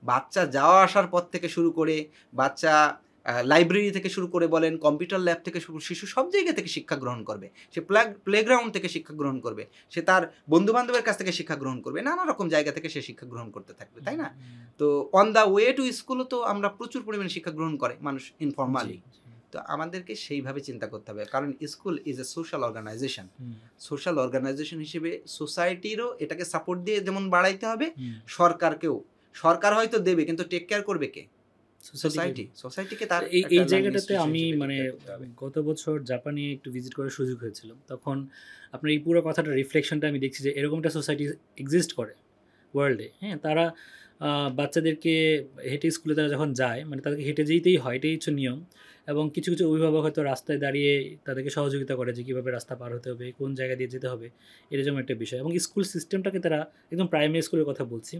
বাচ্চা যাওয়া আসার পর থেকে শুরু করে, বাচ্চা লাইব্রেরি থেকে শুরু করে বলেন, কম্পিউটার ল্যাব থেকে শুরু, শিশু সব জায়গা থেকে শিক্ষা গ্রহণ করবে। সে প্লেগ্রাউন্ড থেকে শিক্ষা গ্রহণ করবে, সে তার বন্ধু বান্ধবের কাছ থেকে শিক্ষা গ্রহণ করবে, নানা রকম জায়গা থেকে সে শিক্ষা গ্রহণ করতে থাকবে, তাই না? তো অন দ্য ওয়ে টু স্কুলও তো আমরা প্রচুর পরিমাণে শিক্ষা গ্রহণ করে মানুষ ইনফর্মালি। তো আমাদেরকে সেইভাবে চিন্তা করতে হবে, কারণ school is a social organization. Social organization হিসেবে সোসাইটিরও এটাকে সাপোর্ট দিয়ে যেমন বাড়াইতে হবে, সরকারকেও। সরকার হয়তো দেবে, কিন্তু টেক কেয়ার করবে কে? সোসাইটিকে। তার এই জায়গাটাতে আমি মানে গত বছর জাপানে একটু ভিজিট করার সুযোগ হয়েছিল, তখন আপনার এই পুরো কথাটা রিফ্লেকশনটা আমি দেখছি যে এরকম একটা সোসাইটি এক্সিস্ট করে ওয়ার্ল্ডে। হ্যাঁ, তারা বাচ্চাদেরকে হেঁটে স্কুলে তারা যখন যায়, মানে তাদেরকে হেঁটে যেতেই হয়, এটাই হচ্ছে নিয়ম। এবং কিছু কিছু অভিভাবক হয়তো রাস্তায় দাঁড়িয়ে তাদেরকে সহযোগিতা করে যে কীভাবে রাস্তা পার হতে হবে, কোন জায়গা দিয়ে যেতে হবে, এরকম একটা বিষয়। এবং স্কুল সিস্টেমটাকে তারা, একদম প্রাইমারি স্কুলের কথা বলছি,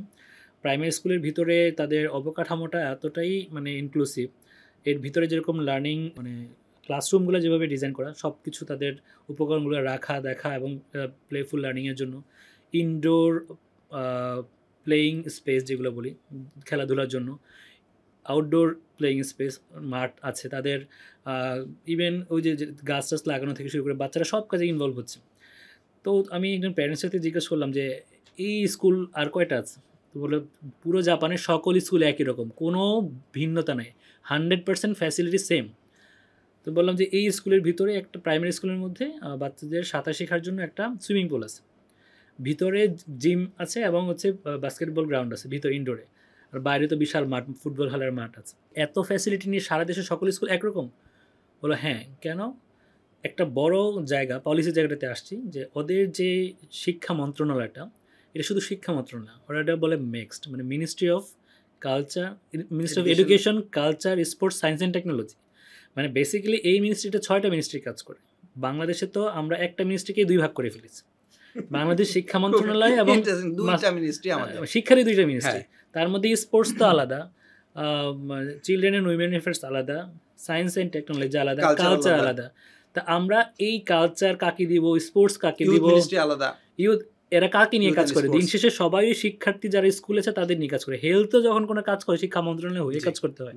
প্রাইমারি স্কুলের ভিতরে তাদের অবকাঠামোটা এতটাই মানে ইনক্লুসিভ, এর ভিতরে যেরকম লার্নিং মানে ক্লাসরুমগুলো যেভাবে ডিজাইন করা, সব কিছু তাদের উপকরণগুলো রাখা দেখা এবং প্লেফুল লার্নিংয়ের জন্য ইনডোর প্লেয়িং স্পেস যেগুলো বলি খেলাধুলার জন্য, আউটডোর প্লেয়িং স্পেস মাঠ আছে তাদের, ইভেন ওই যে গাছ টাছ লাগানো থেকে শুরু করে বাচ্চারা সব কাজে ইনভলভ হচ্ছে। তো আমি একজন প্যারেন্টসের সাথে জিজ্ঞেস করলাম যে এই স্কুল আর কয়টা আছে? তো বলে পুরো জাপানের সকল স্কুলে একই রকম, কোনো ভিন্নতা নেই, 100% ফ্যাসিলিটি সেম। তো বললাম যে এই স্কুলের ভিতরে একটা প্রাইমারি স্কুলের মধ্যে বাচ্চাদের সাঁতার শেখার জন্য একটা সুইমিং পুল আছে, ভিতরে জিম আছে এবং হচ্ছে বাস্কেটবল গ্রাউন্ড আছে ভিতরে ইনডোরে, আর বাইরে তো বিশাল মাঠ, ফুটবল খেলার মাঠ আছে। এত ফ্যাসিলিটি নিয়ে সারা দেশের সকল স্কুল একরকম? বলো হ্যাঁ। কেন? একটা বড় জায়গা, পলিসি জায়গাটাতে আসছি, যে ওদের যে শিক্ষা মন্ত্রণালয়টা, এটা শুধু শিক্ষা মন্ত্রণালয়, ওরা এটা বলে মিক্সড, মানে ministry of culture, ministry of education, culture, sports, science and technology. মানে বেসিক্যালি এই মিনিস্ট্রিটা 6টা মিনিস্ট্রি কাজ করে। বাংলাদেশে তো আমরা একটা মিনিস্ট্রিকে 2 ভাগ করে ফেলেছি, বাংলাদেশ শিক্ষা মন্ত্রণালয় এবং শিক্ষারই 2টা মিনিস্ট্রি। তার মধ্যে স্পোর্টস তো আলাদা, চিলড্রেন অ্যান্ড উইমেন অ্যাফেয়ার্স আলাদা, সায়েন্স অ্যান্ড টেকনোলজি আলাদা, কালচার আলাদা। তা আমরা এই কালচার কাকে দিব, স্পোর্টস কাকে দিব, ইউথ এরা কাকে নিয়ে কাজ করে? দিন শেষে সবাই শিক্ষার্থী যারা স্কুল আছে তাদের নিয়ে কাজ করে। হেলথও যখন কোনো কাজ করে শিক্ষা মন্ত্রণালয় হয়ে কাজ করতে হয়।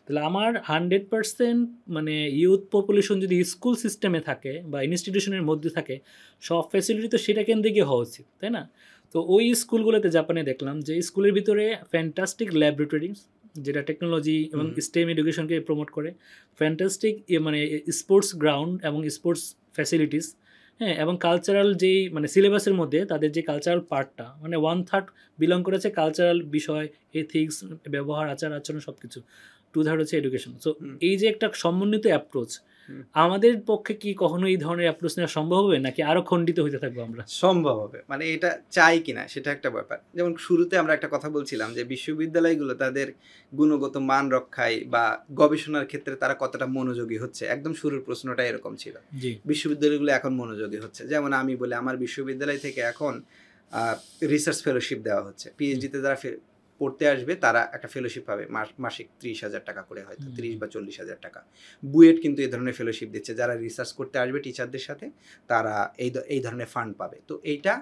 তাহলে আমার 100% মানে ইউথ পপুলেশন যদি স্কুল সিস্টেমে থাকে বা ইনস্টিটিউশনের মধ্যে থাকে, সব ফ্যাসিলিটি তো সেটা কেন্দ্রে গিয়ে হওয়া উচিত, তাই না? তো ওই স্কুলগুলোতে জাপানে দেখলাম যে স্কুলের ভিতরে ফ্যান্টাস্টিক ল্যাবরেটরিজ, যেটা টেকনোলজি এবং স্টেম এডুকেশনকে প্রমোট করে, ফ্যান্টাস্টিক মানে স্পোর্টস গ্রাউন্ড এবং স্পোর্টস ফ্যাসিলিটিস, হ্যাঁ, এবং কালচারাল যেই মানে সিলেবাসের মধ্যে তাদের যে কালচারাল পার্টটা মানে 1/3 বিলং করেছে কালচারাল বিষয়, এথিক্স, ব্যবহার, আচার আচরণ সব কিছু, 2/3 হচ্ছে এডুকেশন। সো এই যে একটা সমন্বিত অ্যাপ্রোচ, আমাদের পক্ষে কি কখনো এই ধরনের অ্যাপ্রোচ নেওয়া সম্ভব হবে, নাকি আরো খণ্ডিত হইতে থাকবো আমরা? সম্ভব হবে, মানে এটা চাই কিনা সেটা একটা ব্যাপার। যেমন শুরুতে আমরা একটা কথা বলছিলাম যে বিশ্ববিদ্যালয়গুলো তাদের গুণগত মান রক্ষায় বা গবেষণার ক্ষেত্রে তারা কতটা মনোযোগী হচ্ছে, একদম শুরুর প্রশ্নটা এরকম ছিল। বিশ্ববিদ্যালয়গুলো এখন মনোযোগী হচ্ছে। যেমন আমি বলি, আমার বিশ্ববিদ্যালয় থেকে এখন রিসার্চ ফেলোশিপ দেওয়া হচ্ছে। পিএইচডিতে যারা পড়তে আসবে তারা একটা ফেলোশিপ পাবে, মাসিক 30,000 টাকা করে, হয়তো 30 বা 40,000 টাকা। বুয়েট কিন্তু এই ধরনের ফেলোশিপ দিচ্ছে, যারা রিসার্চ করতে আসবে টিচারদের সাথে তারা এই ধরনের ফান্ড পাবে। তো এইটা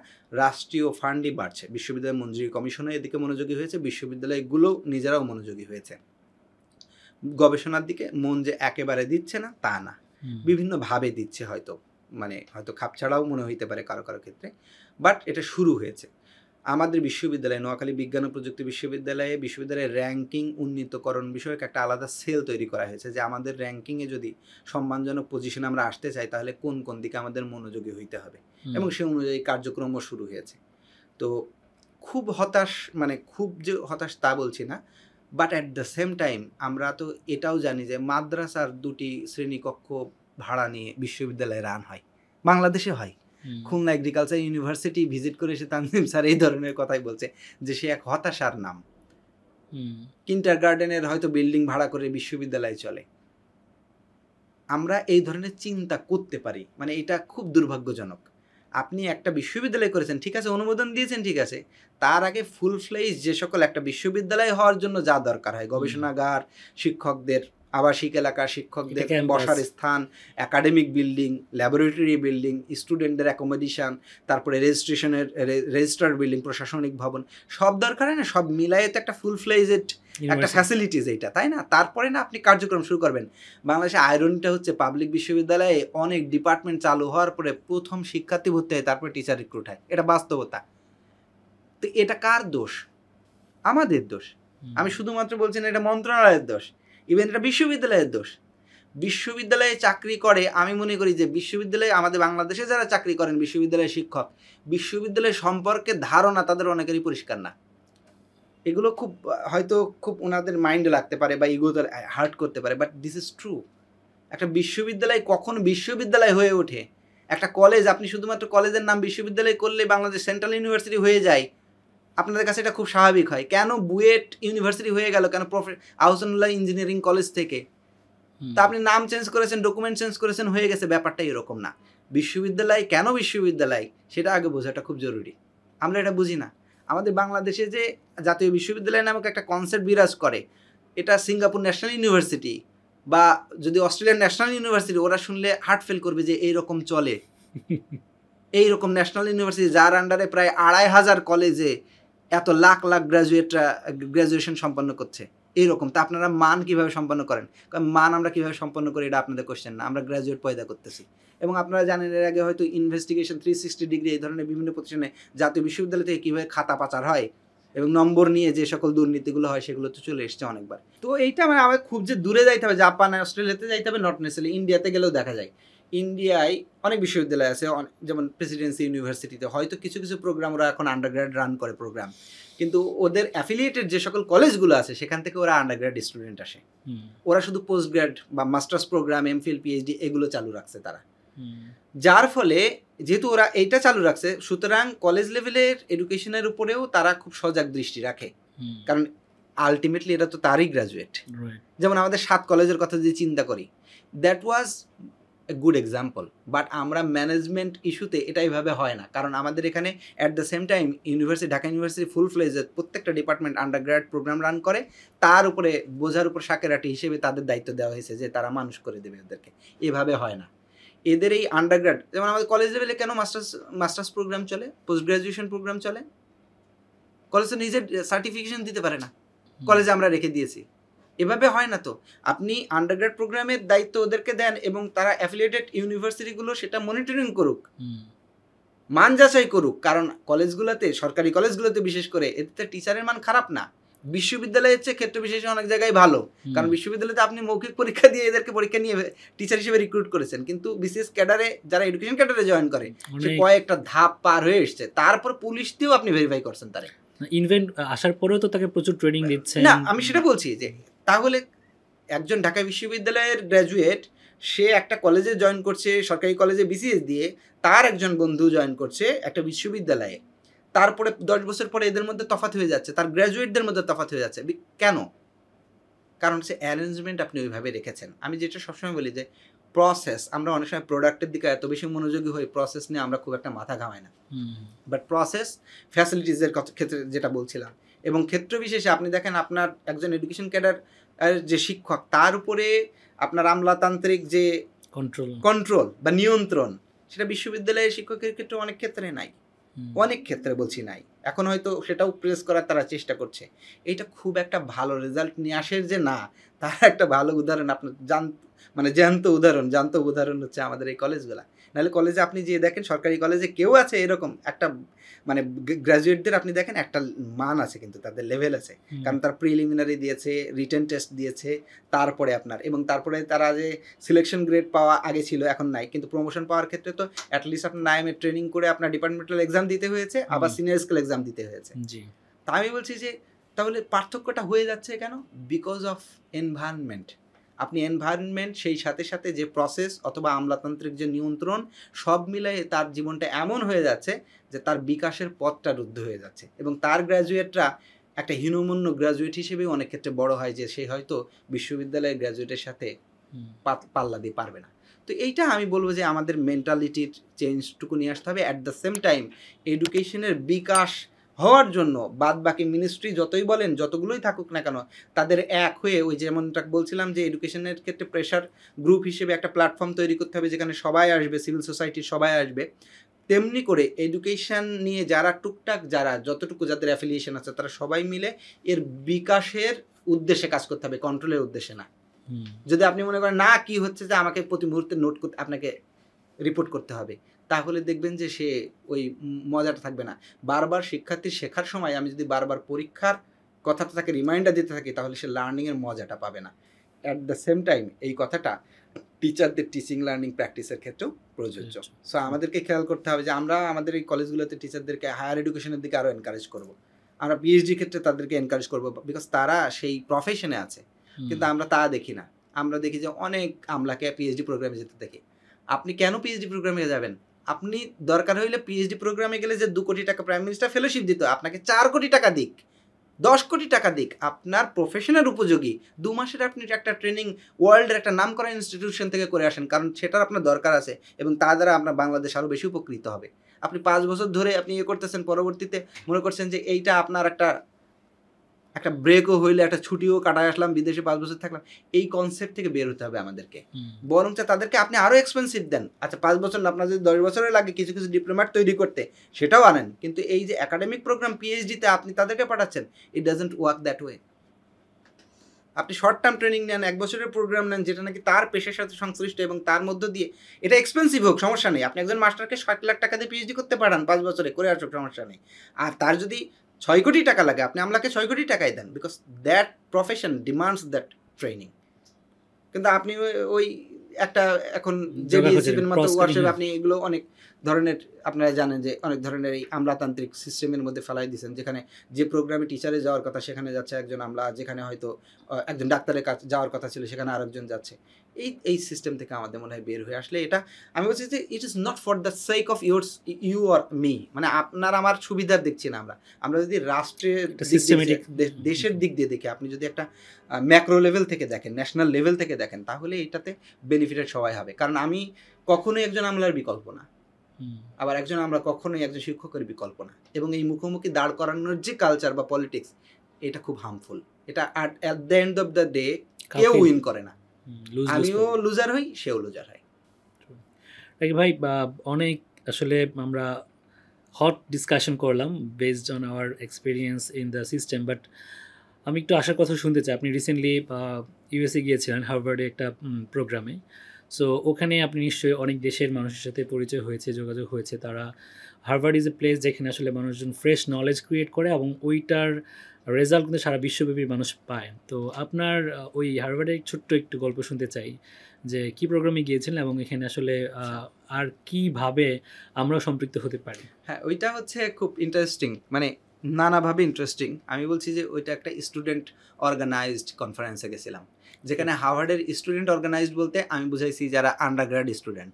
রাষ্ট্রীয় ফান্ডই বাড়ছে। বিশ্ববিদ্যালয় মঞ্জুরি কমিশনও এদিকে মনোযোগী হয়েছে, বিশ্ববিদ্যালয়গুলো নিজেরাও মনোযোগী হয়েছে। গবেষণার দিকে মন যে একেবারে দিচ্ছে না তা না, বিভিন্নভাবে দিচ্ছে, হয়তো খাপ ছাড়াও মনে হইতে পারে কারো কারো ক্ষেত্রে, বাট এটা শুরু হয়েছে। আমাদের বিশ্ববিদ্যালয়ে, নোয়াখালী বিজ্ঞান ও প্রযুক্তি বিশ্ববিদ্যালয়ের র্যাঙ্কিং উন্নীতকরণ বিষয়ক একটা আলাদা সেল তৈরি করা হয়েছে, যে আমাদের র্যাঙ্কিংয়ে যদি সম্মানজনক পজিশনে আমরা আসতে চাই তাহলে কোন কোন দিকে আমাদের মনোযোগী হইতে হবে, এবং সে অনুযায়ী কার্যক্রমও শুরু হয়েছে। তো খুব যে হতাশ তা বলছি না, but at the same time আমরা তো এটাও জানি যে মাদ্রাসার 2টি শ্রেণীকক্ষ ভাড়া নিয়ে বিশ্ববিদ্যালয়ে রান হয়, বাংলাদেশে হয়। খুলনা এগ্রিকালচার ইউনিভার্সিটি ভিজিট করে এসে তানজিম স্যার এই ধরনের কথাই বলছে যে সে এক হতাশার নাম। কিন্টার গার্ডেনের হয়তো বিল্ডিং ভাড়া করে বিশ্ববিদ্যালয় চলে। আমরা এই ধরনের চিন্তা করতে পারি, মানে এটা খুব দুর্ভাগ্যজনক। আপনি একটা বিশ্ববিদ্যালয় করেছেন, ঠিক আছে, অনুমোদন দিয়েছেন, ঠিক আছে, তার আগে ফুল ফ্লেজ যে সকল একটা বিশ্ববিদ্যালয় হওয়ার জন্য যা দরকার হয়, গবেষণাগার, শিক্ষকদের আবাসিক এলাকা, শিক্ষকদের বসার স্থান, একাডেমিক বিল্ডিং, ল্যাবরেটরি বিল্ডিং, স্টুডেন্টদের অ্যাকোমোডেশন, তারপরে রেজিস্ট্রার বিল্ডিং, প্রশাসনিক ভবন, সব দরকার হয় না, সব মিলায়ে তো একটা ফুল ফ্লেজেড একটা ফ্যাসিলিটিস এইটা, তাই না? তারপরে না আপনি কার্যক্রম শুরু করবেন। বাংলাদেশে আয়রনটা হচ্ছে পাবলিক বিশ্ববিদ্যালয়ে অনেক ডিপার্টমেন্ট চালু হওয়ার পরে প্রথম শিক্ষার্থী ভর্তি হয়, তারপরে টিচার রিক্রুট হয়, এটা বাস্তবতা। তো এটা কার দোষ? আমাদের দোষ। আমি শুধুমাত্র বলছি না এটা মন্ত্রণালয়ের দোষ, ইভেন এটা বিশ্ববিদ্যালয়ের দোষ। বিশ্ববিদ্যালয়ে চাকরি করে, আমি মনে করি যে বিশ্ববিদ্যালয়ে আমাদের বাংলাদেশে যারা চাকরি করেন বিশ্ববিদ্যালয়ের শিক্ষক, বিশ্ববিদ্যালয় সম্পর্কে ধারণা তাদের অনেকেরই পরিষ্কার না। এগুলো খুব হয়তো খুব ওনাদের মাইন্ডে লাগতে পারে বা ইগোতে হার্ট করতে পারে, বাট দিস ইজ ট্রু। একটা বিশ্ববিদ্যালয় কখন বিশ্ববিদ্যালয় হয়ে ওঠে, একটা কলেজ আপনি শুধুমাত্র কলেজের নাম বিশ্ববিদ্যালয় করলে বাংলাদেশ সেন্ট্রাল ইউনিভার্সিটি হয়ে যায়, আপনাদের কাছে এটা খুব স্বাভাবিক হয়। কেন বুয়েট ইউনিভার্সিটি হয়ে গেল, কেন আহসানুল্লাহ ইঞ্জিনিয়ারিং কলেজ থেকে? তা আপনি নাম চেঞ্জ করেছেন, ডকুমেন্ট চেঞ্জ করেছেন, হয়ে গেছে, ব্যাপারটা এরকম না। বিশ্ববিদ্যালয় কেন বিশ্ববিদ্যালয় সেটা আগে বোঝাটা খুব জরুরি। আমরা এটা বুঝি না। আমাদের বাংলাদেশে যে জাতীয় বিশ্ববিদ্যালয় নামক একটা কনসেপ্ট বিরাজ করে, এটা সিঙ্গাপুর ন্যাশনাল ইউনিভার্সিটি বা যদি অস্ট্রেলিয়ান ন্যাশনাল ইউনিভার্সিটি, ওরা শুনলে হার্ট ফেল করবে যে এইরকম চলে। এইরকম ন্যাশনাল ইউনিভার্সিটি যার আন্ডারে প্রায় 2500 কলেজে এত লাখ লাখ গ্র্যাজুয়েটরা গ্র্যাজুয়েশন সম্পন্ন করছে, এইরকম। তা আপনারা মান কিভাবে সম্পন্ন করেন? কারণ মান আমরা কিভাবে সম্পন্ন করি এটা আপনাদের কোশ্চেন না, আমরা গ্র্যাজুয়েট পয়দা করতেছি। এবং আপনারা জানেন এর আগে হয়তো ইনভেস্টিগেশন 360 ডিগ্রি এই ধরনের বিভিন্ন প্রতিষ্ঠানে জাতীয় বিশ্ববিদ্যালয় থেকে কীভাবে খাতা পাচার হয় এবং নম্বর নিয়ে যে সকল দুর্নীতিগুলো হয় সেগুলো তো চলে এসছে অনেকবার। তো এইটা মানে আমার খুব যে দূরে যাইতে হবে, জাপান অস্ট্রেলিয়াতে যাইতে হবে নট নেসেসারি, ইন্ডিয়াতে গেলেও দেখা যায়। ইন্ডিয়ায় অনেক বিশ্ববিদ্যালয় আছে, যেমন প্রেসিডেন্সি ইউনিভার্সিটিতে হয়তো কিছু কিছু প্রোগ্রাম ওরা এখন আন্ডারগ্র্যাড রান করে প্রোগ্রাম, কিন্তু ওদের অ্যাফিলিয়েটেড যে সকল কলেজগুলো আছে সেখান থেকে ওরা আন্ডারগ্র্যাড স্টুডেন্ট আসে। ওরা শুধু পোস্ট গ্র্যাড বা মাস্টার্স প্রোগ্রাম, এমফিল, পিএইচডি এগুলো চালু রাখছে তারা। যার ফলে যেহেতু ওরা এইটা চালু রাখছে, সুতরাং কলেজ লেভেলের এডুকেশনের উপরেও তারা খুব সজাগ দৃষ্টি রাখে, কারণ আলটিমেটলি এটা তো তারই গ্র্যাজুয়েট। যেমন আমাদের 7 কলেজের কথা যদি চিন্তা করি, that was a good example. But আমরা ম্যানেজমেন্ট ইস্যুতে এটা এইভাবে হয় না, কারণ আমাদের এখানে at the same time university, Dhaka university full ফ্লেজের প্রত্যেকটা ডিপার্টমেন্ট আন্ডারগ্র্যাড প্রোগ্রাম রান করে, তার উপরে বোঝার উপর শাকেরাটি হিসেবে তাদের দায়িত্ব দেওয়া হয়েছে যে তারা মানুষ করে দেবে ওদেরকে। এভাবে হয় না। এদের এই আন্ডারগ্র্যাড, যেমন আমাদের কলেজ লেভেলে কেন মাস্টার্স প্রোগ্রাম চলে, পোস্ট গ্রাজুয়েশন প্রোগ্রাম চলে? কলেজ তো নিজের সার্টিফিকেশন দিতে পারে না, কলেজে আমরা রেখে দিয়েছি। এভাবে হয় না তো। আপনি আন্ডারগ্রেড প্রোগ্রামের দায়িত্ব ওদেরকে দেন এবং তারা অ্যাফিলিয়েটেড ইউনিভার্সিটিগুলো সেটা মনিটরিং করুক, মান যাচাই করুক। কারণ কলেজগুলোতে, সরকারি কলেজগুলোতে বিশেষ করে, এতে টিচারের মান খারাপ না, বিশ্ববিদ্যালয়ের চেয়ে ক্ষেত্র বিশেষে অনেক জায়গায় ভালো। কারণ বিশ্ববিদ্যালয়তে আপনি মৌখিক পরীক্ষা দিয়ে এদেরকে পরীক্ষা নিয়ে টিচার হিসেবে রিক্রুট করেছেন, কিন্তু বিসিএস ক্যাডারে যারা এডুকেশন ক্যাডারে জয়েন করে সে কয়েকটা ধাপ পার হয়ে এসছে, তারপর পুলিশ দিয়েও আপনি ভেরিফাই করছেন তারে। ইনভেন্ট আসার পরেও তো তাকে প্রচুর ট্রেনিং দিচ্ছে না, আমি সেটা বলছি যে তাহলে একজন ঢাকা বিশ্ববিদ্যালয়ের গ্র্যাজুয়েট, সে একটা কলেজে জয়েন করছে, সরকারি কলেজে বিসিএস দিয়ে, তার একজন বন্ধু জয়েন করছে একটা বিশ্ববিদ্যালয়ে, তারপরে 10 বছর পরে এদের মধ্যে তফাৎ হয়ে যাচ্ছে, তার গ্র্যাজুয়েটদের মধ্যে তফাৎ হয়ে যাচ্ছে। কেন? কারণ সে অ্যারেঞ্জমেন্ট আপনি ওইভাবে রেখেছেন। আমি যেটা সবসময় বলি যে প্রসেস, আমরা অনেক সময় প্রোডাক্টের দিকে এত বেশি মনোযোগী হই, প্রসেস নিয়ে আমরা খুব একটা মাথা ঘামাই না। বাট প্রসেস, ফ্যাসিলিটিসের ক্ষেত্রে যেটা বলছিলাম, এবং ক্ষেত্র বিশেষে আপনি দেখেন আপনার একজন এডুকেশন ক্যাডার যে শিক্ষক, তার উপরে আপনার আমলাতান্ত্রিক যে কন্ট্রোল বা নিয়ন্ত্রণ, সেটা বিশ্ববিদ্যালয়ের শিক্ষকের ক্ষেত্রে অনেক ক্ষেত্রে নাই, অনেক ক্ষেত্রে বলছি নাই, এখন হয়তো সেটাও প্রেস করার তারা চেষ্টা করছে। এইটা খুব একটা ভালো রেজাল্ট নিয়ে আসে যে না, তার একটা ভালো উদাহরণ আপনার জ্যান্ত উদাহরণ হচ্ছে আমাদের এই কলেজগুলা। নাহলে কলেজে আপনি যে দেখেন, সরকারি কলেজে কেউ আছে এরকম একটা, মানে গ্র্যাজুয়েটদের আপনি দেখেন একটা মান আছে, কিন্তু তাদের লেভেল আছে, কারণ তার প্রিলিমিনারি দিয়েছে, রিটেন টেস্ট দিয়েছে, তারপরে আপনার, এবং তারপরে তারা যে সিলেকশন গ্রেড পাওয়া আগে ছিল এখন নাই, কিন্তু প্রমোশন পাওয়ার ক্ষেত্রে তো অ্যাটলিস্ট আপনার নাইমে ট্রেনিং করে আপনার ডিপার্টমেন্টাল এক্সাম দিতে হয়েছে, আবার সিনিয়র স্কেল এক্সাম দিতে হয়েছে। তা আমি বলছি যে তাহলে পার্থক্যটা হয়ে যাচ্ছে কেন? Because of environment. আপনি এনভায়রনমেন্ট, সেই সাথে সাথে যে প্রসেস অথবা আমলাতান্ত্রিক যে নিয়ন্ত্রণ, সব মিলাই তার জীবনটা এমন হয়ে যাচ্ছে যে তার বিকাশের পথটা রুদ্ধ হয়ে যাচ্ছে, এবং তার গ্র্যাজুয়েটরা একটা হীনমন্য গ্র্যাজুয়েট হিসেবেই অনেক ক্ষেত্রে বড় হয়, যে সে হয়তো বিশ্ববিদ্যালয়ের গ্র্যাজুয়েটের সাথে পাল্লা দিয়ে পারবে না। তো এইটা আমি বলবো যে আমাদের মেন্টালিটির চেঞ্জটুকু নিয়ে আসতে হবে। অ্যাট দ্য সেম টাইম এডুকেশনের বিকাশ হওয়ার জন্য বাদ বাকি মিনিস্ট্রি যতই বলেন, যতগুলোই থাকুক না কেন, তাদের এক হয়ে ওই যেমনটা বলছিলাম যে এডুকেশনের ক্ষেত্রে প্রেশার গ্রুপ হিসেবে একটা প্ল্যাটফর্ম তৈরি করতে হবে যেখানে সবাই আসবে, সিভিল সোসাইটির সবাই আসবে। তেমনি করে এডুকেশন নিয়ে যারা টুকটাক, যারা যতটুকু যাদের অ্যাফিলিয়েশন আছে, তারা সবাই মিলে এর বিকাশের উদ্দেশ্যে কাজ করতে হবে, কন্ট্রোলের উদ্দেশ্যে না। যদি আপনি মনে করেন না কি হচ্ছে যে আমাকে প্রতি মুহূর্তে নোট করতে, আপনাকে রিপোর্ট করতে হবে, তাহলে দেখবেন যে সে ওই মজাটা থাকবে না। বারবার শিক্ষার্থীর শেখার সময় আমি যদি বারবার পরীক্ষার কথাটা তাকে রিমাইন্ডার দিতে থাকি, তাহলে সে লার্নিংয়ের মজাটা পাবে না। অ্যাট দ্য সেম টাইম এই কথাটা টিচারদের টিচিং লার্নিং প্র্যাকটিসের ক্ষেত্রেও প্রযোজ্য। সো আমাদেরকে খেয়াল করতে হবে যে আমরা আমাদের এই কলেজগুলোতে টিচারদেরকে হায়ার এডুকেশনের দিকে আরও এনকারেজ করব। আমরা পিএইচডি ক্ষেত্রে তাদেরকে এনকারেজ করবো, বিকজ তারা সেই প্রফেশনে আছে। কিন্তু আমরা তা দেখি না। আমরা দেখি যে অনেক আমলাকে পিএইচডি প্রোগ্রামে যেতে দেখি। আপনি কেন পিএইচডি প্রোগ্রামে যাবেন? আপনি দরকার হইলে পিএইচডি প্রোগ্রামে গেলে যে 2 কোটি টাকা প্রাইম মিনিস্টার ফেলোশিপ দিত, আপনাকে 4 কোটি টাকা দিক, 10 কোটি টাকা দিক, আপনার প্রফেশনের উপযোগী 2 মাসের আপনি একটা ট্রেনিং ওয়ার্ল্ডের একটা নাম করা ইনস্টিটিউশন থেকে করে আসেন, কারণ সেটার আপনার দরকার আছে, এবং তা দ্বারা আপনার বাংলাদেশ আরও বেশি উপকৃত হবে। আপনি 5 বছর ধরে আপনি ইয়ে করতেছেন, পরবর্তীতে মনে করছেন যে এইটা আপনার একটা ব্রেকও হইলে, একটা ছুটিও কাটায় আসলাম, বিদেশে 5 বছর থাকলাম, এই কনসেপ্ট থেকে বের হতে হবে আমাদেরকে। বরঞ্চ তাদেরকে আপনি আরও এক্সপেন্সিভ দেন। আচ্ছা 5 বছর না, আপনার যদি 10 বছরের লাগে কিছু কিছু ডিপ্লোম্যাট তৈরি করতে, সেটাও আনেন, কিন্তু এই যে একাডেমিক প্রোগ্রাম পিএইচডিতে আপনি তাদেরকে পাঠাচ্ছেন, it doesn't work that way. আপনি শর্ট টার্ম ট্রেনিং নেন, 1 বছরের প্রোগ্রাম নেন, যেটা নাকি তার পেশার সাথে সংশ্লিষ্ট, এবং তার মধ্য দিয়ে এটা এক্সপেন্সিভ হোক, সমস্যা নেই। আপনি একজন মাস্টারকে 60 লাখ টাকা দিয়ে পিএইচডি করতে পাঠান, 5 বছরে করে আসুক, সমস্যা নেই। আর তার যদি 6 কোটি টাকা লাগে, আপনি আমলাকে 6 কোটি টাকাই দেন, because that profession demands that training. কিন্তু আপনি ওই একটা এখন জেবিএসসির মতো ওয়ার্কশপ, আপনি এগুলো অনেক ধরনের, আপনারা জানেন যে অনেক ধরনের এই আমলাতান্ত্রিক সিস্টেমের মধ্যে ফেলাই দিয়েছেন, যেখানে যে প্রোগ্রামে টিচারে যাওয়ার কথা সেখানে যাচ্ছে একজন আমলা, যেখানে হয়তো একজন ডাক্তারের কাছে যাওয়ার কথা ছিল সেখানে আরেকজন যাচ্ছে। এই সিস্টেম থেকে আমাদের মনে হয় বের হয়ে আসলে, এটা আমি বলছি যে it is not for the sake of you or me, মানে আপনার আমার সুবিধার দেখছি না। আমরা যদি রাষ্ট্রের দেশের দিক দিয়ে দেখি, আপনি যদি একটা ম্যাক্রো লেভেল থেকে দেখেন, ন্যাশনাল লেভেল থেকে দেখেন, তাহলে এটাতে বেনিফিটেড সবাই হবে। কারণ আমি কখনোই একজন আমলার বিকল্প না, আবার আমরা কখনোই একজন শিক্ষকের বিকল্প না। এবং এই মুখোমুখি দাঁড় করানোর যে কালচার বা পলিটিক্স, এটা খুব হার্মফুল। এটা at the end of the day কেউ উইন করে না, আমিও লুজার হই, সেও লুজার হয়। ভাই অনেক আসলে আমরা হট ডিসকাশন করলাম based on our experience in the system, but আমি একটু আসার কথা শুনতে চাই। আপনি রিসেন্টলি ইউএসএ গিয়েছিলেন হার্ভার্ডে একটা প্রোগ্রামে। সো ওখানে আপনি নিশ্চয়ই অনেক দেশের মানুষের সাথে পরিচয় হয়েছে, যোগাযোগ হয়েছে। তারা হার্ভার্ড ইজ এ প্লেস যেখানে আসলে মানুষজন ফ্রেশ নলেজ ক্রিয়েট করে, এবং ওইটার রেজাল্ট কিন্তু সারা বিশ্বব্যাপী মানুষ পায়। তো আপনার ওই হার্ভার্ডের ছোট্ট একটু গল্প শুনতে চাই, যে কী প্রোগ্রামে গিয়েছিলেন এবং এখানে আসলে আর কীভাবে আমরাও সম্পৃক্ত হতে পারি। হ্যাঁ, ওইটা হচ্ছে খুব ইন্টারেস্টিং, মানে নানাভাবে ইন্টারেস্টিং। আমি বলছি যে ওইটা একটা স্টুডেন্ট অর্গানাইজড কনফারেন্সে গেছিলাম, যেখানে হার্ভার্ডের স্টুডেন্ট অর্গানাইজড বলতে আমি বুঝাইছি যারা আন্ডারগ্র্যাড স্টুডেন্ট,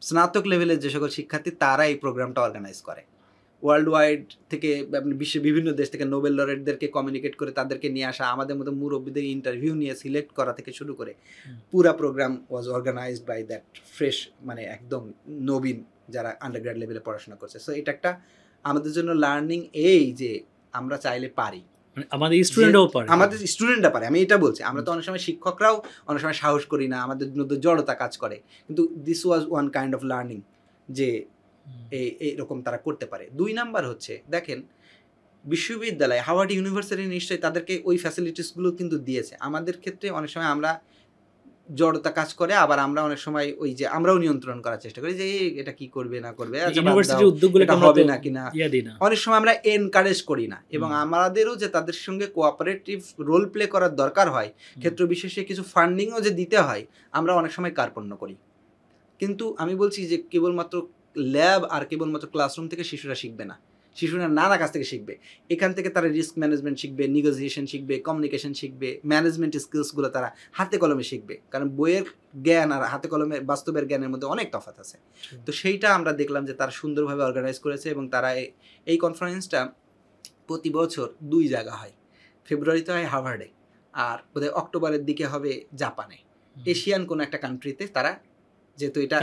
স্নাতক লেভেলের যে সকল শিক্ষার্থী, তারা এই প্রোগ্রামটা অর্গানাইজ করে। ওয়ার্ল্ড ওয়াইড থেকে, বিশ্বের বিভিন্ন দেশ থেকে নোবেল লরেটদেরকে কমিউনিকেট করে তাদেরকে নিয়ে আসা, আমাদের মতো মুরব্বীদের ইন্টারভিউ নিয়ে সিলেক্ট করা থেকে শুরু করে পুরা program was organized by that fresh, মানে একদম নবীন যারা আন্ডারগ্র্যাড লেভেলে পড়াশোনা করছে। সো এটা একটা আমাদের জন্য লার্নিং, এই যে আমরা চাইলে পারি, আমাদের স্টুডেন্টরা পারে। আমি এটা বলছি, আমরা তো অনেক সময় শিক্ষকরাও অনেক সময় সাহস করি না, আমাদের মধ্যে জড়তা কাজ করে, কিন্তু this was one kind of learning, যে এইরকম তারা করতে পারে। 2 নাম্বার হচ্ছে, দেখেন বিশ্ববিদ্যালয়, হার্ভার্ড ইউনিভার্সিটি নিশ্চয়ই তাদেরকে ওই ফ্যাসিলিটিসগুলো কিন্তু দিয়েছে। আমাদের ক্ষেত্রে অনেক সময় আমরা জড়তা কাজ করে, আবার আমরা অনেক সময় ওই যে আমরাও নিয়ন্ত্রণ করার চেষ্টা করি যে এটা কি করবে না করবে, এটা হবে না কিনা, অনেক সময় আমরা এনকারেজ করি না। এবং আমাদেরও যে তাদের সঙ্গে কোঅপারেটিভ রোল প্লে করার দরকার হয়, ক্ষেত্র বিশেষে কিছু ফান্ডিংও যে দিতে হয়, আমরা অনেক সময় কার্পণ্য করি। কিন্তু আমি বলছি যে কেবলমাত্র ল্যাব আর কেবলমাত্র ক্লাসরুম থেকে শিশুরা শিখবে না, শিশুরা নানা কাছ থেকে শিখবে। এখান থেকে তারা রিস্ক ম্যানেজমেন্ট শিখবে, নিগোসিয়েশন শিখবে, কমিউনিকেশন শিখবে, ম্যানেজমেন্ট স্কিলসগুলো তারা হাতে কলমে শিখবে। কারণ বইয়ের জ্ঞান আর হাতে কলমে বাস্তবের জ্ঞানের মধ্যে অনেক তফাৎ আছে। তো সেইটা আমরা দেখলাম যে তারা সুন্দরভাবে অর্গানাইজ করেছে এবং তারা এই কনফারেন্সটা প্রতি বছর 2 জায়গা হয়। ফেব্রুয়ারিতে হয় হার্ভার্ডে, আর বোধহয় অক্টোবরের দিকে হবে জাপানে। এশিয়ান কোনো একটা কান্ট্রিতে তারা যেহেতু এটা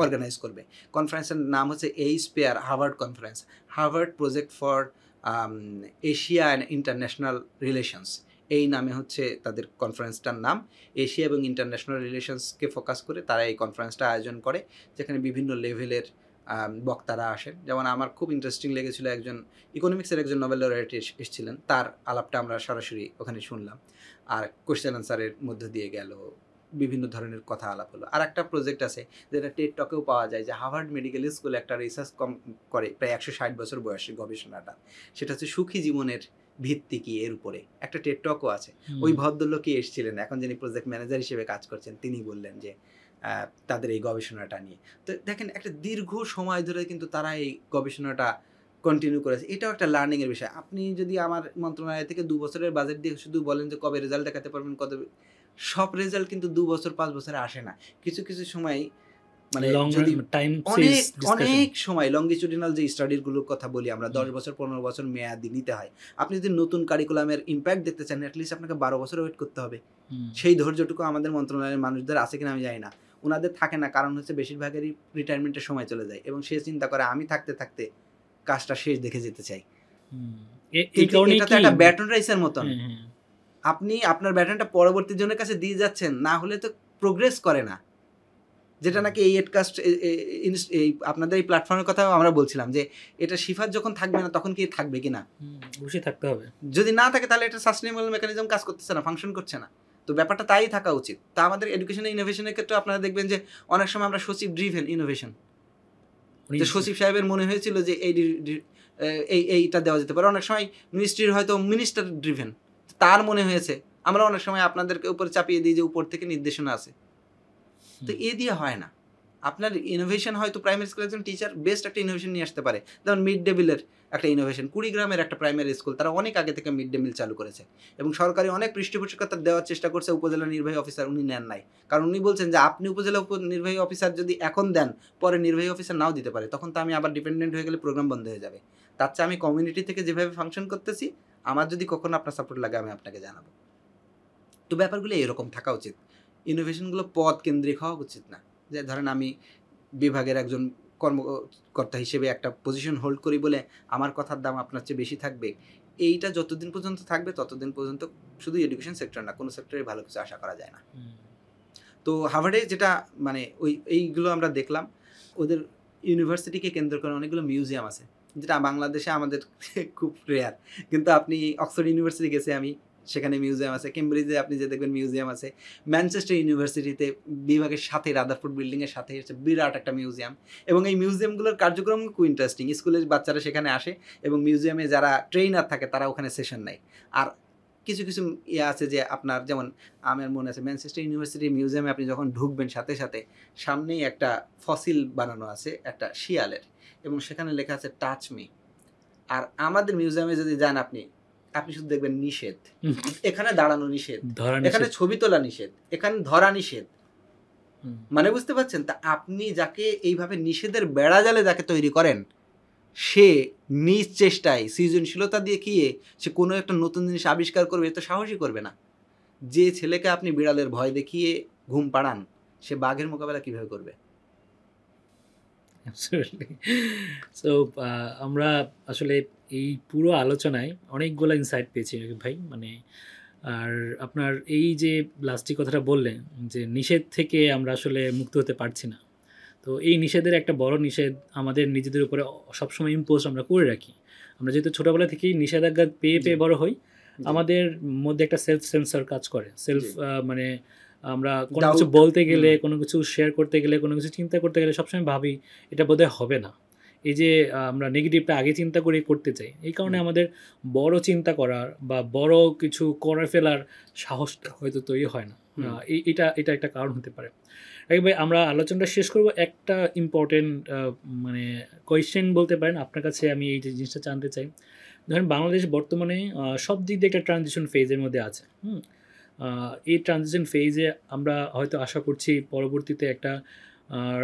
অর্গানাইজ করবে। কনফারেন্সের নাম হচ্ছে HPR, Harvard conference, Harvard project for Asia and international relations, এই নামে হচ্ছে তাদের কনফারেন্সটার নাম। এশিয়া এবং ইন্টারন্যাশনাল রিলেশনসকে ফোকাস করে তারা এই কনফারেন্সটা আয়োজন করে, যেখানে বিভিন্ন লেভেলের বক্তারা আসেন। যেমন আমার খুব ইন্টারেস্টিং লেগেছিল, একজন ইকোনমিক্সের একজন নোবেল লরেট এসেছিলেন, তার আলাপটা আমরা সরাসরি ওখানে শুনলাম। আর কোয়েশ্চেন আনসারের মধ্য দিয়ে গেল, বিভিন্ন ধরনের কথা আলাপ হলো। আর একটা প্রজেক্ট আছে যেটা টেড টকেও পাওয়া যায়, যে হার্ভার্ড মেডিকেল স্কুলে একটা রিসার্চ করে প্রায় 160 বছর বয়সী গবেষণাটা, সেটা হচ্ছে সুখী জীবনের ভিত্তি কি, এর উপরে একটা টেড টকও আছে। ওই ভদ্রলোকই এসেছিলেন, এখন যিনি প্রজেক্ট ম্যানেজার হিসেবে কাজ করছেন, তিনি বললেন যে তাদের এই গবেষণাটা নিয়ে। তো দেখেন, একটা দীর্ঘ সময় ধরে কিন্তু তারা এই গবেষণাটা কন্টিনিউ করেছে। এটাও একটা লার্নিংয়ের বিষয়। আপনি যদি আমার মন্ত্রণালয় থেকে 2 বছরের বাজেট দিয়ে শুধু বলেন যে কবে রেজাল্ট দেখাতে পারবেন, সব রেজাল্ট কিন্তু 2 বছর 5 বছরে আসে না। কিছু কিছু সময় মানে যদি অনেক সময় লঙ্গিচুডিনাল যে স্টাডিগুলোর কথা বলি আমরা, 10 বছর 15 বছর মেয়াদি নিতে হয়। আপনি যদি নতুন কারিকুলামের ইম্প্যাক্ট দেখতে চান, অ্যাটলিস্ট আপনাকে 12 বছর ওয়েট করতে হবে। সেই ধৈর্যটুকু আমাদের মন্ত্রণালয়ের মানুষদের আছে কিনা আমি জানি না। ওনাদের থাকে না, কারণ হচ্ছে বেশিরভাগেরই রিটায়ারমেন্টের সময় চলে যায় এবং সে চিন্তা করে আমি থাকতে থাকতে কাজটা শেষ দেখে যেতে চাই। এটা তো একটা ব্যাটন রাইসের মতন, আপনি আপনার ব্যাটনটা পরবর্তী জনের কাছে দিয়ে যাচ্ছেন, না হলে তো প্রোগ্রেস করে না। যেটা নাকি এই এডকাস্ট এই আপনাদের এই প্ল্যাটফর্মের কথা আমরা বলছিলাম, যে এটা সিফাত যখন থাকবে না তখন কি থাকবে কিনা, অবশ্যই থাকতে হবে। যদি না থাকে তাহলে এটা সাস্টেনেবল মেকানিজম কাজ করতেছে না, ফাংশন করছে না। তো ব্যাপারটা তাই থাকা উচিত। তা আমাদের এডুকেশন ইনোভেশনের ক্ষেত্রে আপনারা দেখবেন যে অনেক সময় আমরা সচিব ড্রিভেন ইনোভেশন, যে সচিব সাহেবের মনে হয়েছিল যে এইটা দেওয়া যেতে পারে। অনেক সময় মিনিস্ট্রির হয়তো মিনিস্টার ড্রিভেন, তার মনে হয়েছে। আমরা অনেক সময় আপনাদেরকে উপরে চাপিয়ে দিই যে উপর থেকে নির্দেশনা আছে, তো এ দিয়ে হয় না। আপনার ইনোভেশন হয়তো প্রাইমারি স্কুলের একজন টিচার বেস্ট একটা ইনোভেশন নিয়ে আসতে পারে। যেমন মিড ডে মিলের একটা ইনোভেশন, কুড়িগ্রামের একটা প্রাইমারি স্কুল, তারা অনেক আগে থেকে মিড ডে মিল চালু করেছে এবং সরকারি অনেক পৃষ্ঠপোষকতা দেওয়ার চেষ্টা করছে। উপজেলা নির্বাহী অফিসার উনি নেন নাই, কারণ উনি বলছেন যে আপনি উপজেলা নির্বাহী অফিসার যদি এখন দেন, পরে নির্বাহী অফিসার নাও দিতে পারে, তখন তো আমি আবার ডিপেন্ডেন্ট হয়ে গেলে প্রোগ্রাম বন্ধ হয়ে যাবে। তার চেয়ে আমি কমিউনিটি থেকে যেভাবে ফাংশন করতেছি, আমার যদি কখনো আপনার সাপোর্ট লাগে আমি আপনাকে জানাবো। তো ব্যাপারগুলো এরকম থাকা উচিত। ইনোভেশনগুলো পদ কেন্দ্রিক হওয়া উচিত না, যে ধরেন আমি বিভাগের একজন কর্মকর্তা হিসেবে একটা পজিশন হোল্ড করি বলে আমার কথার দাম আপনার চেয়ে বেশি থাকবে। এইটা যতদিন পর্যন্ত থাকবে ততদিন পর্যন্ত শুধু এডুকেশন সেক্টর না, কোনো সেক্টরে ভালো কিছু আশা করা যায় না। তো হার্ভার্ডে যেটা মানে এইগুলো আমরা দেখলাম, ওদের ইউনিভার্সিটিকে কেন্দ্র করে অনেকগুলো মিউজিয়াম আছে, যেটা বাংলাদেশে আমাদের খুব রেয়ার। কিন্তু আপনি অক্সফোর্ড ইউনিভার্সিটি গেছে আমি, সেখানে মিউজিয়াম আছে। কেমব্রিজে আপনি যে দেখবেন মিউজিয়াম আছে। ম্যানচেস্টার ইউনিভার্সিটিতে বিভাগের সাথে রাদারফোর্ড বিল্ডিংয়ের সাথে হচ্ছে বিরাট একটা মিউজিয়াম, এবং এই মিউজিয়ামগুলোর কার্যক্রম খুব ইন্টারেস্টিং। স্কুলের বাচ্চারা সেখানে আসে এবং মিউজিয়ামে যারা ট্রেইনার থাকে তারা ওখানে সেশন নেয়। আর কিছু কিছু ইয়ে আছে যে আপনার, যেমন আমার মনে আছে ম্যানচেস্টার ইউনিভার্সিটি মিউজিয়ামে আপনি যখন ঢুকবেন সাথে সাথে সামনেই একটা ফসিল বানানো আছে একটা শিয়ালের, এবং সেখানে লেখা আছে টাচ মি। আর আমাদের মিউজিয়ামে যদি যান আপনি শুধু দেখবেন নিষেধ, এখানে দাঁড়ানো নিষেধ, এখানে ছবি তোলা নিষেধ, এখানে ধরা নিষেধ। মানে বুঝতে পারছেন? তা আপনি যাকে এইভাবে নিষেধের বেড়া জালে যাকে তৈরি করেন, সে নিজ চেষ্টায় সৃজনশীলতা দিয়ে কি সে কোনো একটা নতুন জিনিস আবিষ্কার করবে, তো সাহসই করবে না। যে ছেলেকে আপনি বিড়ালের ভয় দেখিয়ে ঘুম পাড়ান, সে বাঘের মোকাবেলা কিভাবে করবে? সো আমরা আসলে এই পুরো আলোচনায় অনেকগুলো ইনসাইট পেয়েছি ভাই। মানে আর আপনার এই যে লাস্টে কথাটা বললেন যে নিষেধ থেকে আমরা আসলে মুক্ত হতে পারছি না, তো এই নিষেধের একটা বড় নিষেধ আমাদের নিজেদের উপরে সবসময় ইম্পোজ আমরা করে রাখি। আমরা যেহেতু ছোটোবেলা থেকেই নিষেধাজ্ঞা পেয়ে পেয়ে বড় হই, আমাদের মধ্যে একটা সেলফ সেন্সর কাজ করে। মানে আমরা কোনো কিছু বলতে গেলে, কোনো কিছু শেয়ার করতে গেলে, কোনো কিছু চিন্তা করতে গেলে সবসময় ভাবি এটা বোধহয় হবে না। এই যে আমরা নেগেটিভটা আগে চিন্তা করে করতে চাই, এই কারণে আমাদের বড় চিন্তা করার বা বড় কিছু করে ফেলার সাহসটা হয়তো তৈরি হয় না। এটা এটা একটা কারণ হতে পারে। রাকিব ভাই, আমরা আলোচনাটা শেষ করব একটা ইম্পর্টেন্ট মানে কোয়েশ্চেন বলতে পারেন, আপনার কাছে আমি এই যে জিনিসটা জানতে চাই। ধরেন বাংলাদেশ বর্তমানে সব দিক দিয়ে একটা ট্রানজিশন ফেজের মধ্যে আছে। এই ট্রানজিশন ফেজে আমরা হয়তো আশা করছি পরবর্তীতে একটা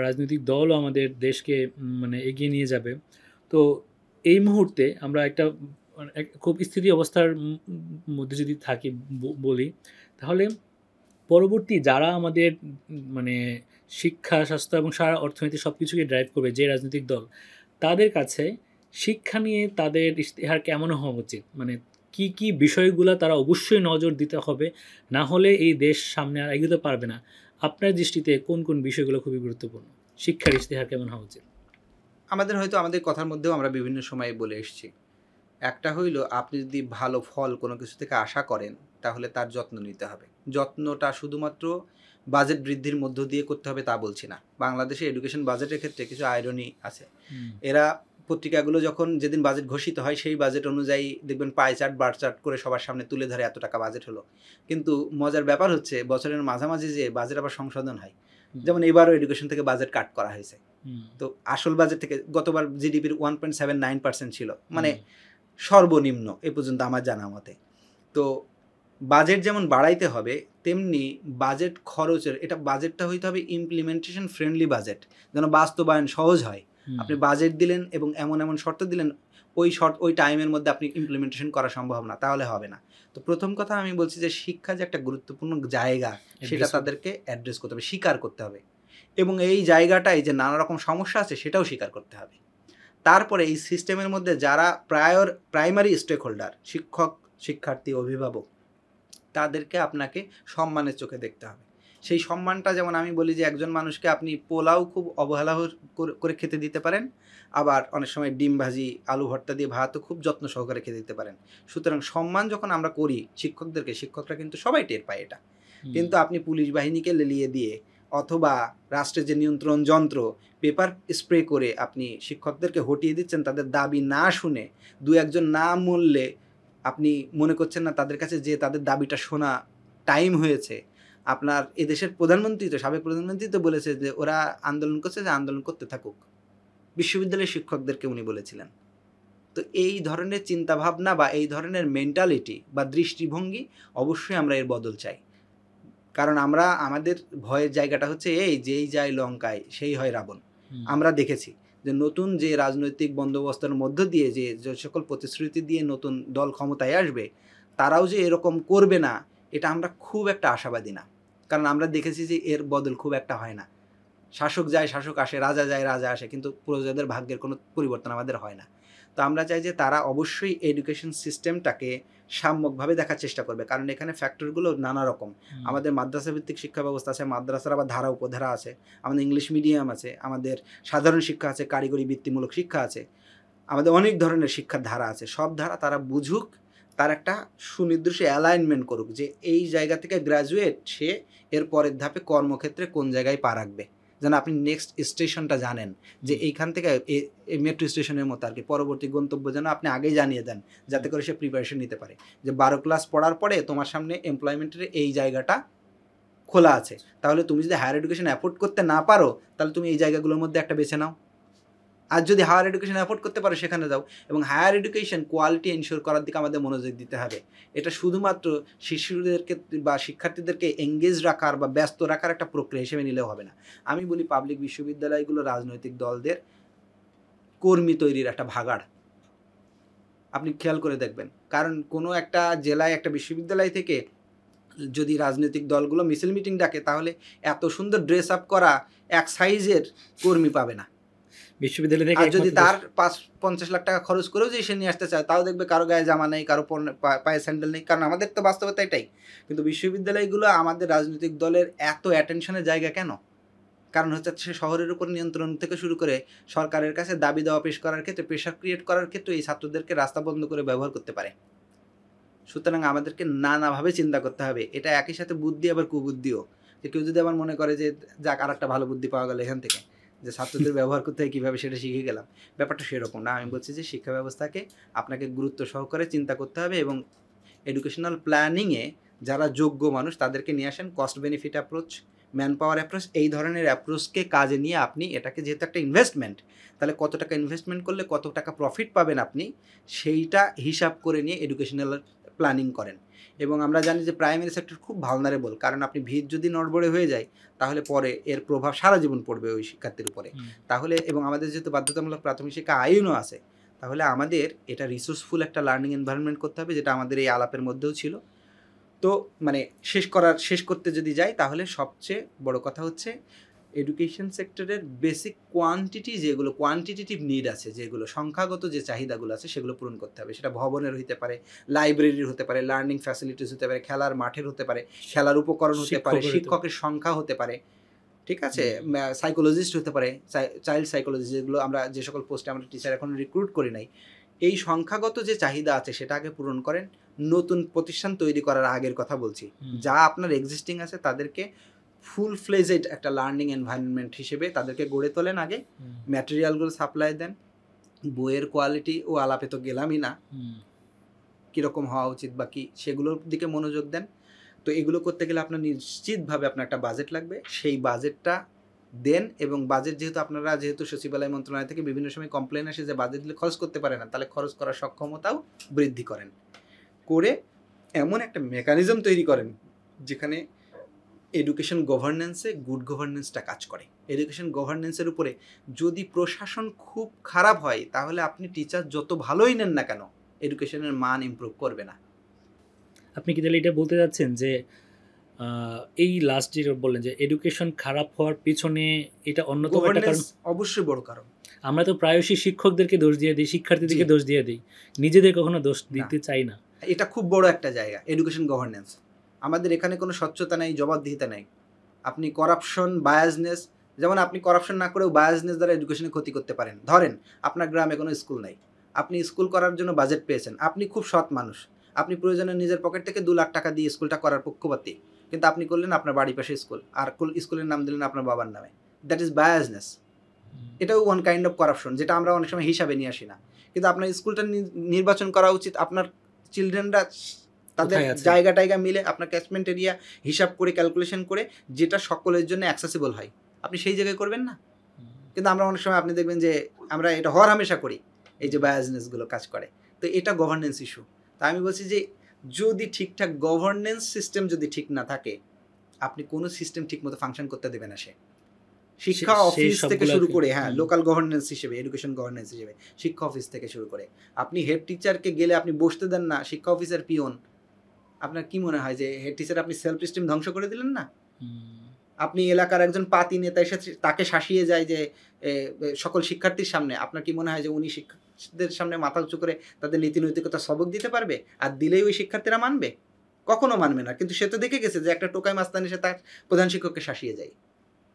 রাজনৈতিক দলও আমাদের দেশকে মানে এগিয়ে নিয়ে যাবে। তো এই মুহূর্তে আমরা একটা খুব স্থিতি অবস্থার মধ্যে যদি থাকি বলি, তাহলে পরবর্তী যারা আমাদের মানে শিক্ষা, স্বাস্থ্য এবং সারা অর্থনীতি সব কিছুকে ড্রাইভ করবে, যে রাজনৈতিক দল, তাদের কাছে শিক্ষা নিয়ে তাদের ইশতেহার কেমন হওয়া উচিত? মানে কি কি বিষয়গুলো তারা অবশ্যই নজর দিতে হবে, না হলে এই দেশ সামনে আর এগোতে পারবে না। আপনার দৃষ্টিতে কোন কোন বিষয়গুলো খুবই গুরুত্বপূর্ণ? শিক্ষার ইশতেহার কেমন হওয়া উচিত? আমাদের কথার মধ্যেও আমরা বিভিন্ন সময়ে বলে এসেছি। একটা হইল, আপনি যদি ভালো ফল কোনো কিছু থেকে আশা করেন, তাহলে তার যত্ন নিতে হবে। যত্নটা শুধুমাত্র বাজেট বৃদ্ধির মধ্য দিয়ে করতে হবে তা বলছি না। বাংলাদেশে এডুকেশন বাজেটের ক্ষেত্রে কিছু আয়রনি আছে। এরা পত্রিকাগুলো যখন যেদিন বাজেট ঘোষিত হয়, সেই বাজেট অনুযায়ী দেখবেন পাই চার্ট বার চার্ট করে সবার সামনে তুলে ধরে এত টাকা বাজেট হলো। কিন্তু মজার ব্যাপার হচ্ছে, বছরের মাঝামাঝি যে বাজেট আবার সংশোধন হয়। যেমন এবারও এডুকেশন থেকে বাজেট কাট করা হয়েছে। তো আসল বাজেট থেকে গতবার জিডিপির 1.79% ছিল, মানে সর্বনিম্ন এ পর্যন্ত আমার জানা মতে। তো বাজেট যেমন বাড়াইতে হবে, তেমনি বাজেট খরচের বাজেটটা হইতে হবে ইমপ্লিমেন্টেশন ফ্রেন্ডলি বাজেট, যেন বাস্তবায়ন সহজ হয়। আপনি বাজেট দিলেন এবং এমন এমন শর্ত দিলেন, ওই টাইমের মধ্যে আপনি ইমপ্লিমেন্টেশন করা সম্ভব না, তাহলে হবে না। তো প্রথম কথা আমি বলছি যে শিক্ষা যে একটা গুরুত্বপূর্ণ জায়গা, সেটা তাদেরকে অ্যাড্রেস করতে হবে, স্বীকার করতে হবে। এবং এই জায়গাটায় যে নানা রকম সমস্যা আছে সেটাও স্বীকার করতে হবে। তারপরে এই সিস্টেমের মধ্যে যারা প্রাইমারি স্টেক হোল্ডার, শিক্ষক, শিক্ষার্থী, অভিভাবক, তাদেরকে আপনাকে সম্মানের চোখে দেখতে হবে। সেই সম্মানটা, যেমন আমি বলি যে একজন মানুষকে আপনি পোলাও খুব অবহেলা করে খেতে দিতে পারেন, আবার অনেক সময় ডিম ভাজি, আলু ভর্তা দিয়ে ভাতও খুব যত্ন সহকারে খেতে দিতে পারেন। সুতরাং সম্মান যখন আমরা করি শিক্ষকদেরকে, শিক্ষকরা কিন্তু সবাই টের পায় এটা। কিন্তু আপনি পুলিশ বাহিনীকে লেলিয়ে দিয়ে অথবা রাষ্ট্রের যে নিয়ন্ত্রণ যন্ত্র, পেপার স্প্রে করে আপনি শিক্ষকদেরকে হটিয়ে দিচ্ছেন, তাদের দাবি না শুনে, দু একজন না মূল্যে আপনি মনে করছেন না তাদের কাছে যে তাদের দাবিটা শোনা টাইম হয়েছে। আপনার এদেশের প্রধানমন্ত্রী তো, সাবেক প্রধানমন্ত্রী তো বলেছে যে ওরা আন্দোলন করছে, যে আন্দোলন করতে থাকুক, বিশ্ববিদ্যালয়ের শিক্ষকদেরকে উনি বলেছিলেন। তো এই ধরনের চিন্তাভাবনা বা এই ধরনের মেন্টালিটি বা দৃষ্টিভঙ্গি অবশ্যই আমরা এর বদল চাই। কারণ আমাদের ভয়ের জায়গাটা হচ্ছে যেই যায় লঙ্কায় সেই হয় রাবণ। আমরা দেখেছি যে নতুন যে রাজনৈতিক বন্দোবস্তের মধ্য দিয়ে যে সকল প্রতিশ্রুতি দিয়ে নতুন দল ক্ষমতায় আসবে, তারাও যে এরকম করবে না, এটা আমরা খুব একটা আশাবাদী না। কারণ আমরা দেখেছি যে এর বদল খুব একটা হয় না। শাসক যায়, শাসক আসে, রাজা যায়, রাজা আসে, কিন্তু প্রজাদের ভাগ্যের কোনো পরিবর্তন আমাদের হয় না। তো আমরা চাই যে তারা অবশ্যই এডুকেশন সিস্টেমটাকে সাম্যকভাবে দেখার চেষ্টা করবে। কারণ এখানে ফ্যাক্টরগুলো নানা রকম। আমাদের মাদ্রাসা ভিত্তিক শিক্ষা ব্যবস্থা আছে, মাদ্রাসার আবার ধারা উপধারা আছে, আমাদের ইংলিশ মিডিয়াম আছে, আমাদের সাধারণ শিক্ষা আছে, কারিগরি বৃত্তিমূলক শিক্ষা আছে, আমাদের অনেক ধরনের শিক্ষার ধারা আছে। সব ধারা তারা বুঝুক, তার একটা সুনির্দিষ্ট অ্যালাইনমেন্ট করুক যে এই জায়গা থেকে গ্র্যাজুয়েট, সে এর পরের ধাপে কর্মক্ষেত্রে কোন জায়গায় পা রাখবে, যেন আপনি নেক্সট স্টেশনটা জানেন, যে এইখান থেকে এই মেট্রো স্টেশনের মতো আর কি পরবর্তী গন্তব্য যেন আপনি আগেই জানিয়ে দেন, যাতে করে সে প্রিপারেশন নিতে পারে যে 12 ক্লাস পড়ার পরে তোমার সামনে এমপ্লয়মেন্টের এই জায়গাটা খোলা আছে। তাহলে তুমি যদি হায়ার এডুকেশন অ্যাফোর্ড করতে না পারো, তাহলে তুমি এই জায়গাগুলোর মধ্যে একটা বেছে নাও। আর যদি হায়ার এডুকেশন অ্যাফোর্ড করতে পারো, সেখানে যাও। এবং হায়ার এডুকেশন কোয়ালিটি এনশিওর করার দিকে আমাদের মনোযোগ দিতে হবে। এটা শুধুমাত্র শিশুদেরকে বা শিক্ষার্থীদেরকে এঙ্গেজ রাখার বা ব্যস্ত রাখার একটা প্রক্রিয়া হিসেবে নিলেও হবে না। আমি বলি পাবলিক বিশ্ববিদ্যালয়গুলো রাজনৈতিক দলদের কর্মী তৈরির একটা ভাগাড়। আপনি খেয়াল করে দেখবেন, কারণ কোনো একটা জেলায় একটা বিশ্ববিদ্যালয় থেকে যদি রাজনৈতিক দলগুলো মিছিল মিটিং ডাকে, তাহলে এত সুন্দর ড্রেস আপ করা এক সাইজের কর্মী পাবে না বিশ্ববিদ্যালয় থেকে। আর যদি তার 50 লাখ টাকা খরচ করেও যে সে নিয়ে আসতে চায়, তাও দেখবে কারো গায়ে জামা নেই, কারো পায়ে স্যান্ডেল নেই। কারণ আমাদের তো বাস্তবতা এটাই। কিন্তু বিশ্ববিদ্যালয়গুলো আমাদের রাজনৈতিক দলের এত অ্যাটেনশনের জায়গা কেন? কারণ হচ্ছে সে শহরের উপর নিয়ন্ত্রণ থেকে শুরু করে সরকারের কাছে দাবি দেওয়া পেশ করার ক্ষেত্রে, প্রেশার ক্রিয়েট করার ক্ষেত্রে এই ছাত্রদেরকে রাস্তা বন্ধ করে ব্যবহার করতে পারে। সুতরাং আমাদেরকে নানাভাবে চিন্তা করতে হবে। এটা একই সাথে বুদ্ধি আবার কুবুদ্ধিও। যে কেউ যদি আবার মনে করে যে যাক, আর একটা ভালো বুদ্ধি পাওয়া গেল এখান থেকে, যে ছাত্রদের ব্যবহার করতে হয় কীভাবে সেটা শিখে গেলাম, ব্যাপারটা সেরকম না। আমি বলছি যে শিক্ষা ব্যবস্থাকে আপনাকে গুরুত্ব সহকারে চিন্তা করতে হবে এবং এডুকেশনাল প্ল্যানিংয়ে যারা যোগ্য মানুষ তাদেরকে নিয়ে আসেন, cost benefit approach, man power approach, এই ধরনের অ্যাপ্রোচকে কাজে নিয়ে আপনি এটাকে যেহেতু একটা ইনভেস্টমেন্ট, তাহলে কত টাকা ইনভেস্টমেন্ট করলে কত টাকা প্রফিট পাবেন আপনি, সেইটা হিসাব করে নিয়ে এডুকেশনাল প্ল্যানিং করেন। এবং আমরা জানি যে প্রাইমারি সেক্টর খুব ভালনারেবল, কারণ আপনি ভিত যদি নড়বড়ে হয়ে যায় তাহলে পরে এর প্রভাব সারা জীবন পড়বে ওই শিক্ষার্থীর উপরে। তাহলে এবং আমাদের যেহেতু বাধ্যতামূলক প্রাথমিক শিক্ষা আইনও আছে, তাহলে আমাদের এটা রিসোর্সফুল একটা লার্নিং এনভায়রনমেন্ট করতে হবে, যেটা আমাদের এই আলাপের মধ্যেও ছিল। তো মানে শেষ করতে যদি যাই, তাহলে সবচেয়ে বড় কথা হচ্ছে এডুকেশন সেক্টরের বেসিক কোয়ান্টিটেটিভ নিড আছে, যেগুলো সংখ্যাগত যে চাহিদাগুলো আছে সেগুলো পূরণ করতে হবে। সেটা ভবনের হতে পারে, লাইব্রেরির হতে পারে, লার্নিং ফ্যাসিলিটিস হতে পারে, খেলার মাঠের হতে পারে, খেলার উপকরণ হতে পারে, শিক্ষকের সংখ্যা হতে পারে, ঠিক আছে, সাইকোলজিস্ট হতে পারে, চাইল্ড সাইকোলজিস্ট, যেগুলো আমরা যে সকল পোস্টে আমরা টিচার এখন রিক্রুট করি নাই। এই সংখ্যাগত যে চাহিদা আছে সেটা আগে পূরণ করেন। নতুন প্রতিষ্ঠান তৈরি করার আগের কথা বলছি, যা আপনার এক্সিস্টিং আছে তাদেরকে ফুল ফ্লেজেড একটা লার্নিং এনভায়রনমেন্ট হিসেবে তাদেরকে গড়ে তোলেন। আগে ম্যাটেরিয়ালগুলো সাপ্লাই দেন, বইয়ের কোয়ালিটি ও আলাপে তো গেলামই না, কীরকম হওয়া উচিত বা কী, সেগুলোর দিকে মনোযোগ দেন। তো এগুলো করতে গেলে আপনার নিশ্চিতভাবে আপনার একটা বাজেট লাগবে, সেই বাজেটটা দেন। এবং বাজেট যেহেতু সচিবালয় মন্ত্রণালয় থেকে বিভিন্ন সময় কমপ্লেন আসে যে বাজেট দিলে খরচ করতে পারে না, তাহলে খরচ করার সক্ষমতাও বৃদ্ধি করেন, করে এমন একটা মেকানিজম তৈরি করেন যেখানে এডুকেশন গভর্নেন্সে গুড গভর্নেন্সটা কাজ করে। এডুকেশন গভর্নেন্সের উপরে যদি প্রশাসন খুব খারাপ হয়, তাহলে আপনি টিচার যত ভালোই নেন না কেন, এডুকেশনের মান ইমপ্রুভ করবে না। আপনি কি তাহলে এটা বলতে যাচ্ছেন যে এই লাস্ট যেটা বললেন যে এডুকেশন খারাপ হওয়ার পিছনে এটা অন্যতম একটা কারণ? অবশ্যই বড় কারণ। আমরা তো প্রায়শই শিক্ষকদেরকে দোষ দিয়ে দিই, শিক্ষার্থীদেরকে দোষ দিয়ে দিই, নিজেদের কখনো দোষ দিতে চাই না। এটা খুব বড় একটা জায়গা, এডুকেশন গভর্নেন্স। আমাদের এখানে কোনো স্বচ্ছতা নেই, জবাবদিহিতা নেই। আপনি করাপশন, বায়াসনেস, যেমন আপনি করাপশন না করেও বায়াসনেস দ্বারা এডুকেশনে ক্ষতি করতে পারেন। ধরেন আপনার গ্রামে কোনো স্কুল নাই, আপনি স্কুল করার জন্য বাজেট পেয়েছেন, আপনি খুব সৎ মানুষ, আপনি প্রয়োজনে নিজের পকেট থেকে 2 লাখ টাকা দিয়ে স্কুলটা করার পক্ষপাতী, কিন্তু আপনি করলেন আপনার বাড়ির পাশে স্কুল, আর স্কুলের নাম দিলেন আপনার বাবার নামে। That is biasness. এটাও ওয়ান কাইন্ড অফ করাপশন, যেটা আমরা অনেক সময় হিসাবে নিয়ে আসি না। কিন্তু আপনার স্কুলটা নির্বাচন করা উচিত, আপনার চিলড্রেনরা তাদের জায়গা মিলে আপনার ক্যাচমেন্ট এরিয়া হিসাব করে ক্যালকুলেশন করে যেটা সকলের জন্য অ্যাক্সেসিবল হয়, আপনি সেই জায়গায় করবেন না। কিন্তু আমরা অনেক সময় আপনি দেখবেন যে আমরা এটা হর হামেশা করি, এই যে বায়াসনেসগুলো কাজ করে। তো এটা গভর্নেন্স ইস্যু। তা আমি বলছি যে যদি ঠিকঠাক গভর্নেন্স সিস্টেম যদি ঠিক না থাকে, আপনি কোনো সিস্টেম ঠিকমতো ফাংশন করতে দেবে না। শিক্ষা অফিস থেকে শুরু করে, লোকাল গভর্নেন্স হিসেবে, এডুকেশন গভর্নেন্স হিসেবে শিক্ষা অফিস থেকে শুরু করে, আপনি হেড টিচারকে গেলে আপনি বসতে দেন না, শিক্ষা অফিসের পিয়ন, আপনার কি মনে হয় যে হেড টিচার আপনি সেলফ এস্টিম ধ্বংস করে দিলেন না? আপনি এলাকার একজন পাতি নেতা এসে তাকে শাসিয়ে যায় যে সকল শিক্ষার্থীর সামনে, আপনার কি মনে হয় যে উনি শিক্ষার্থীদের সামনে মাথা উঁচু করে তাদের নীতি নৈতিকতা সবক দিতে পারবে? আর দিলেই ওই শিক্ষার্থীরা মানবে? কখনো মানবে না। কিন্তু সে তো দেখে গেছে যে একটা টোকাই মাস্তানি এসে তার প্রধান শিক্ষককে শাসিয়ে যায়।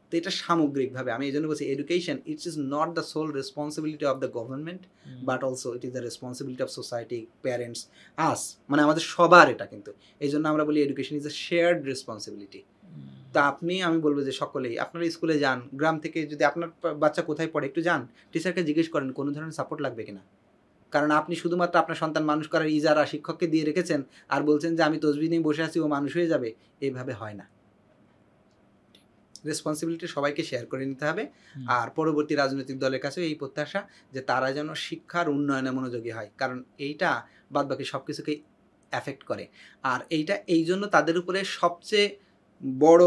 তো এটা সামগ্রিকভাবে আমি এই জন্য বলছি education it's is not the sole responsibility of the government, but also it is the responsibility of society, parents, us, মানে আমাদের সবার এটা। কিন্তু এই জন্য আমরা বলি education is a shared responsibility. তা আমি বলবো যে সকলেই আপনারা স্কুলে যান, গ্রাম থেকে যদি আপনার বাচ্চা কোথায় পড়ে একটু যান, টিচারকে জিজ্ঞেস করেন কোনো ধরনের সাপোর্ট লাগবে কিনা। কারণ আপনি শুধুমাত্র আপনার সন্তান মানুষ করার ইজারা শিক্ষককে দিয়ে রেখেছেন আর বলছেন যে আমি তসবিহ নিয়ে বসে আছি ও মানুষ হয়ে যাবে, এইভাবে হয় না। রেসপন্সিবিলিটি সবাইকে শেয়ার করে নিতে হবে। আর পরবর্তী রাজনৈতিক দলের কাছেও এই প্রত্যাশা যে তারা যেন শিক্ষার উন্নয়নে মনোযোগী হয়, কারণ এইটা বাদবাকি সব কিছুকেই অ্যাফেক্ট করে। আর এইটা এই জন্য তাদের উপরে সবচেয়ে বড়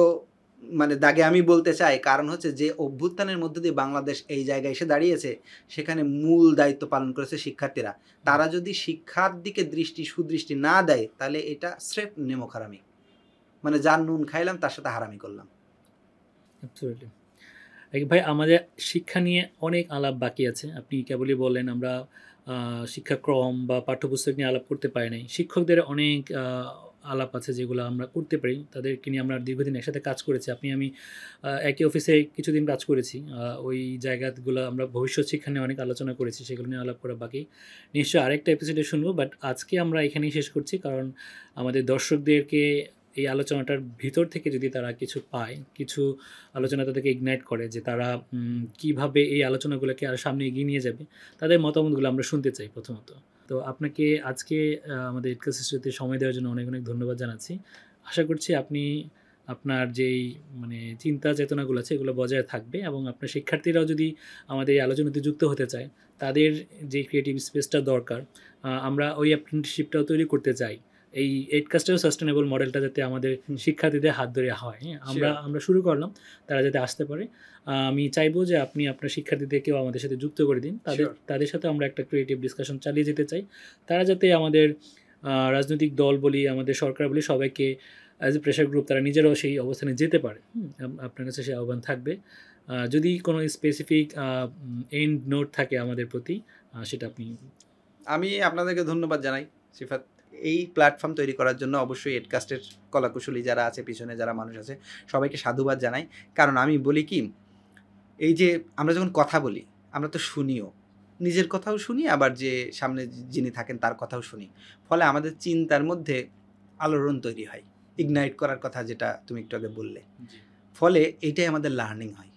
মানে দাগে আমি বলতে চাই, কারণ হচ্ছে যে অভ্যুত্থানের মধ্যে দিয়ে বাংলাদেশ এই জায়গায় এসে দাঁড়িয়েছে, সেখানে মূল দায়িত্ব পালন করেছে শিক্ষার্থীরা। তারা যদি শিক্ষার দিকে সুদৃষ্টি না দেয়, তাহলে এটা স্রেফ নেমক হারামি, মানে যার নুন খাইলাম তার সাথে হারামি করলাম। অ্যাবসলিউটলি ভাই, আমাদের শিক্ষা নিয়ে অনেক আলাপ বাকি আছে। আপনি কেবলই বললেন আমরা শিক্ষাক্রম বা পাঠ্যপুস্তক নিয়ে আলাপ করতে পারি নাই। শিক্ষকদের অনেক আলাপ আছে যেগুলো আমরা করতে পারি, তাদেরকে নিয়ে আমরা দীর্ঘদিন একসাথে কাজ করেছি। আমি একই অফিসে কিছুদিন কাজ করেছি, ওই জায়গাগুলো আমরা ভবিষ্যৎ শিক্ষা নিয়ে অনেক আলোচনা করেছি, সেগুলো নিয়ে আলাপ করা বাকি। নিশ্চয়ই আরেকটা এপিসোডে শুনবো, বাট আজকে আমরা এখানেই শেষ করছি, কারণ আমাদের দর্শকদেরকে এই আলোচনাটার ভিতর থেকে যদি তারা কিছু পায়, কিছু আলোচনা তাদেরকে ইগনাইট করে যে তারা কিভাবে এই আলোচনাগুলোকে আরও সামনে এগিয়ে নিয়ে যাবে, তাদের মতামতগুলো আমরা শুনতে চাই প্রথমত। তো তো আপনাকে আজকে আমাদের এডকাস্ট স্টুডিওতে সময় দেওয়ার জন্য অনেক অনেক ধন্যবাদ জানাচ্ছি। আশা করছি আপনি আপনার যেই মানে চিন্তা চেতনাগুলো আছে এগুলো বজায় থাকবে, এবং আপনার শিক্ষার্থীরাও যদি আমাদের এই আলোচনাতে যুক্ত হতে চায়, তাদের যে ক্রিয়েটিভ স্পেসটা দরকার, আমরা ওই অ্যাপ্রেন্টিসশিপটাও তৈরি করতে চাই। এই এডকাস্টের সাস্টেনেবল মডেলটা যাতে আমাদের শিক্ষার্থীদের হাত ধরে হয়, হ্যাঁ, আমরা শুরু করলাম, তারা যাতে আসতে পারে। আমি চাইবো যে আপনি আপনার শিক্ষার্থীদেরকেও আমাদের সাথে যুক্ত করে দিন, তাদের সাথে আমরা একটা ক্রিয়েটিভ ডিসকাশন চালিয়ে যেতে চাই। তারা যাতে আমাদের রাজনৈতিক দল বলি, আমাদের সরকার বলি, সবাইকে অ্যাজ এ প্রেশার গ্রুপ তারা নিজেরাও সেই অবস্থানে যেতে পারে। আপনার কাছে সেই আহ্বান থাকবে। যদি কোনো স্পেসিফিক এন্ড নোট থাকে আমাদের প্রতি, সেটা আপনি। আমি আপনাদেরকে ধন্যবাদ জানাই সিফাত, এই প্ল্যাটফর্ম তৈরি করার জন্য। অবশ্যই এডকাস্টের কলাকুশলী যারা আছে, পিছনে যারা মানুষ আছে, সবাইকে সাধুবাদ জানাই। কারণ আমি বলি কি, এই যে আমরা যখন কথা বলি, আমরা তো শুনিও, নিজের কথাও শুনি, আবার যে সামনে যিনি থাকেন তার কথাও শুনি। ফলে আমাদের চিন্তার মধ্যে আলোড়ন তৈরি হয়, ইগনাইট করার কথা যেটা তুমি একটু আগে বললে। ফলে এইটাই আমাদের লার্নিং হয়।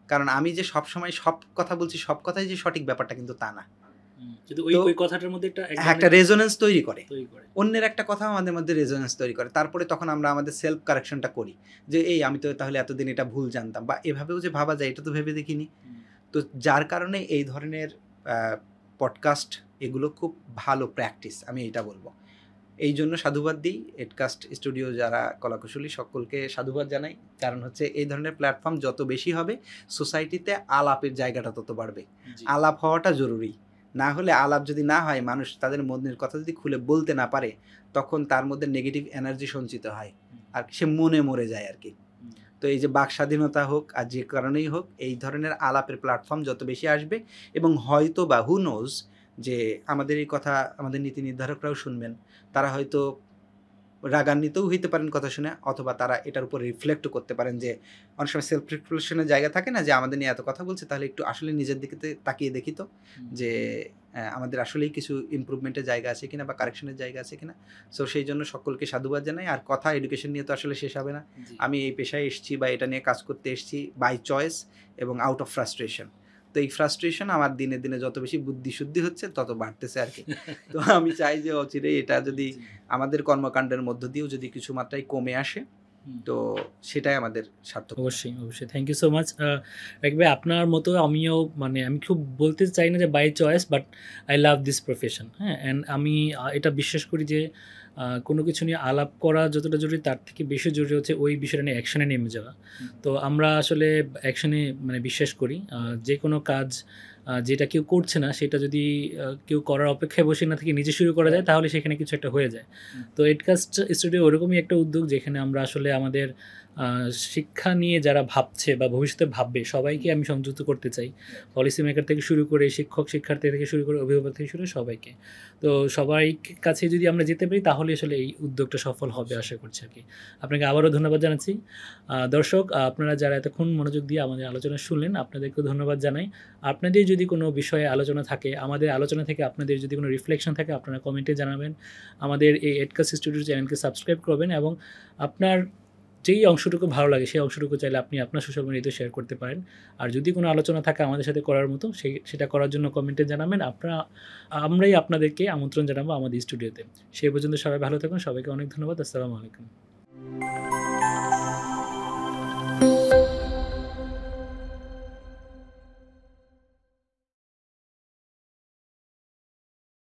কারণ আমি যে সবসময় সব কথা বলছি, সব কথাই যে সঠিক ব্যাপারটা কিন্তু তা না। ওই কথাটার মধ্যে একটা রেজোনেন্স তৈরি করে, অন্যের একটা কথা আমাদের মধ্যে রেজোনেন্স তৈরি করে। তারপরে তখন আমরা আমাদের সেলফ কারেকশনটা করি যে এই আমি তো তাহলে এতদিন এটা ভুল জানতাম, বা এভাবেও যে ভাবা যায় এটা তো ভেবে দেখিনি। তো যার কারণে এই ধরনের পডকাস্ট এগুলো খুব ভালো প্র্যাকটিস, আমি এটা বলবো। এই জন্য সাধুবাদ দিই এডকাস্ট স্টুডিও যারা কলাকুশলী, সকলকে সাধুবাদ জানাই। কারণ হচ্ছে এই ধরনের প্ল্যাটফর্ম যত বেশি হবে, সোসাইটিতে আলাপের জায়গাটা তত বাড়বে। আলাপ হওয়াটা জরুরি, না হলে আলাপ যদি না হয়, মানুষ তাদের মনের কথা যদি খুলে বলতে না পারে, তখন তার মধ্যে নেগেটিভ এনার্জি সঞ্চিত হয়, আর সে মনে মরে যায় আর কি। তো এই যে বাক স্বাধীনতা হোক আর যে কারণেই হোক, এই ধরনের আলাপের প্ল্যাটফর্ম যত বেশি আসবে, এবং হয়তো বা হু নোজ যে আমাদের এই কথা আমাদের নীতি নির্ধারকরাও শুনবেন, তারা হয়তো রাগান্বিতও হইতে পারেন কথা শুনে, অথবা তারা এটার উপর রিফ্লেক্টও করতে পারেন। যে অনেক সময় সেলফ রিফ্লেকশনের জায়গা থাকে না, যে আমাদের নিয়ে এত কথা বলছে, তাহলে একটু আসলে নিজের দিকে তাকিয়ে দেখি তো যে আমাদের আসলেই কিছু ইমপ্রুভমেন্টের জায়গা আছে কিনা, বা কারেকশনের জায়গা আছে কিনা। সো সেই জন্য সকলকে সাধুবাদ জানাই। আর কথা এডুকেশন নিয়ে তো আসলে শেষ হবে না। আমি এই পেশায় এসেছি বা এটা নিয়ে কাজ করতে এসেছি বাই চয়েস এবং আউট অফ ফ্রাস্ট্রেশন। তো এই ফ্রাস্ট্রেশন আমার দিনে দিনে যত বেশি বুদ্ধি শুদ্ধি হচ্ছে তত বাড়তেছে আর কি। তো আমি চাই যে অচিরেই এটা যদি আমাদের কর্মকাণ্ডের মধ্য দিয়েও যদি কিছু মাত্রায় কমে আসে, তো সেটাই আমাদের সার্থক। অবশ্যই অবশ্যই, থ্যাংক ইউ সো মাচ। একবার আপনার মতো আমিও, মানে আমি খুব বলতে চাই না যে by choice, but I love this profession, হ্যাঁ। অ্যান্ড আমি এটা বিশ্বাস করি যে কোনো কিছু নিয়ে আলাপ করা যতটা জরুরি, তার থেকে বেশি জরুরি হচ্ছে ওই বিষয়টা নিয়ে অ্যাকশানে নেমে যাওয়া। তো আমরা আসলে অ্যাকশানে মানে বিশ্বাস করি। যে কোনো কাজ যেটা কেউ করছে না, সেটা যদি কেউ করার অপেক্ষায় বসে না থেকে নিজে শুরু করা যায়, তাহলে সেখানে কিছু একটা হয়ে যায়। তো এডকাস্ট স্টুডিও ওরকমই একটা উদ্যোগ, যেখানে আমরা আসলে আমাদের শিক্ষা নিয়ে যারা ভাবছে বা ভবিষ্যতে ভাববে, সবাইকে আমি সংযুক্ত করতে চাই। পলিসি মেকার থেকে শুরু করে শিক্ষক শিক্ষার্থী থেকে শুরু করে অভিভাবক থেকে শুরু করে সবাইকে। তো সবাই কাছে যদি আমরা যেতে পারি, তাহলে আসলে এই উদ্যোগটা সফল হবে আশা করছি আর কি। আপনাকে আবারও ধন্যবাদ জানাচ্ছি। দর্শক, আপনারা যারা এতক্ষণ মনোযোগ দিয়ে আমাদের আলোচনা শুনলেন, আপনাদেরকেও ধন্যবাদ জানাই। আপনাদের যদি কোনো বিষয়ে আলোচনা থাকে, আমাদের আলোচনা থেকে আপনাদের যদি কোনো রিফ্লেকশন থাকে, আপনারা কমেন্টে জানাবেন। আমাদের এই এডকাস্ট স্টুডিও চ্যানেলকে সাবস্ক্রাইব করবেন, এবং আপনার যেই অংশটুকু ভালো লাগে সেই অংশটুকু চাইলে আপনি আপনার সোশ্যাল মিডিয়াতে শেয়ার করতে পারেন। আর যদি কোনো আলোচনা থাকে আমাদের সাথে করার মতো, সেটা করার জন্য কমেন্টে জানাবেন। আমরাই আপনাদেরকে আমন্ত্রণ জানাবো আমাদের স্টুডিওতে। সেই পর্যন্ত সবাই ভালো থাকুন। সবাইকে অনেক ধন্যবাদ। আসসালামু আলাইকুম।